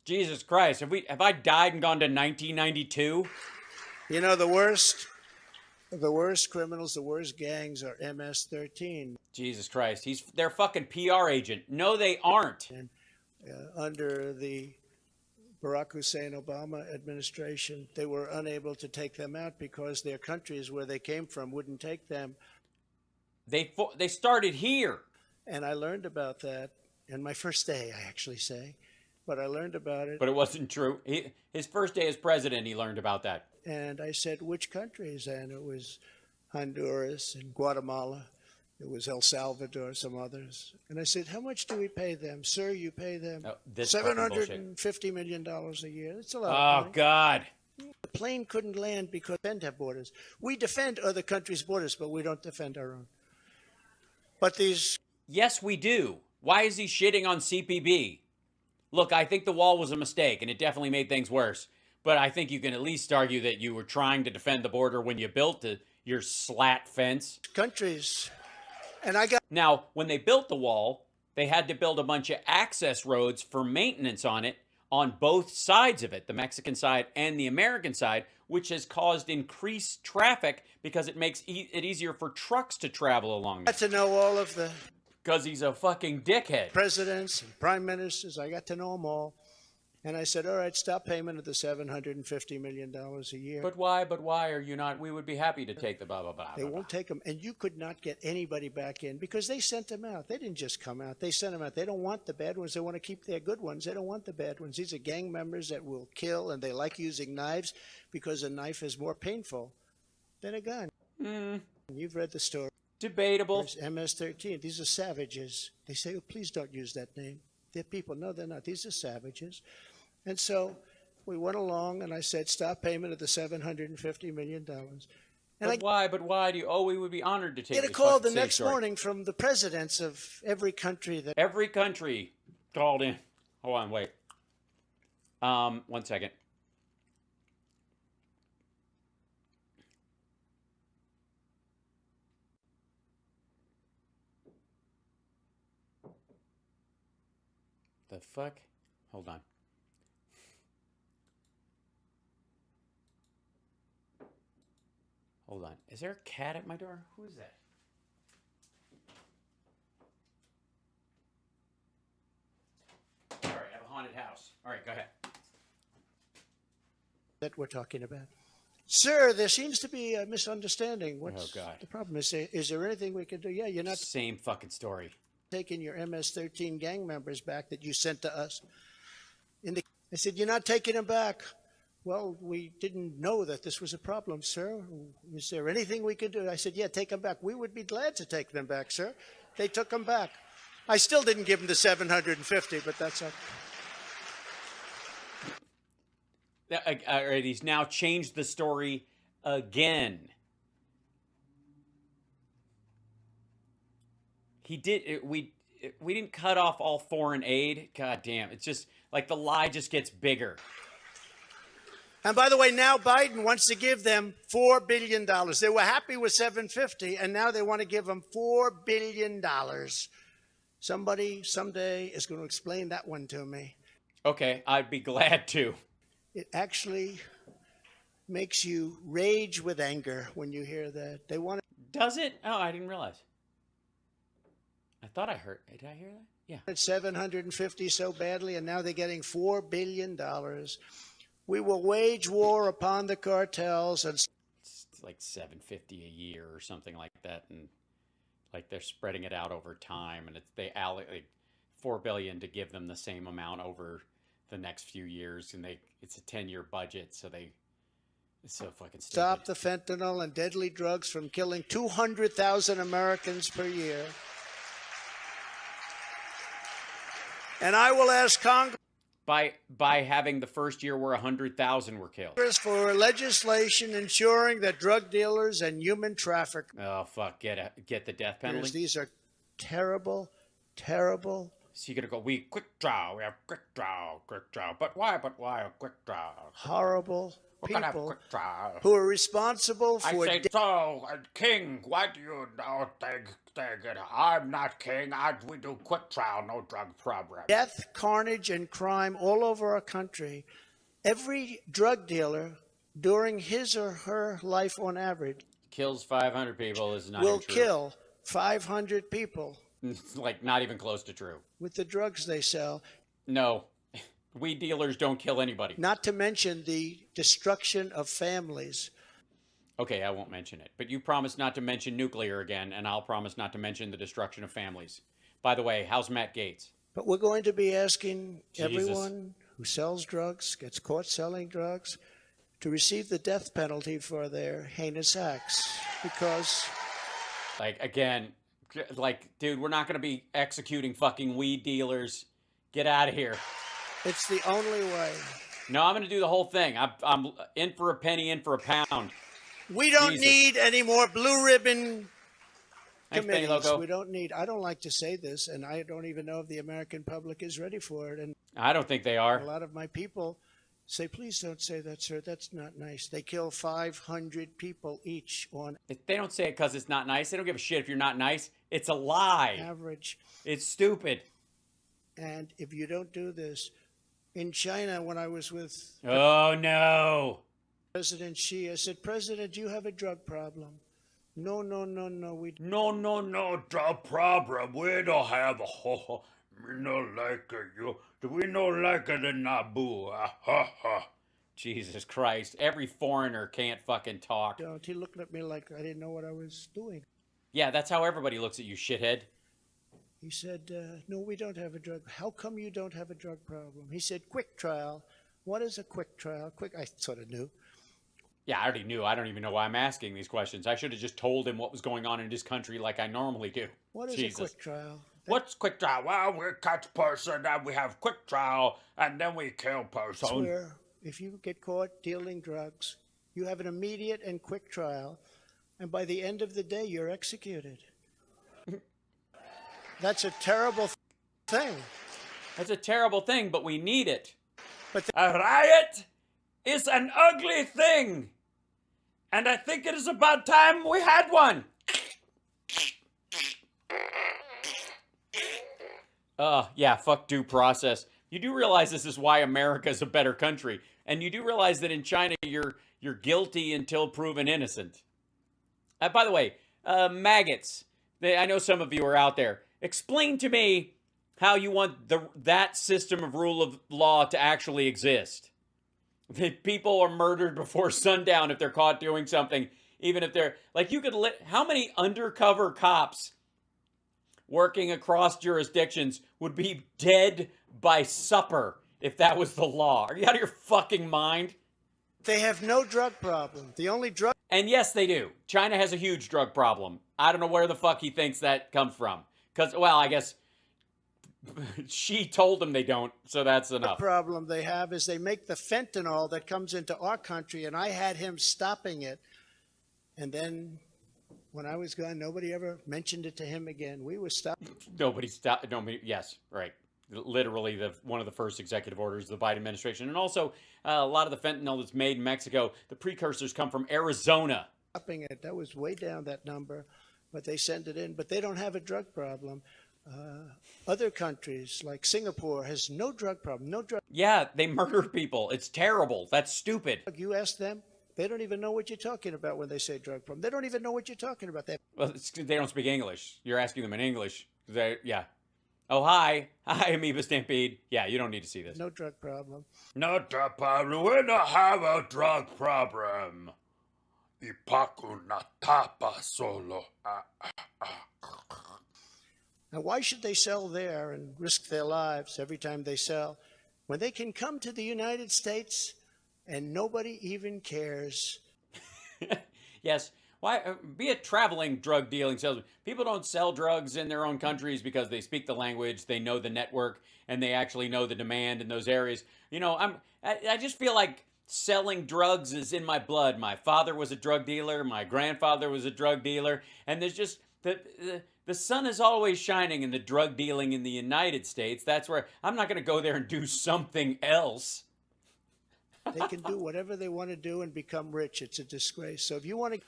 [SPEAKER 1] Jesus Christ, have I died and gone to 1992?
[SPEAKER 2] The worst criminals, the worst gangs are MS-13.
[SPEAKER 1] Jesus Christ, they're a fucking PR agent. No, they aren't.
[SPEAKER 2] Under the Barack Hussein Obama administration, they were unable to take them out because their countries where they came from wouldn't take them.
[SPEAKER 1] They started here.
[SPEAKER 2] And I learned about that in my first day, I actually say. But I learned about it.
[SPEAKER 1] But it wasn't true. His first day as president, he learned about that.
[SPEAKER 2] And I said, which countries? And it was Honduras and Guatemala. It was El Salvador, some others. And I said, how much do we pay them? Sir, you pay them
[SPEAKER 1] This fucking bullshit.
[SPEAKER 2] $750 million a year. That's a lot
[SPEAKER 1] Oh,
[SPEAKER 2] of money.
[SPEAKER 1] God.
[SPEAKER 2] The plane couldn't land because we defend our borders. We defend other countries' borders, but we don't defend our own. But these...
[SPEAKER 1] Yes, we do. Why is he shitting on CPB? Look, I think the wall was a mistake, and it definitely made things worse. But I think you can at least argue that you were trying to defend the border when you built your slat fence.
[SPEAKER 2] countries... And I got...
[SPEAKER 1] Now, when they built the wall, they had to build a bunch of access roads for maintenance on it on both sides of it, the Mexican side and the American side, which has caused increased traffic because it makes it easier for trucks to travel along
[SPEAKER 2] got
[SPEAKER 1] it.
[SPEAKER 2] to know all of the
[SPEAKER 1] Because he's a fucking dickhead.
[SPEAKER 2] presidents and prime ministers. I got to know them all. And I said, all right, stop payment of the $750 million a year.
[SPEAKER 1] But why? But why are you not? We would be happy to take the blah, blah, blah.
[SPEAKER 2] They
[SPEAKER 1] blah,
[SPEAKER 2] won't
[SPEAKER 1] blah.
[SPEAKER 2] take them. And you could not get anybody back in because they sent them out. They didn't just come out. They sent them out. They don't want the bad ones. They want to keep their good ones. They don't want the bad ones. These are gang members that will kill, and they like using knives because a knife is more painful than a gun. You've read the story.
[SPEAKER 1] Debatable.
[SPEAKER 2] There's MS-13. These are savages. They say, oh, please don't use that name. They're people. No, they're not. These are savages. And so we went along, and I said, stop payment of the $750 million.
[SPEAKER 1] But why? But why do you? Oh, we would be honored to take.
[SPEAKER 2] Get a call the next morning from the presidents of every country.
[SPEAKER 1] Every country called in. Hold on, wait. 1 second. The fuck? Hold on. Hold on. Is there a cat at my door? Who is that? All right, I have a haunted house. All right, go ahead.
[SPEAKER 2] That we're talking about. Sir, there seems to be a misunderstanding. What's
[SPEAKER 1] God.
[SPEAKER 2] the problem? Is there anything we can do? Yeah, you're not
[SPEAKER 1] Same fucking story.
[SPEAKER 2] taking your MS-13 gang members back that you sent to us. I said, you're not taking them back. Well, we didn't know that this was a problem, sir. Is there anything we could do? I said, yeah, take them back. We would be glad to take them back, sir. They took them back. I still didn't give them the 750, but that's okay.
[SPEAKER 1] All right, he's now changed the story again. He did. We didn't cut off all foreign aid. God damn! It's just like the lie just gets bigger.
[SPEAKER 2] And by the way, now Biden wants to give them $4 billion. They were happy with 750, and now they want to give them $4 billion. Somebody someday is going to explain that one to me.
[SPEAKER 1] Okay, I'd be glad to.
[SPEAKER 2] It actually makes you rage with anger when you hear that. They want to.
[SPEAKER 1] Does it? Oh, I didn't realize. I thought I heard. Did I hear that? Yeah.
[SPEAKER 2] 750 so badly, and now they're getting $4 billion. We will wage war upon the cartels and.
[SPEAKER 1] It's like $750 a year or something like that, and like they're spreading it out over time, and they allocate $4 billion to give them the same amount over the next few years, and it's a 10-year budget, so it's so fucking stupid.
[SPEAKER 2] Stop the fentanyl and deadly drugs from killing 200,000 Americans per year. And I will ask Congress
[SPEAKER 1] by having the first year where 100,000 were killed.
[SPEAKER 2] For legislation ensuring that drug dealers and human traffickers.
[SPEAKER 1] Oh fuck! Get the death penalty.
[SPEAKER 2] These are terrible, terrible.
[SPEAKER 1] So you're gonna go? We quick trial. We have quick trial. But why? A quick trial?
[SPEAKER 2] Horrible
[SPEAKER 1] We're gonna have
[SPEAKER 2] people
[SPEAKER 1] quick trial.
[SPEAKER 2] who are responsible for.
[SPEAKER 1] I say so, King. Why do you not think it? I'm not king. We do quick trial, no drug problem.
[SPEAKER 2] Death, carnage, and crime all over our country. Every drug dealer, during his or her life on average,
[SPEAKER 1] kills 500 people is not
[SPEAKER 2] will
[SPEAKER 1] true.
[SPEAKER 2] kill 500 people.
[SPEAKER 1] It's like not even close to true.
[SPEAKER 2] With the drugs they sell.
[SPEAKER 1] No, weed dealers don't kill anybody.
[SPEAKER 2] Not to mention the destruction of families.
[SPEAKER 1] Okay, I won't mention it. But you promised not to mention nuclear again, and I'll promise not to mention the destruction of families. By the way, how's Matt Gaetz?
[SPEAKER 2] But we're going to be asking everyone who sells drugs, gets caught selling drugs, to receive the death penalty for their heinous acts. Because...
[SPEAKER 1] dude, we're not going to be executing fucking weed dealers. Get out of here.
[SPEAKER 2] It's the only way.
[SPEAKER 1] No, I'm going to do the whole thing. I'm in for a penny, in for a pound.
[SPEAKER 2] We don't need any more blue ribbon committees.
[SPEAKER 1] Loco.
[SPEAKER 2] We don't need. I don't like to say this, and I don't even know if the American public is ready for it. And
[SPEAKER 1] I don't think they are.
[SPEAKER 2] A lot of my people say, please don't say that, sir. That's not nice. They kill 500 people each on.
[SPEAKER 1] They don't say it because it's not nice. They don't give a shit if you're not nice. It's a lie.
[SPEAKER 2] Average.
[SPEAKER 1] It's stupid.
[SPEAKER 2] And if you don't do this, in China, when I was with
[SPEAKER 1] oh no,
[SPEAKER 2] President Xi, I said, President, do you have a drug problem? No, we
[SPEAKER 1] no drug problem. We don't have We no like you. Do we no like the Naboo? Ha ha. Jesus Christ. Every foreigner can't fucking talk.
[SPEAKER 2] Don't. He looked at me like I didn't know what I was doing.
[SPEAKER 1] Yeah, that's how everybody looks at you, shithead.
[SPEAKER 2] He said, no, we don't have a drug. How come you don't have a drug problem? He said, quick trial. What is a quick trial? I sort of knew.
[SPEAKER 1] Yeah, I already knew. I don't even know why I'm asking these questions. I should have just told him what was going on in his country like I normally do.
[SPEAKER 2] What is
[SPEAKER 1] Jesus.
[SPEAKER 2] a quick trial?
[SPEAKER 1] What's quick trial? Well, we catch person and we have quick trial and then we kill person.
[SPEAKER 2] That's where if you get caught dealing drugs, you have an immediate and quick trial, and by the end of the day, you're executed. That's a terrible thing.
[SPEAKER 1] That's a terrible thing, but we need it.
[SPEAKER 2] But
[SPEAKER 1] a riot is an ugly thing. And I think it is about time we had one. Yeah, fuck due process. You do realize this is why America is a better country. And you do realize that in China, you're guilty until proven innocent. By the way, maggots. I know some of you are out there. Explain to me how you want that system of rule of law to actually exist. That people are murdered before sundown if they're caught doing something, even if they're like you could. How many undercover cops working across jurisdictions would be dead by supper if that was the law? Are you out of your fucking mind?
[SPEAKER 2] They have no drug problem. The only drug.
[SPEAKER 1] And yes, they do. China has a huge drug problem. I don't know where the fuck he thinks that comes from. Because, well, I guess she told them they don't, so that's enough.
[SPEAKER 2] The problem they have is they make the fentanyl that comes into our country, and I had him stopping it. And then when I was gone, nobody ever mentioned it to him again. We were stopped.
[SPEAKER 1] Nobody stopped. Yes, right. Literally one of the first executive orders of the Biden administration. And also, a lot of the fentanyl that's made in Mexico, the precursors come from Arizona.
[SPEAKER 2] Stopping it. That was way down, that number. But they send it in. But they don't have a drug problem. Other countries like Singapore has no drug problem. No drug.
[SPEAKER 1] Yeah, they murder people. It's terrible. That's stupid.
[SPEAKER 2] You ask them, they don't even know what you're talking about when they say drug problem. They don't even know what you're talking about.
[SPEAKER 1] Well, they don't speak English. You're asking them in English. Yeah. Oh, hi. Hi, Amoeba Stampede. Yeah, you don't need to see this.
[SPEAKER 2] No drug problem.
[SPEAKER 1] No drug problem. We don't have a drug problem. Ipaku na tapa solo.
[SPEAKER 2] Now, why should they sell there and risk their lives every time they sell when they can come to the United States and nobody even cares?
[SPEAKER 1] Yes. Why be a traveling drug dealing salesman? People don't sell drugs in their own countries because they speak the language, they know the network, and they actually know the demand in those areas. You know, I just feel like selling drugs is in my blood. My father was a drug dealer, my grandfather was a drug dealer, and there's just the sun is always shining in the drug dealing in the United States. That's where I'm not going to go there and do something else.
[SPEAKER 2] They can do whatever they want to do and become rich. It's a disgrace. So if you want to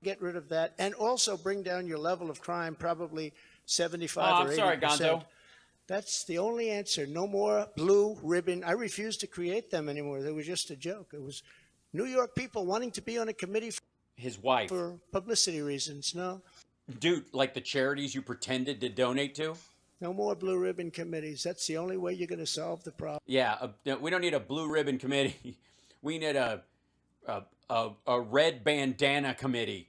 [SPEAKER 2] get rid of that and also bring down your level of crime, probably 75 or 80%.
[SPEAKER 1] I'm sorry, Gonzo.
[SPEAKER 2] That's the only answer. No more blue ribbon. I refuse to create them anymore. They were just a joke. It was New York people wanting to be on a committee
[SPEAKER 1] his wife
[SPEAKER 2] for publicity reasons. No.
[SPEAKER 1] Dude, like the charities you pretended to donate to?
[SPEAKER 2] No more blue ribbon committees. That's the only way you're going to solve the problem.
[SPEAKER 1] Yeah, we don't need a blue ribbon committee. We need a red bandana committee.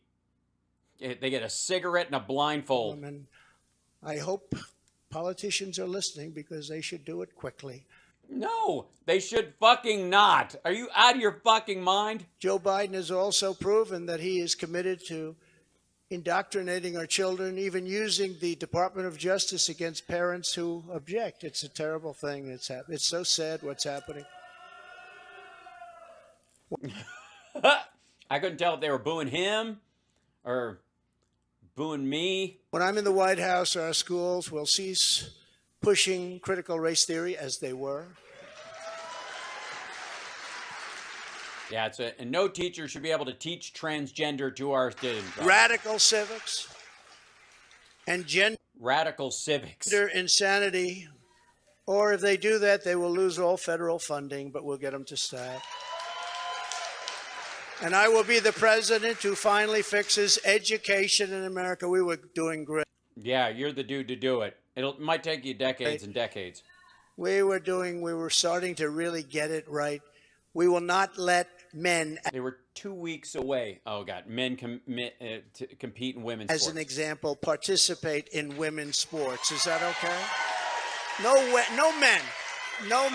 [SPEAKER 1] They get a cigarette and a blindfold.
[SPEAKER 2] And I hope politicians are listening because they should do it quickly.
[SPEAKER 1] No, they should fucking not. Are you out of your fucking mind?
[SPEAKER 2] Joe Biden has also proven that he is committed to indoctrinating our children, even using the Department of Justice against parents who object. It's a terrible thing that's happening. It's so sad what's happening.
[SPEAKER 1] I couldn't tell if they were booing him or booing me.
[SPEAKER 2] When I'm in the White House, our schools will cease pushing critical race theory as they were.
[SPEAKER 1] Yeah, and no teacher should be able to teach transgender to our students.
[SPEAKER 2] Radical civics and gender
[SPEAKER 1] radical civics.
[SPEAKER 2] Insanity. Or if they do that, they will lose all federal funding, but we'll get them to stop. And I will be the president who finally fixes education in America. We were doing great.
[SPEAKER 1] Yeah, you're the dude to do it. It might take you decades and decades.
[SPEAKER 2] We were starting to really get it right. We will not let men,
[SPEAKER 1] They were 2 weeks away. Oh God, men to compete in women's
[SPEAKER 2] as
[SPEAKER 1] sports.
[SPEAKER 2] an example, participate in women's sports. Is that okay? No men. No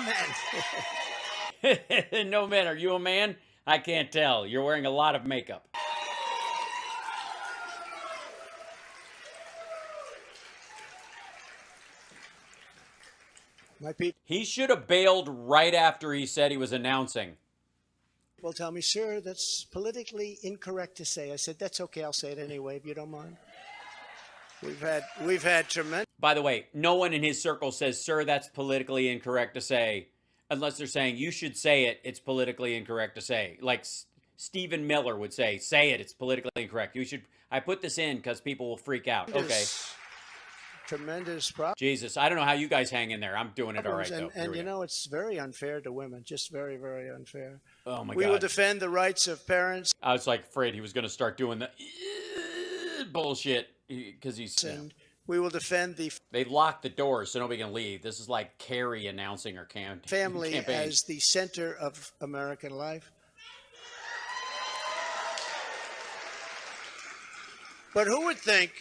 [SPEAKER 2] men.
[SPEAKER 1] No man, are you a man? I can't tell. You're wearing a lot of makeup.
[SPEAKER 2] My people
[SPEAKER 1] He should have bailed right after he said he was announcing.
[SPEAKER 2] will tell me, sir, that's politically incorrect to say. I said, that's okay. I'll say it anyway, if you don't mind. We've had tremendous.
[SPEAKER 1] By the way, no one in his circle says, sir, that's politically incorrect to say, unless they're saying, you should say it, it's politically incorrect to say. Like Stephen Miller would say it, it's politically incorrect. I put this in because people will freak out. Okay.
[SPEAKER 2] Tremendous problem.
[SPEAKER 1] Jesus, I don't know how you guys hang in there. I'm doing it all right, though.
[SPEAKER 2] And you know, it's very unfair to women, just very, very unfair.
[SPEAKER 1] Oh, my God.
[SPEAKER 2] We will defend the rights of parents.
[SPEAKER 1] I was like afraid he was going to start doing the bullshit because he's...
[SPEAKER 2] And we will defend the
[SPEAKER 1] They locked the doors so nobody can leave. This is like Kerry announcing her
[SPEAKER 2] family
[SPEAKER 1] campaign.
[SPEAKER 2] as the center of American life. But who would think,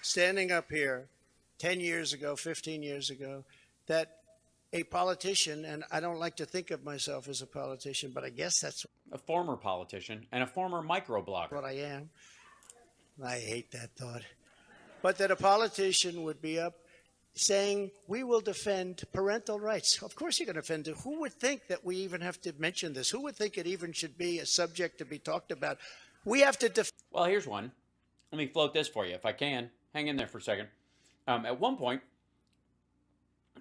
[SPEAKER 2] standing up here 10 years ago, 15 years ago, that a politician, and I don't like to think of myself as a politician, but I guess that's
[SPEAKER 1] A former politician and a former microblogger.
[SPEAKER 2] what I am. I hate that thought. But that a politician would be up saying, we will defend parental rights. Of course you're going to defend it. Who would think that we even have to mention this? Who would think it even should be a subject to be talked about? We have to defend.
[SPEAKER 1] Well, here's one. Let me float this for you if I can. Hang in there for a second. At one point,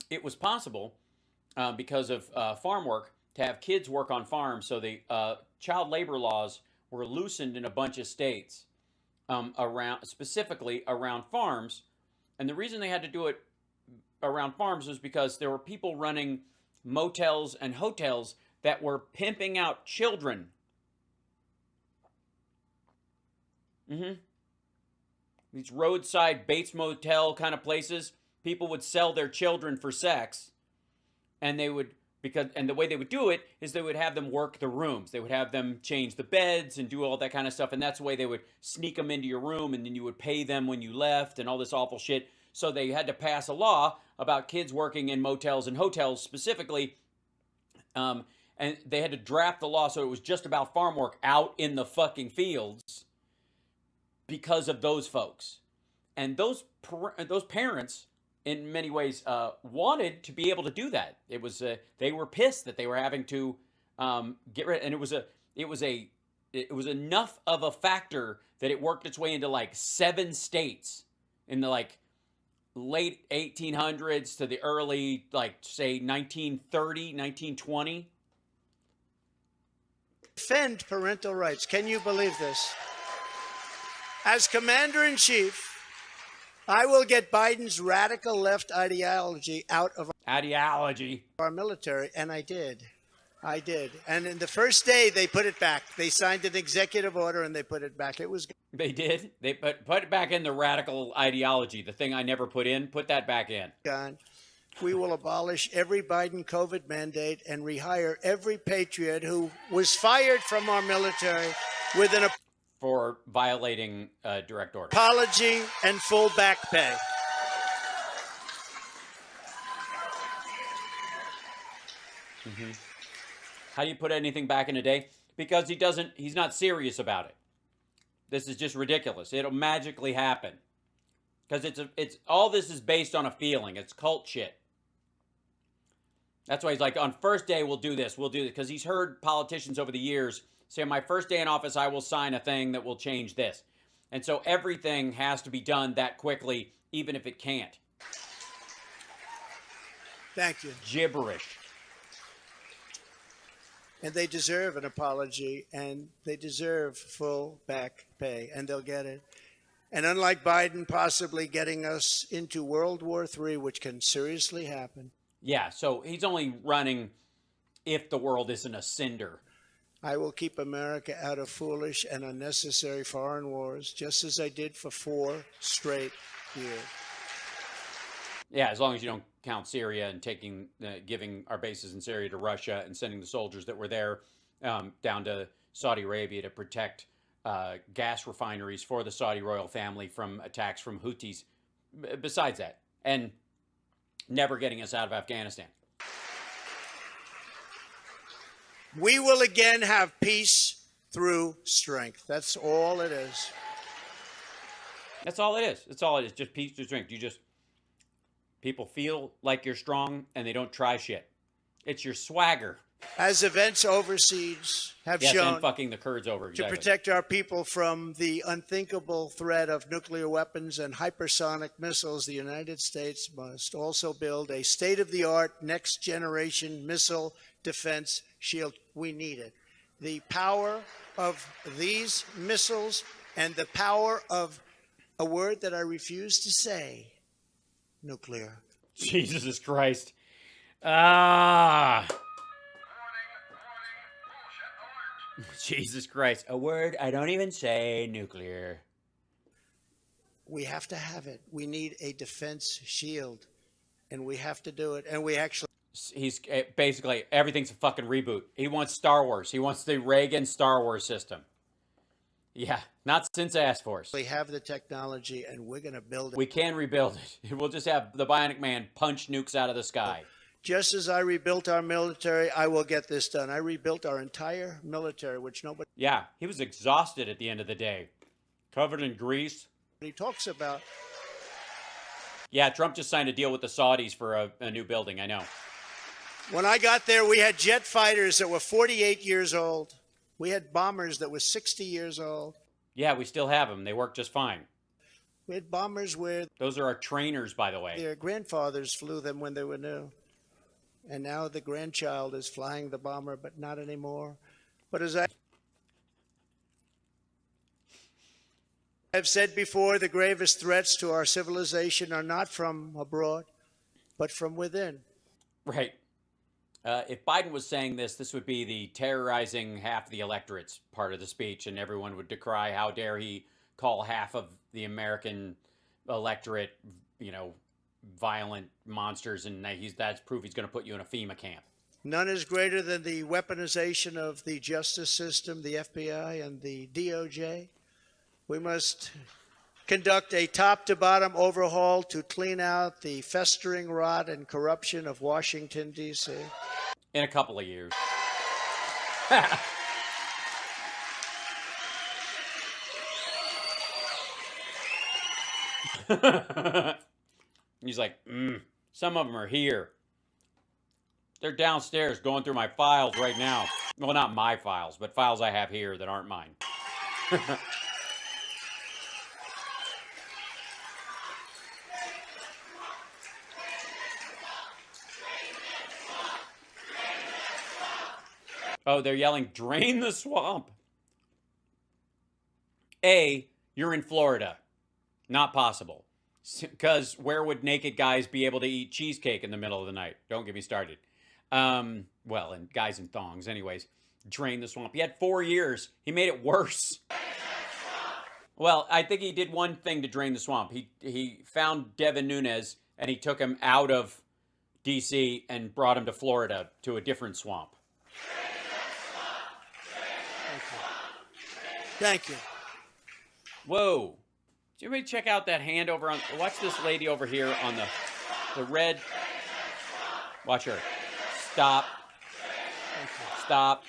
[SPEAKER 1] it was possible because of farm work to have kids work on farms. So the child labor laws were loosened in a bunch of states specifically around farms. And the reason they had to do it around farms was because there were people running motels and hotels that were pimping out children. These roadside Bates Motel kind of places, people would sell their children for sex, and the way they would do it is they would have them work the rooms. They would have them change the beds and do all that kind of stuff, and that's the way they would sneak them into your room, and then you would pay them when you left and all this awful shit. So they had to pass a law about kids working in motels and hotels specifically, and they had to draft the law so it was just about farm work out in the fucking fields because of those folks. And those parents, in many ways, wanted to be able to do that. It was they were pissed that they were having to get rid, and it was enough of a factor that it worked its way into like 7 states in the like late 1800s to the early, like, say 1930, 1920.
[SPEAKER 2] Defend parental rights. Can you believe this? As commander-in-chief, I will get Biden's radical left ideology out of our military, and I did. And in the first day, they put it back. They signed an executive order, and they put it back. It was.
[SPEAKER 1] They did? They put it back in the radical ideology, the thing I never put in. Put that back in.
[SPEAKER 2] Gone. We will abolish every Biden COVID mandate and rehire every patriot who was fired from our military with an
[SPEAKER 1] for violating direct order.
[SPEAKER 2] Apology and full back pay.
[SPEAKER 1] How do you put anything back in a day? Because he's not serious about it. This is just ridiculous. It'll magically happen. Because it's all this is based on a feeling. It's cult shit. That's why he's like, on first day we'll do this, because he's heard politicians over the years say, on my first day in office, I will sign a thing that will change this. And so everything has to be done that quickly, even if it can't.
[SPEAKER 2] Thank you.
[SPEAKER 1] Gibberish.
[SPEAKER 2] And they deserve an apology, and they deserve full back pay, and they'll get it. And unlike Biden possibly getting us into World War III, which can seriously happen.
[SPEAKER 1] Yeah, so he's only running if the world isn't a cinder.
[SPEAKER 2] I will keep America out of foolish and unnecessary foreign wars, just as I did for 4 straight years.
[SPEAKER 1] Yeah, as long as you don't count Syria and giving our bases in Syria to Russia and sending the soldiers that were there down to Saudi Arabia to protect gas refineries for the Saudi royal family from attacks from Houthis. Besides that, and never getting us out of Afghanistan.
[SPEAKER 2] We will again have peace through strength. That's all it is.
[SPEAKER 1] That's all it is. That's all it is. Just peace through strength. People feel like you're strong and they don't try shit. It's your swagger.
[SPEAKER 2] As events overseas have
[SPEAKER 1] Yes,
[SPEAKER 2] shown,
[SPEAKER 1] and fucking the Kurds over.
[SPEAKER 2] to
[SPEAKER 1] Exactly.
[SPEAKER 2] protect our people from the unthinkable threat of nuclear weapons and hypersonic missiles, the United States must also build a state-of-the-art next-generation missile defense shield. We need it. The power of these missiles and the power of a word that I refuse to say, nuclear.
[SPEAKER 1] Jesus Christ. Ah. Jesus Christ. A word I don't even say, nuclear.
[SPEAKER 2] We have to have it. We need a defense shield, and we have to do it. And we actually...
[SPEAKER 1] He's basically, everything's a fucking reboot. He wants Star Wars. He wants the Reagan Star Wars system. Yeah, not since I asked for it.
[SPEAKER 2] We have the technology, and we're going to build it.
[SPEAKER 1] We can rebuild it. We'll just have the Bionic Man punch nukes out of the sky.
[SPEAKER 2] Just as I rebuilt our military, I will get this done. I rebuilt our entire military, which nobody
[SPEAKER 1] Yeah, he was exhausted at the end of the day. Covered in grease.
[SPEAKER 2] talks about.
[SPEAKER 1] Yeah, Trump just signed a deal with the Saudis for a new building, I know.
[SPEAKER 2] When I got there, we had jet fighters that were 48 years old. We had bombers that were 60 years old.
[SPEAKER 1] Yeah, we still have them. They work just fine.
[SPEAKER 2] We had bombers where
[SPEAKER 1] Those are our trainers, by the way.
[SPEAKER 2] their grandfathers flew them when they were new. And now the grandchild is flying the bomber, but not anymore. But as I've said before, the gravest threats to our civilization are not from abroad, but from within.
[SPEAKER 1] Right. If Biden was saying this would be the terrorizing half the electorate's part of the speech, and everyone would decry how dare he call half of the American electorate, violent monsters, and that's proof he's going to put you in a FEMA camp.
[SPEAKER 2] None is greater than the weaponization of the justice system, the FBI, and the DOJ. We must conduct a top-to-bottom overhaul to clean out the festering rot and corruption of Washington, D.C.
[SPEAKER 1] In a couple of years. He's like, some of them are here. They're downstairs going through my files right now. Well, not my files, but files I have here that aren't mine. Oh, they're yelling, drain the swamp. A, you're in Florida. Not possible. Because where would naked guys be able to eat cheesecake in the middle of the night? Don't get me started. Well, and guys in thongs. Anyways, drain the swamp. He had 4 years. He made it worse. Well, I think he did one thing to drain the swamp. He found Devin Nunes, and he took him out of D.C. and brought him to Florida to a different swamp.
[SPEAKER 2] Thank you.
[SPEAKER 1] Whoa. Did anybody check out that hand over on... Watch this lady over here on the red... Watch her. Stop. Stop.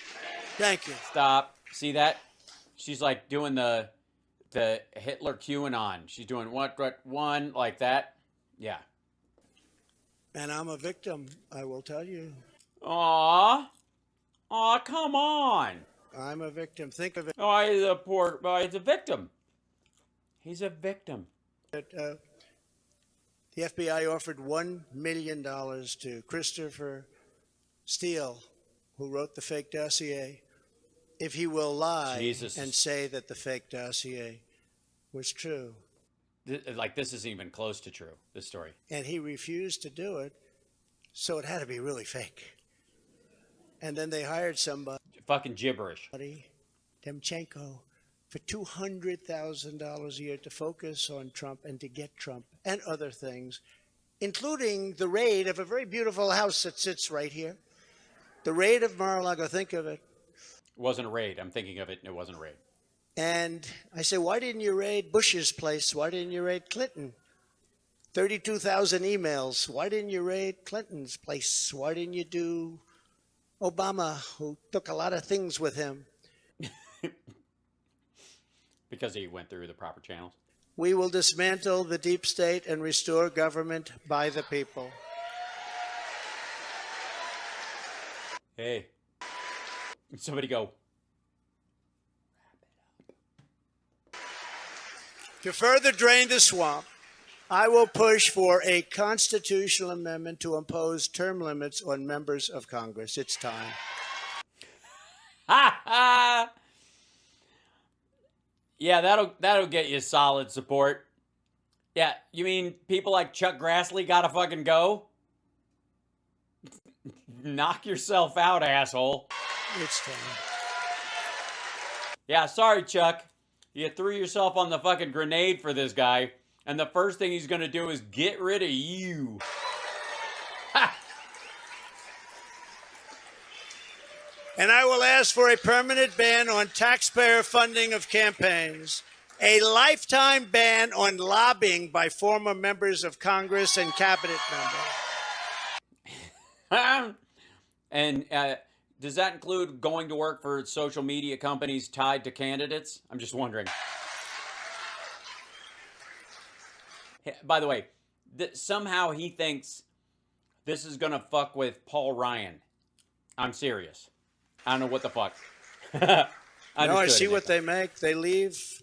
[SPEAKER 2] Thank you.
[SPEAKER 1] Stop. See that? She's like doing the Hitler QAnon. She's doing one like that. Yeah.
[SPEAKER 2] And I'm a victim, I will tell you.
[SPEAKER 1] Aw, come on.
[SPEAKER 2] I'm a victim. Think of it.
[SPEAKER 1] Oh, he's a victim. He's a victim.
[SPEAKER 2] The FBI offered $1 million to Christopher Steele, who wrote the fake dossier, if he will lie and say that the fake dossier was true.
[SPEAKER 1] This isn't even close to true, this story.
[SPEAKER 2] And he refused to do it, so it had to be really fake. And then they hired somebody,
[SPEAKER 1] Fucking gibberish.
[SPEAKER 2] Demchenko, for $200,000 a year to focus on Trump and to get Trump and other things. including the raid of a very beautiful house that sits right here. The raid of Mar-a-Lago, think of it.
[SPEAKER 1] It wasn't a raid. I'm thinking of it, and it wasn't a raid.
[SPEAKER 2] And I say, why didn't you raid Bush's place? Why didn't you raid Clinton? 32,000 emails. Why didn't you raid Clinton's place? Why didn't you do Obama, who took a lot of things with him?
[SPEAKER 1] Because he went through the proper channels.
[SPEAKER 2] We will dismantle the deep state and restore government by the people.
[SPEAKER 1] Hey, somebody go.
[SPEAKER 2] To further drain the swamp, I will push for a constitutional amendment to impose term limits on members of Congress. It's time.
[SPEAKER 1] Ha ha! Yeah, that'll get you solid support. Yeah, you mean people like Chuck Grassley gotta fucking go? Knock yourself out, asshole.
[SPEAKER 2] It's time.
[SPEAKER 1] Yeah, sorry, Chuck. You threw yourself on the fucking grenade for this guy, and the first thing he's gonna do is get rid of you. Ha!
[SPEAKER 2] And I will ask for a permanent ban on taxpayer funding of campaigns, a lifetime ban on lobbying by former members of Congress and cabinet members.
[SPEAKER 1] And does that include going to work for social media companies tied to candidates? I'm just wondering. By the way, somehow he thinks this is going to fuck with Paul Ryan. I'm serious. I don't know what the fuck.
[SPEAKER 2] I see what they make. They leave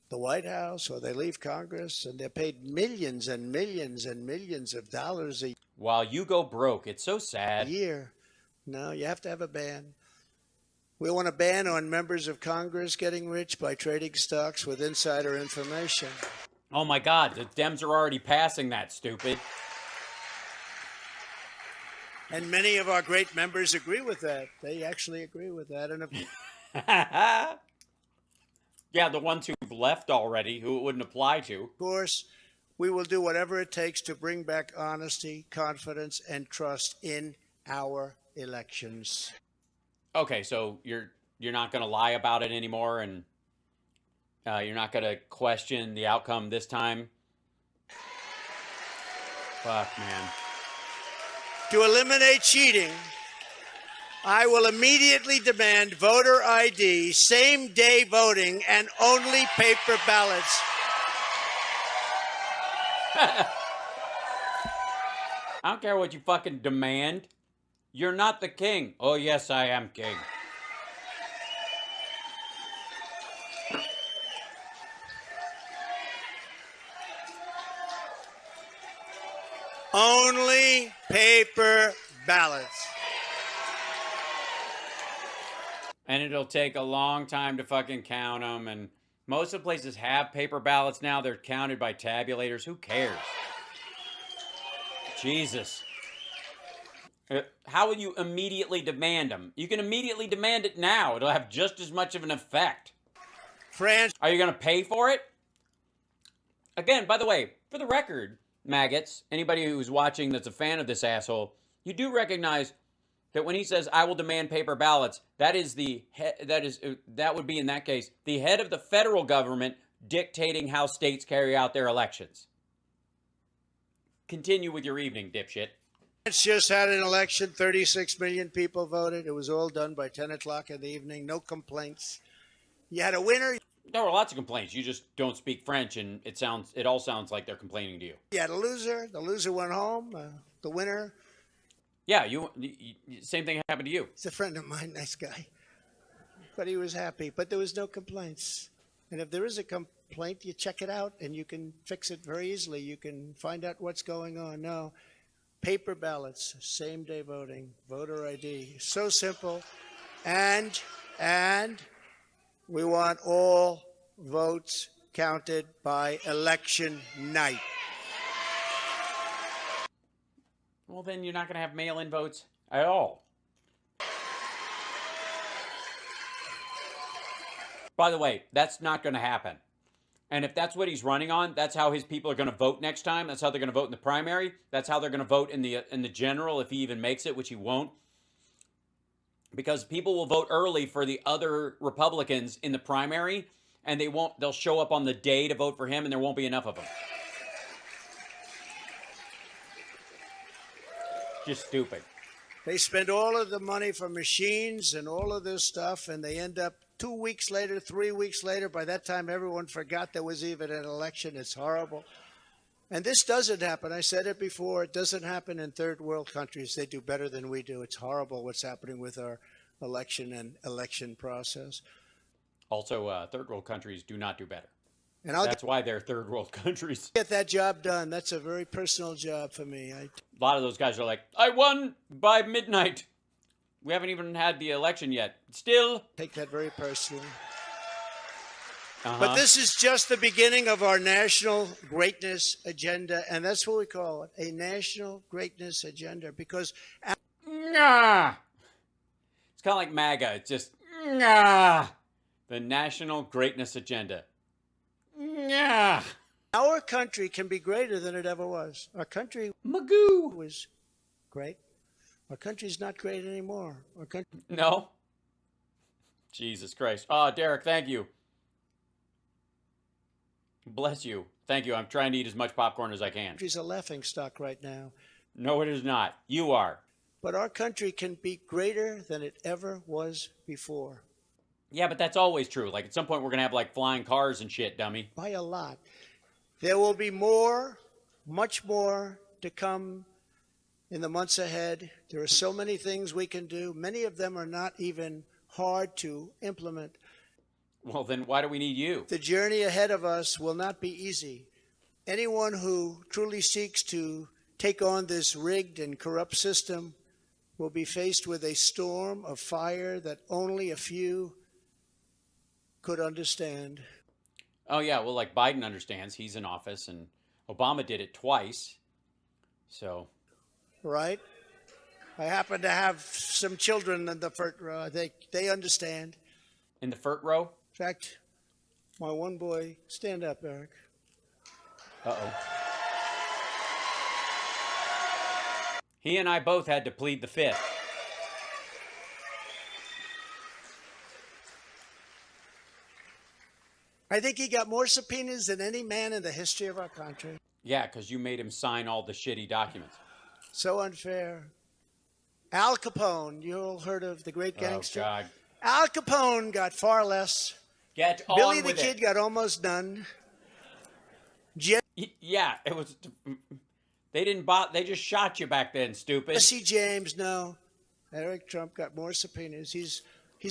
[SPEAKER 2] the White House or they leave Congress and they're paid millions and millions and millions of dollars a
[SPEAKER 1] While you go broke. It's so sad.
[SPEAKER 2] year. No, you have to have a ban. We want a ban on members of Congress getting rich by trading stocks with insider information.
[SPEAKER 1] Oh my God, the Dems are already passing that, stupid.
[SPEAKER 2] And many of our great members agree with that. They actually agree with that. And of
[SPEAKER 1] Yeah, the ones who've left already, who it wouldn't apply to.
[SPEAKER 2] course, we will do whatever it takes to bring back honesty, confidence, and trust in our elections.
[SPEAKER 1] Okay, so you're not going to lie about it anymore, and you're not going to question the outcome this time? Fuck, man.
[SPEAKER 2] To eliminate cheating, I will immediately demand voter ID, same-day voting, and only paper ballots.
[SPEAKER 1] I don't care what you fucking demand. You're not the king. Oh, yes, I am king.
[SPEAKER 2] Only paper ballots.
[SPEAKER 1] And it'll take a long time to fucking count them. And most of the places have paper ballots now. They're counted by tabulators. Who cares? Jesus. How will you immediately demand them? You can immediately demand it now. It'll have just as much of an effect.
[SPEAKER 2] France.
[SPEAKER 1] Are you going to pay for it? Again, by the way, for the record, maggots, anybody who's watching that's a fan of this asshole, you do recognize that when he says, I will demand paper ballots, that would be, in that case, the head of the federal government dictating how states carry out their elections. Continue with your evening, dipshit.
[SPEAKER 2] France just had an election. 36 million people voted. It was all done by 10 o'clock in the evening. No complaints. You had a winner.
[SPEAKER 1] There were lots of complaints. You just don't speak French, and it all sounds like they're complaining to you.
[SPEAKER 2] You had a loser. The loser went home. The winner.
[SPEAKER 1] Yeah, same thing happened to you.
[SPEAKER 2] He's a friend of mine, nice guy. But he was happy. But there was no complaints. And if there is a complaint, you check it out, and you can fix it very easily. You can find out what's going on. No, paper ballots, same-day voting, voter ID. So simple. And we want all votes counted by election night.
[SPEAKER 1] Well, then you're not going to have mail-in votes at all. By the way, that's not going to happen. And if that's what he's running on, that's how his people are going to vote next time. That's how they're going to vote in the primary. That's how they're going to vote in the general if he even makes it, which he won't. Because people will vote early for the other Republicans in the primary, and they'll show up on the day to vote for him, and there won't be enough of them. Just stupid.
[SPEAKER 2] They spend all of the money for machines and all of this stuff, and they end up 2 weeks later, 3 weeks later. By that time, everyone forgot there was even an election. It's horrible. And this doesn't happen. I said it before. It doesn't happen in third world countries. They do better than we do. It's horrible what's happening with our election and election process.
[SPEAKER 1] Also, third world countries do not do better.
[SPEAKER 2] And
[SPEAKER 1] that's why they're third world countries.
[SPEAKER 2] Get that job done. That's a very personal job for me.
[SPEAKER 1] A lot of those guys are like, I won by midnight. We haven't even had the election yet. Still.
[SPEAKER 2] Take that very personally. But this is just the beginning of our national greatness agenda, and that's what we call it, a national greatness agenda, because...
[SPEAKER 1] Nah. It's kind of like MAGA. It's just, nah. The national greatness agenda. Nah.
[SPEAKER 2] Our country can be greater than it ever was. Our country
[SPEAKER 1] Magoo
[SPEAKER 2] was great. Our country's not great anymore. Our country...
[SPEAKER 1] No? Jesus Christ. Oh, Derek, thank you. Bless you. Thank you. I'm trying to eat as much popcorn as I can.
[SPEAKER 2] Country's a laughingstock right now.
[SPEAKER 1] No, it is not. You are.
[SPEAKER 2] But our country can be greater than it ever was before.
[SPEAKER 1] Yeah, but that's always true. Like, at some point, we're going to have, like, flying cars and shit, dummy.
[SPEAKER 2] By a lot. There will be more, much more to come in the months ahead. There are so many things we can do. Many of them are not even hard to implement.
[SPEAKER 1] Well, then why do we need you?
[SPEAKER 2] The journey ahead of us will not be easy. Anyone who truly seeks to take on this rigged and corrupt system will be faced with a storm of fire that only a few could understand.
[SPEAKER 1] Oh, yeah. Well, like Biden understands. He's in office, and Obama did it twice. So.
[SPEAKER 2] Right? I happen to have some children in the first row. They understand.
[SPEAKER 1] In the first row?
[SPEAKER 2] In fact, my one boy, stand up, Eric.
[SPEAKER 1] Uh-oh. He and I both had to plead the fifth.
[SPEAKER 2] I think he got more subpoenas than any man in the history of our country.
[SPEAKER 1] Yeah, because you made him sign all the shitty documents.
[SPEAKER 2] So unfair. Al Capone, you all heard of the great gangster?
[SPEAKER 1] Oh, God.
[SPEAKER 2] Al Capone got far less.
[SPEAKER 1] Get on
[SPEAKER 2] Billy the
[SPEAKER 1] with
[SPEAKER 2] Kid
[SPEAKER 1] it.
[SPEAKER 2] got almost none.
[SPEAKER 1] Yeah, it was. They didn't bother. They just shot you back then, stupid.
[SPEAKER 2] Jesse James, no. Eric Trump got more subpoenas. He's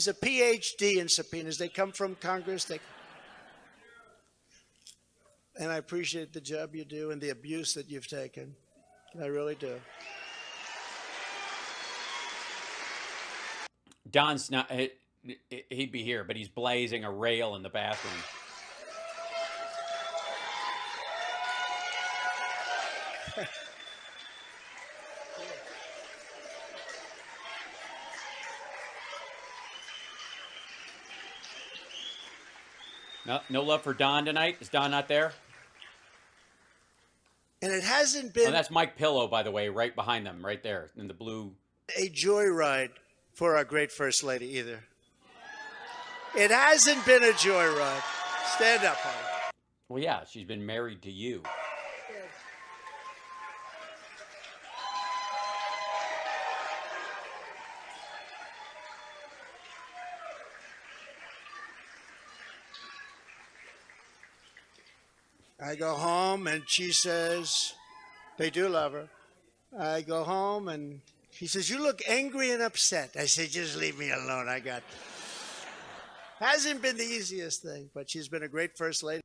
[SPEAKER 2] a PhD in subpoenas. They come from Congress. And I appreciate the job you do and the abuse that you've taken. I really do.
[SPEAKER 1] Don's not. He'd be here, but he's blazing a rail in the bathroom. No love for Don tonight? Is Don not there?
[SPEAKER 2] And it hasn't been...
[SPEAKER 1] Oh, that's Mike Pillow, by the way, right behind them, right there, in the blue...
[SPEAKER 2] a joyride for our great First Lady either. It hasn't been a joyride. Stand up, honey.
[SPEAKER 1] Well, yeah, she's been married to you.
[SPEAKER 2] I go home and she says, they do love her. I go home and she says, you look angry and upset. I say, just leave me alone. Hasn't been the easiest thing, but she's been a great First Lady.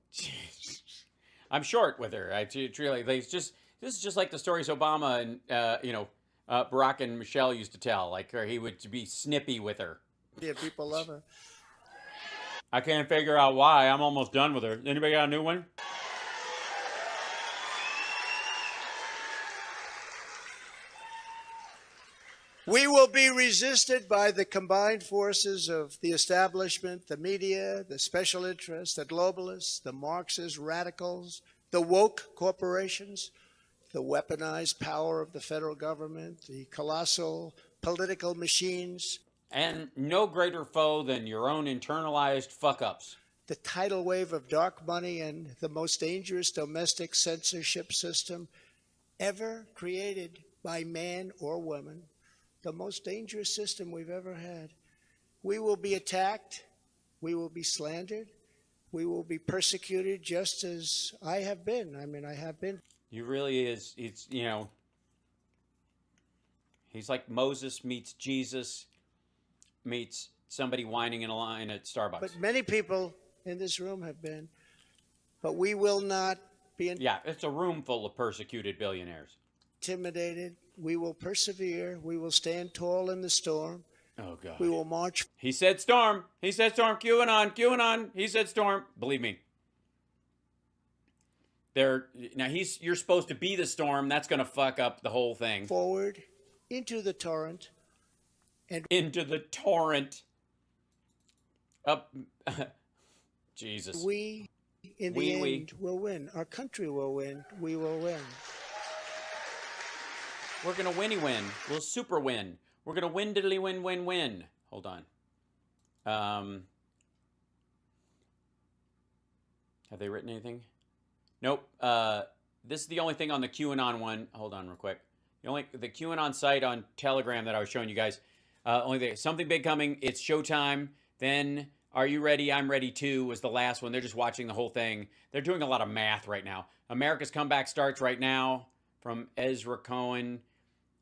[SPEAKER 1] I'm short with her. This is just like the stories Obama and Barack and Michelle used to tell. Like he would be snippy with her.
[SPEAKER 2] Yeah, people love her.
[SPEAKER 1] I can't figure out why. I'm almost done with her. Anybody got a new one?
[SPEAKER 2] We will be resisted by the combined forces of the establishment, the media, the special interests, the globalists, the Marxist radicals, the woke corporations, the weaponized power of the federal government, the colossal political machines.
[SPEAKER 1] And no greater foe than your own internalized fuck-ups.
[SPEAKER 2] The tidal wave of dark money and the most dangerous domestic censorship system ever created by man or woman. The most dangerous system we've ever had. We will be attacked. We will be slandered. We will be persecuted just as I have been. I mean, I have been.
[SPEAKER 1] He really is. It's, you know, he's like Moses meets Jesus meets somebody whining in a line at Starbucks.
[SPEAKER 2] But many people in this room have been. But we will not be
[SPEAKER 1] yeah, it's a room full of persecuted billionaires.
[SPEAKER 2] Intimidated. We will persevere. We will stand tall in the storm.
[SPEAKER 1] Oh, God.
[SPEAKER 2] We will march.
[SPEAKER 1] He said storm. He said storm. QAnon. QAnon. He said storm. Believe me. Now, you're supposed to be the storm. That's going to fuck up the whole thing.
[SPEAKER 2] Forward into the torrent. And
[SPEAKER 1] into the torrent. Up. Jesus.
[SPEAKER 2] We, in the end, will win. Our country will win. We will win.
[SPEAKER 1] We're going to winnie win. We'll super win. We're going to win diddly win win win. Hold on. Have they written anything? Nope. This is the only thing on the QAnon one. Hold on real quick. The QAnon site on Telegram that I was showing you guys. Only thing, something big coming. It's showtime. Then Are You Ready? I'm Ready Too was the last one. They're just watching the whole thing. They're doing a lot of math right now. America's Comeback starts right now from Ezra Cohen.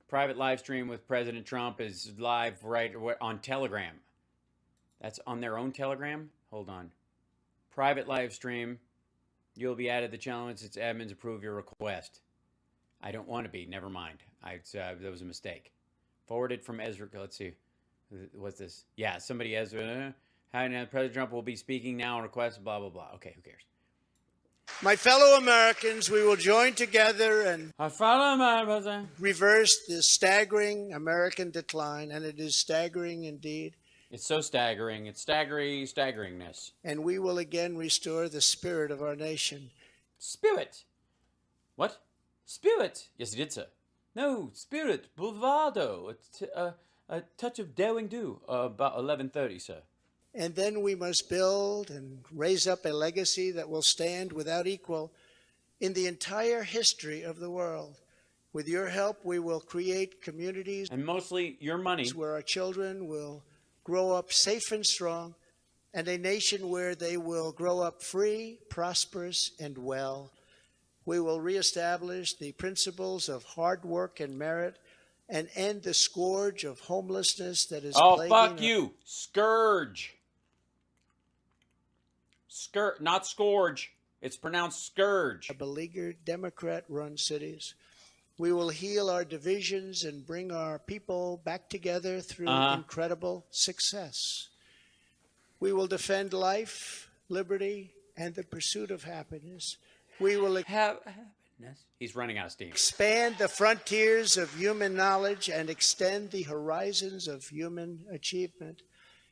[SPEAKER 1] Private live stream with President Trump is live right on Telegram. That's on their own Telegram? Hold on. Private live stream. You'll be added to the challenge. It's admins approve your request. I don't want to be. Never mind. That was a mistake. Forwarded from Ezra. Let's see. What's this? Yeah, somebody Ezra. President Trump will be speaking now on request. Blah, blah, blah. Okay, who cares?
[SPEAKER 2] My fellow Americans, we will join together and reverse this staggering American decline, and it is staggering indeed.
[SPEAKER 1] It's so staggering. It's staggeringness.
[SPEAKER 2] And we will again restore the spirit of our nation.
[SPEAKER 1] Spirit? What? Spirit? Yes, he did, sir. No, spirit, bravado, a touch of daring do. About 11:30, sir.
[SPEAKER 2] And then we must build and raise up a legacy that will stand without equal in the entire history of the world. With your help, we will create communities.
[SPEAKER 1] And mostly your money.
[SPEAKER 2] Where our children will grow up safe and strong, and a nation where they will grow up free, prosperous, and well. We will reestablish the principles of hard work and merit and end the scourge of homelessness that is plaguing.
[SPEAKER 1] Oh, fuck you. Scourge. Not scourge. It's pronounced scourge.
[SPEAKER 2] Beleaguered Democrat-run cities. We will heal our divisions and bring our people back together through incredible success. We will defend life, liberty, and the pursuit of happiness. We will
[SPEAKER 1] happiness. He's running out of steam.
[SPEAKER 2] Expand the frontiers of human knowledge and extend the horizons of human achievement.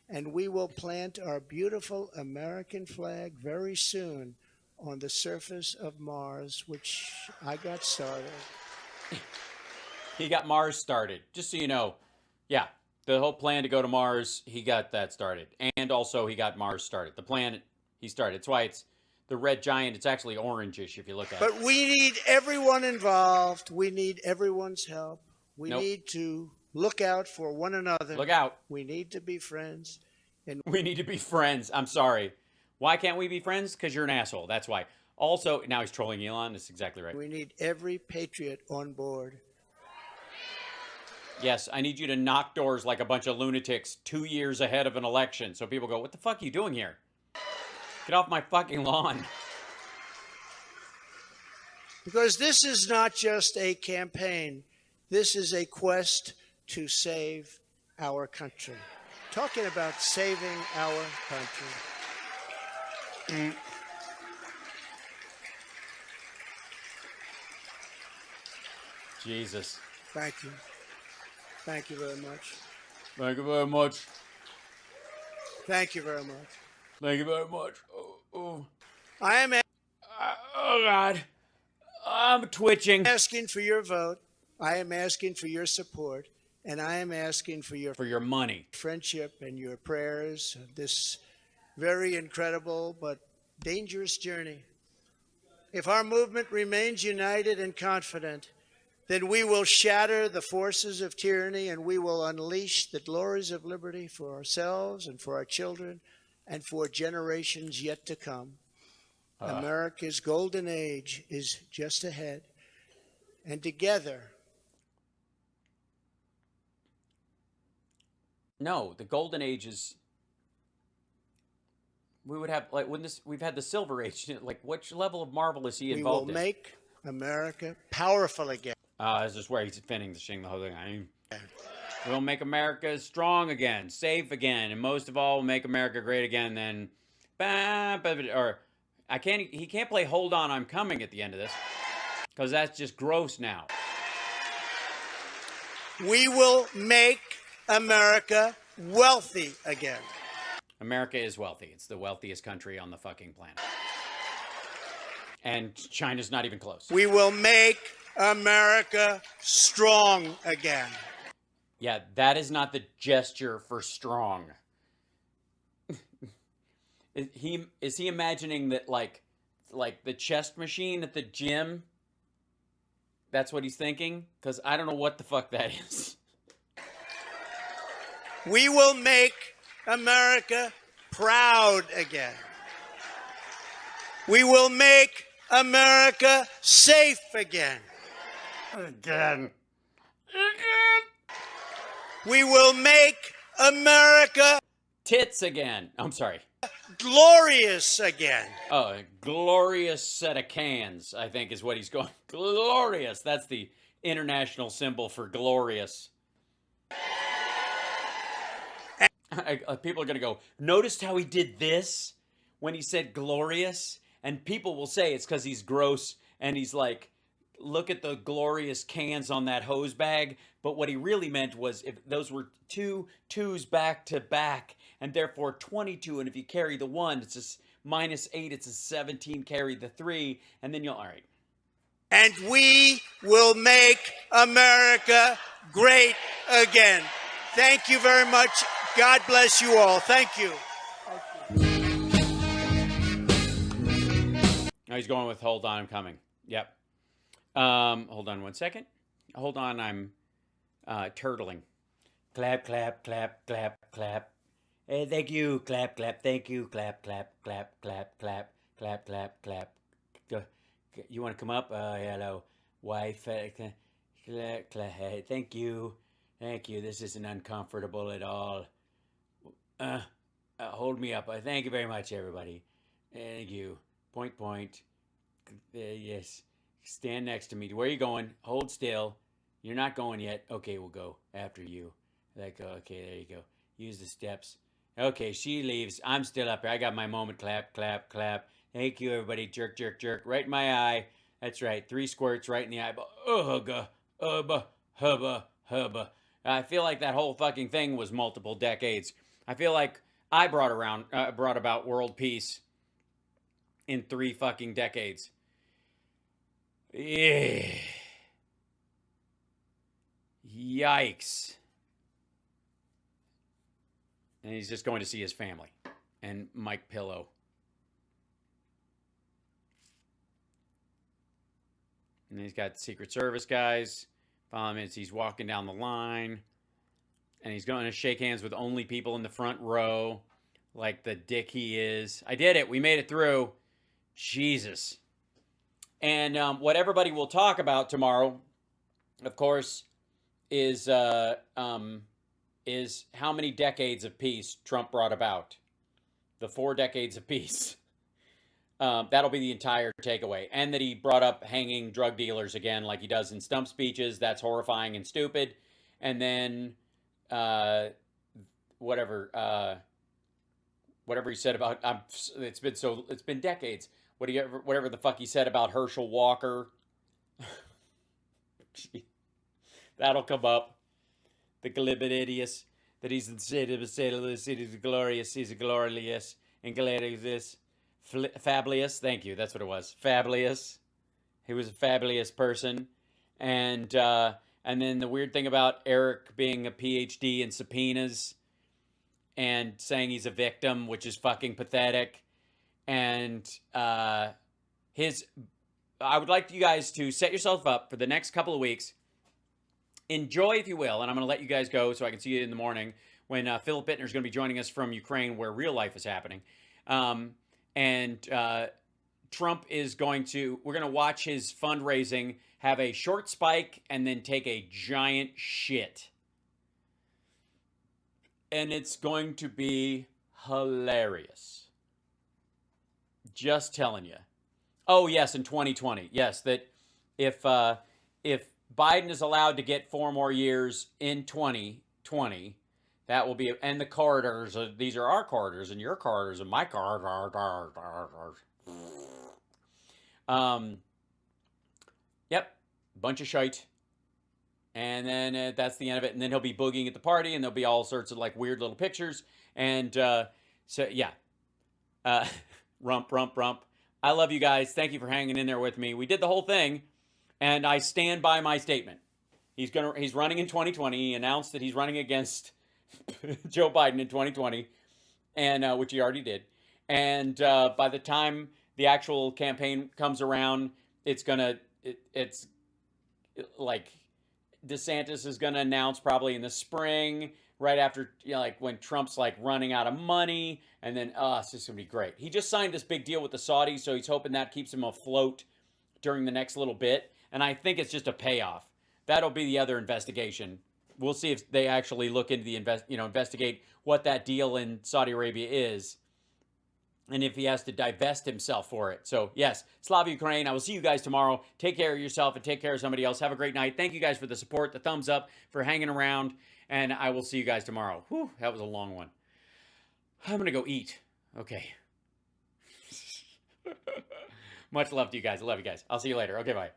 [SPEAKER 2] And we will plant our beautiful American flag very soon on the surface of Mars, which I got started.
[SPEAKER 1] He got Mars started, just so you know. Yeah, the whole plan to go to Mars, he got that started. And also he got Mars started. The planet he started. That's why it's the red giant. It's actually orangish if you look at it.
[SPEAKER 2] But we need everyone involved. We need everyone's help. We need to look out for one another.
[SPEAKER 1] Look out.
[SPEAKER 2] We need to be friends. And
[SPEAKER 1] we need to be friends. I'm sorry. Why can't we be friends? Because you're an asshole. That's why. Also, now he's trolling Elon. That's exactly right.
[SPEAKER 2] We need every patriot on board.
[SPEAKER 1] Yes, I need you to knock doors like a bunch of lunatics 2 years ahead of an election. So people go, what the fuck are you doing here? Get off my fucking lawn.
[SPEAKER 2] Because this is not just a campaign. This is a quest to save our country. Talking about saving our country.
[SPEAKER 1] Jesus.
[SPEAKER 2] Thank you. Thank you very much.
[SPEAKER 1] Thank you very much.
[SPEAKER 2] Thank you very much.
[SPEAKER 1] Thank you very much. Oh,
[SPEAKER 2] I am
[SPEAKER 1] oh God. I'm twitching.
[SPEAKER 2] asking for your vote. I am asking for your support. And I am asking for your
[SPEAKER 1] money.
[SPEAKER 2] friendship and your prayers of this very incredible but dangerous journey. If our movement remains united and confident, then we will shatter the forces of tyranny and we will unleash the glories of liberty for ourselves and for our children and for generations yet to come. America's golden age is just ahead. And together,
[SPEAKER 1] no, the golden age is. We would have like when this. We've had the silver age. Like, which level of Marvel is he
[SPEAKER 2] we will
[SPEAKER 1] involved in?
[SPEAKER 2] make America powerful again.
[SPEAKER 1] This is where he's finishing the whole thing. I mean, we'll make America strong again, safe again, and most of all, we'll make America great again. Then, or I can't. He can't play "Hold On, I'm Coming" at the end of this because that's just gross now.
[SPEAKER 2] We will make America wealthy again.
[SPEAKER 1] America is wealthy. It's the wealthiest country on the fucking planet. And China's not even close.
[SPEAKER 2] We will make America strong again.
[SPEAKER 1] Yeah, that is not the gesture for strong. Is he imagining that like the chest machine at the gym? That's what he's thinking? Because I don't know what the fuck that is.
[SPEAKER 2] We will make America proud again. We will make America safe again.
[SPEAKER 1] Again.
[SPEAKER 2] We will make America
[SPEAKER 1] tits again. I'm sorry.
[SPEAKER 2] Glorious again.
[SPEAKER 1] Oh, a glorious set of cans, I think is what he's going. Glorious. That's the international symbol for glorious. People are going to go, noticed how he did this when he said glorious? And people will say it's because he's gross and he's like, look at the glorious cans on that hose bag. But what he really meant was if those were two twos back to back and therefore 22. And if you carry the one, it's a -8. It's a 17. Carry the 3. And then you'll, all right.
[SPEAKER 2] And we will make America great again. Thank you very much. God bless you all. Thank you.
[SPEAKER 1] Oh, he's going with hold on, I'm coming. Yep. Hold on one second. Hold on, I'm turtling. Clap, clap, clap, clap, clap. Hey, thank you. Clap, clap, thank you. Clap, clap, clap, clap, clap, clap, clap, clap. You want to come up? Hello, wife. Hey, thank you. Thank you. This isn't uncomfortable at all. Hold me up. Thank you very much, everybody. Thank you. Point. Yes. Stand next to me. Where are you going? Hold still. You're not going yet. Okay, we'll go after you. Okay, there you go. Use the steps. Okay, she leaves. I'm still up here. I got my moment. Clap, clap, clap. Thank you, everybody. Jerk, jerk, jerk. Right in my eye. That's right. 3 squirts right in the eyeball. Hubba. I feel like that whole fucking thing was multiple decades. I feel like I brought about world peace in 3 fucking decades. Yeah. Yikes. And he's just going to see his family and Mike Pillow. And he's got Secret Service guys following him as he's walking down the line. And he's going to shake hands with only people in the front row, like the dick he is. I did it. We made it through. Jesus. And what everybody will talk about tomorrow, of course, is how many decades of peace Trump brought about. The 4 decades of peace. That'll be the entire takeaway. And that he brought up hanging drug dealers again like he does in stump speeches. That's horrifying and stupid. And then whatever he said about it's been decades. Whatever the fuck he said about Herschel Walker. That'll come up. the glibbidius, that he's the city of the city is glorious, he's glorious, and glorious, fabulous. Thank you, that's what it was, fabulous. He was a fabulous person, and then the weird thing about Eric being a PhD in subpoenas and saying he's a victim, which is fucking pathetic. And I would like you guys to set yourself up for the next couple of weeks. Enjoy, if you will, and I'm going to let you guys go so I can see you in the morning when Philip Bittner is going to be joining us from Ukraine, where real life is happening. Trump is we're going to watch his fundraising have a short spike and then take a giant shit. And it's going to be hilarious. Just telling you. Oh, yes, in 2020. Yes, that if Biden is allowed to get 4 more years in 2020, that will be, and the corridors, these are our corridors and your corridors and my corridors. Yep, bunch of shite. And then that's the end of it. And then he'll be boogieing at the party, and there'll be all sorts of like weird little pictures. And so, yeah. Rump. I love you guys. Thank you for hanging in there with me. We did the whole thing, and I stand by my statement. He's running in 2020. He announced that he's running against Joe Biden in 2020, and which he already did. And by the time the actual campaign comes around, it's like DeSantis is going to announce probably in the spring, right after, like when Trump's like running out of money, and then it's just going to be great. He just signed this big deal with the Saudis, so he's hoping that keeps him afloat during the next little bit, and I think it's just a payoff. That'll be the other investigation. We'll see if they actually look into investigate what that deal in Saudi Arabia is, and if he has to divest himself for it. So, yes, Slava Ukraine. I will see you guys tomorrow. Take care of yourself and take care of somebody else. Have a great night. Thank you guys for the support, the thumbs up, for hanging around, and I will see you guys tomorrow. Whew, that was a long one. I'm going to go eat. Okay. Much love to you guys. I love you guys. I'll see you later. Okay, bye.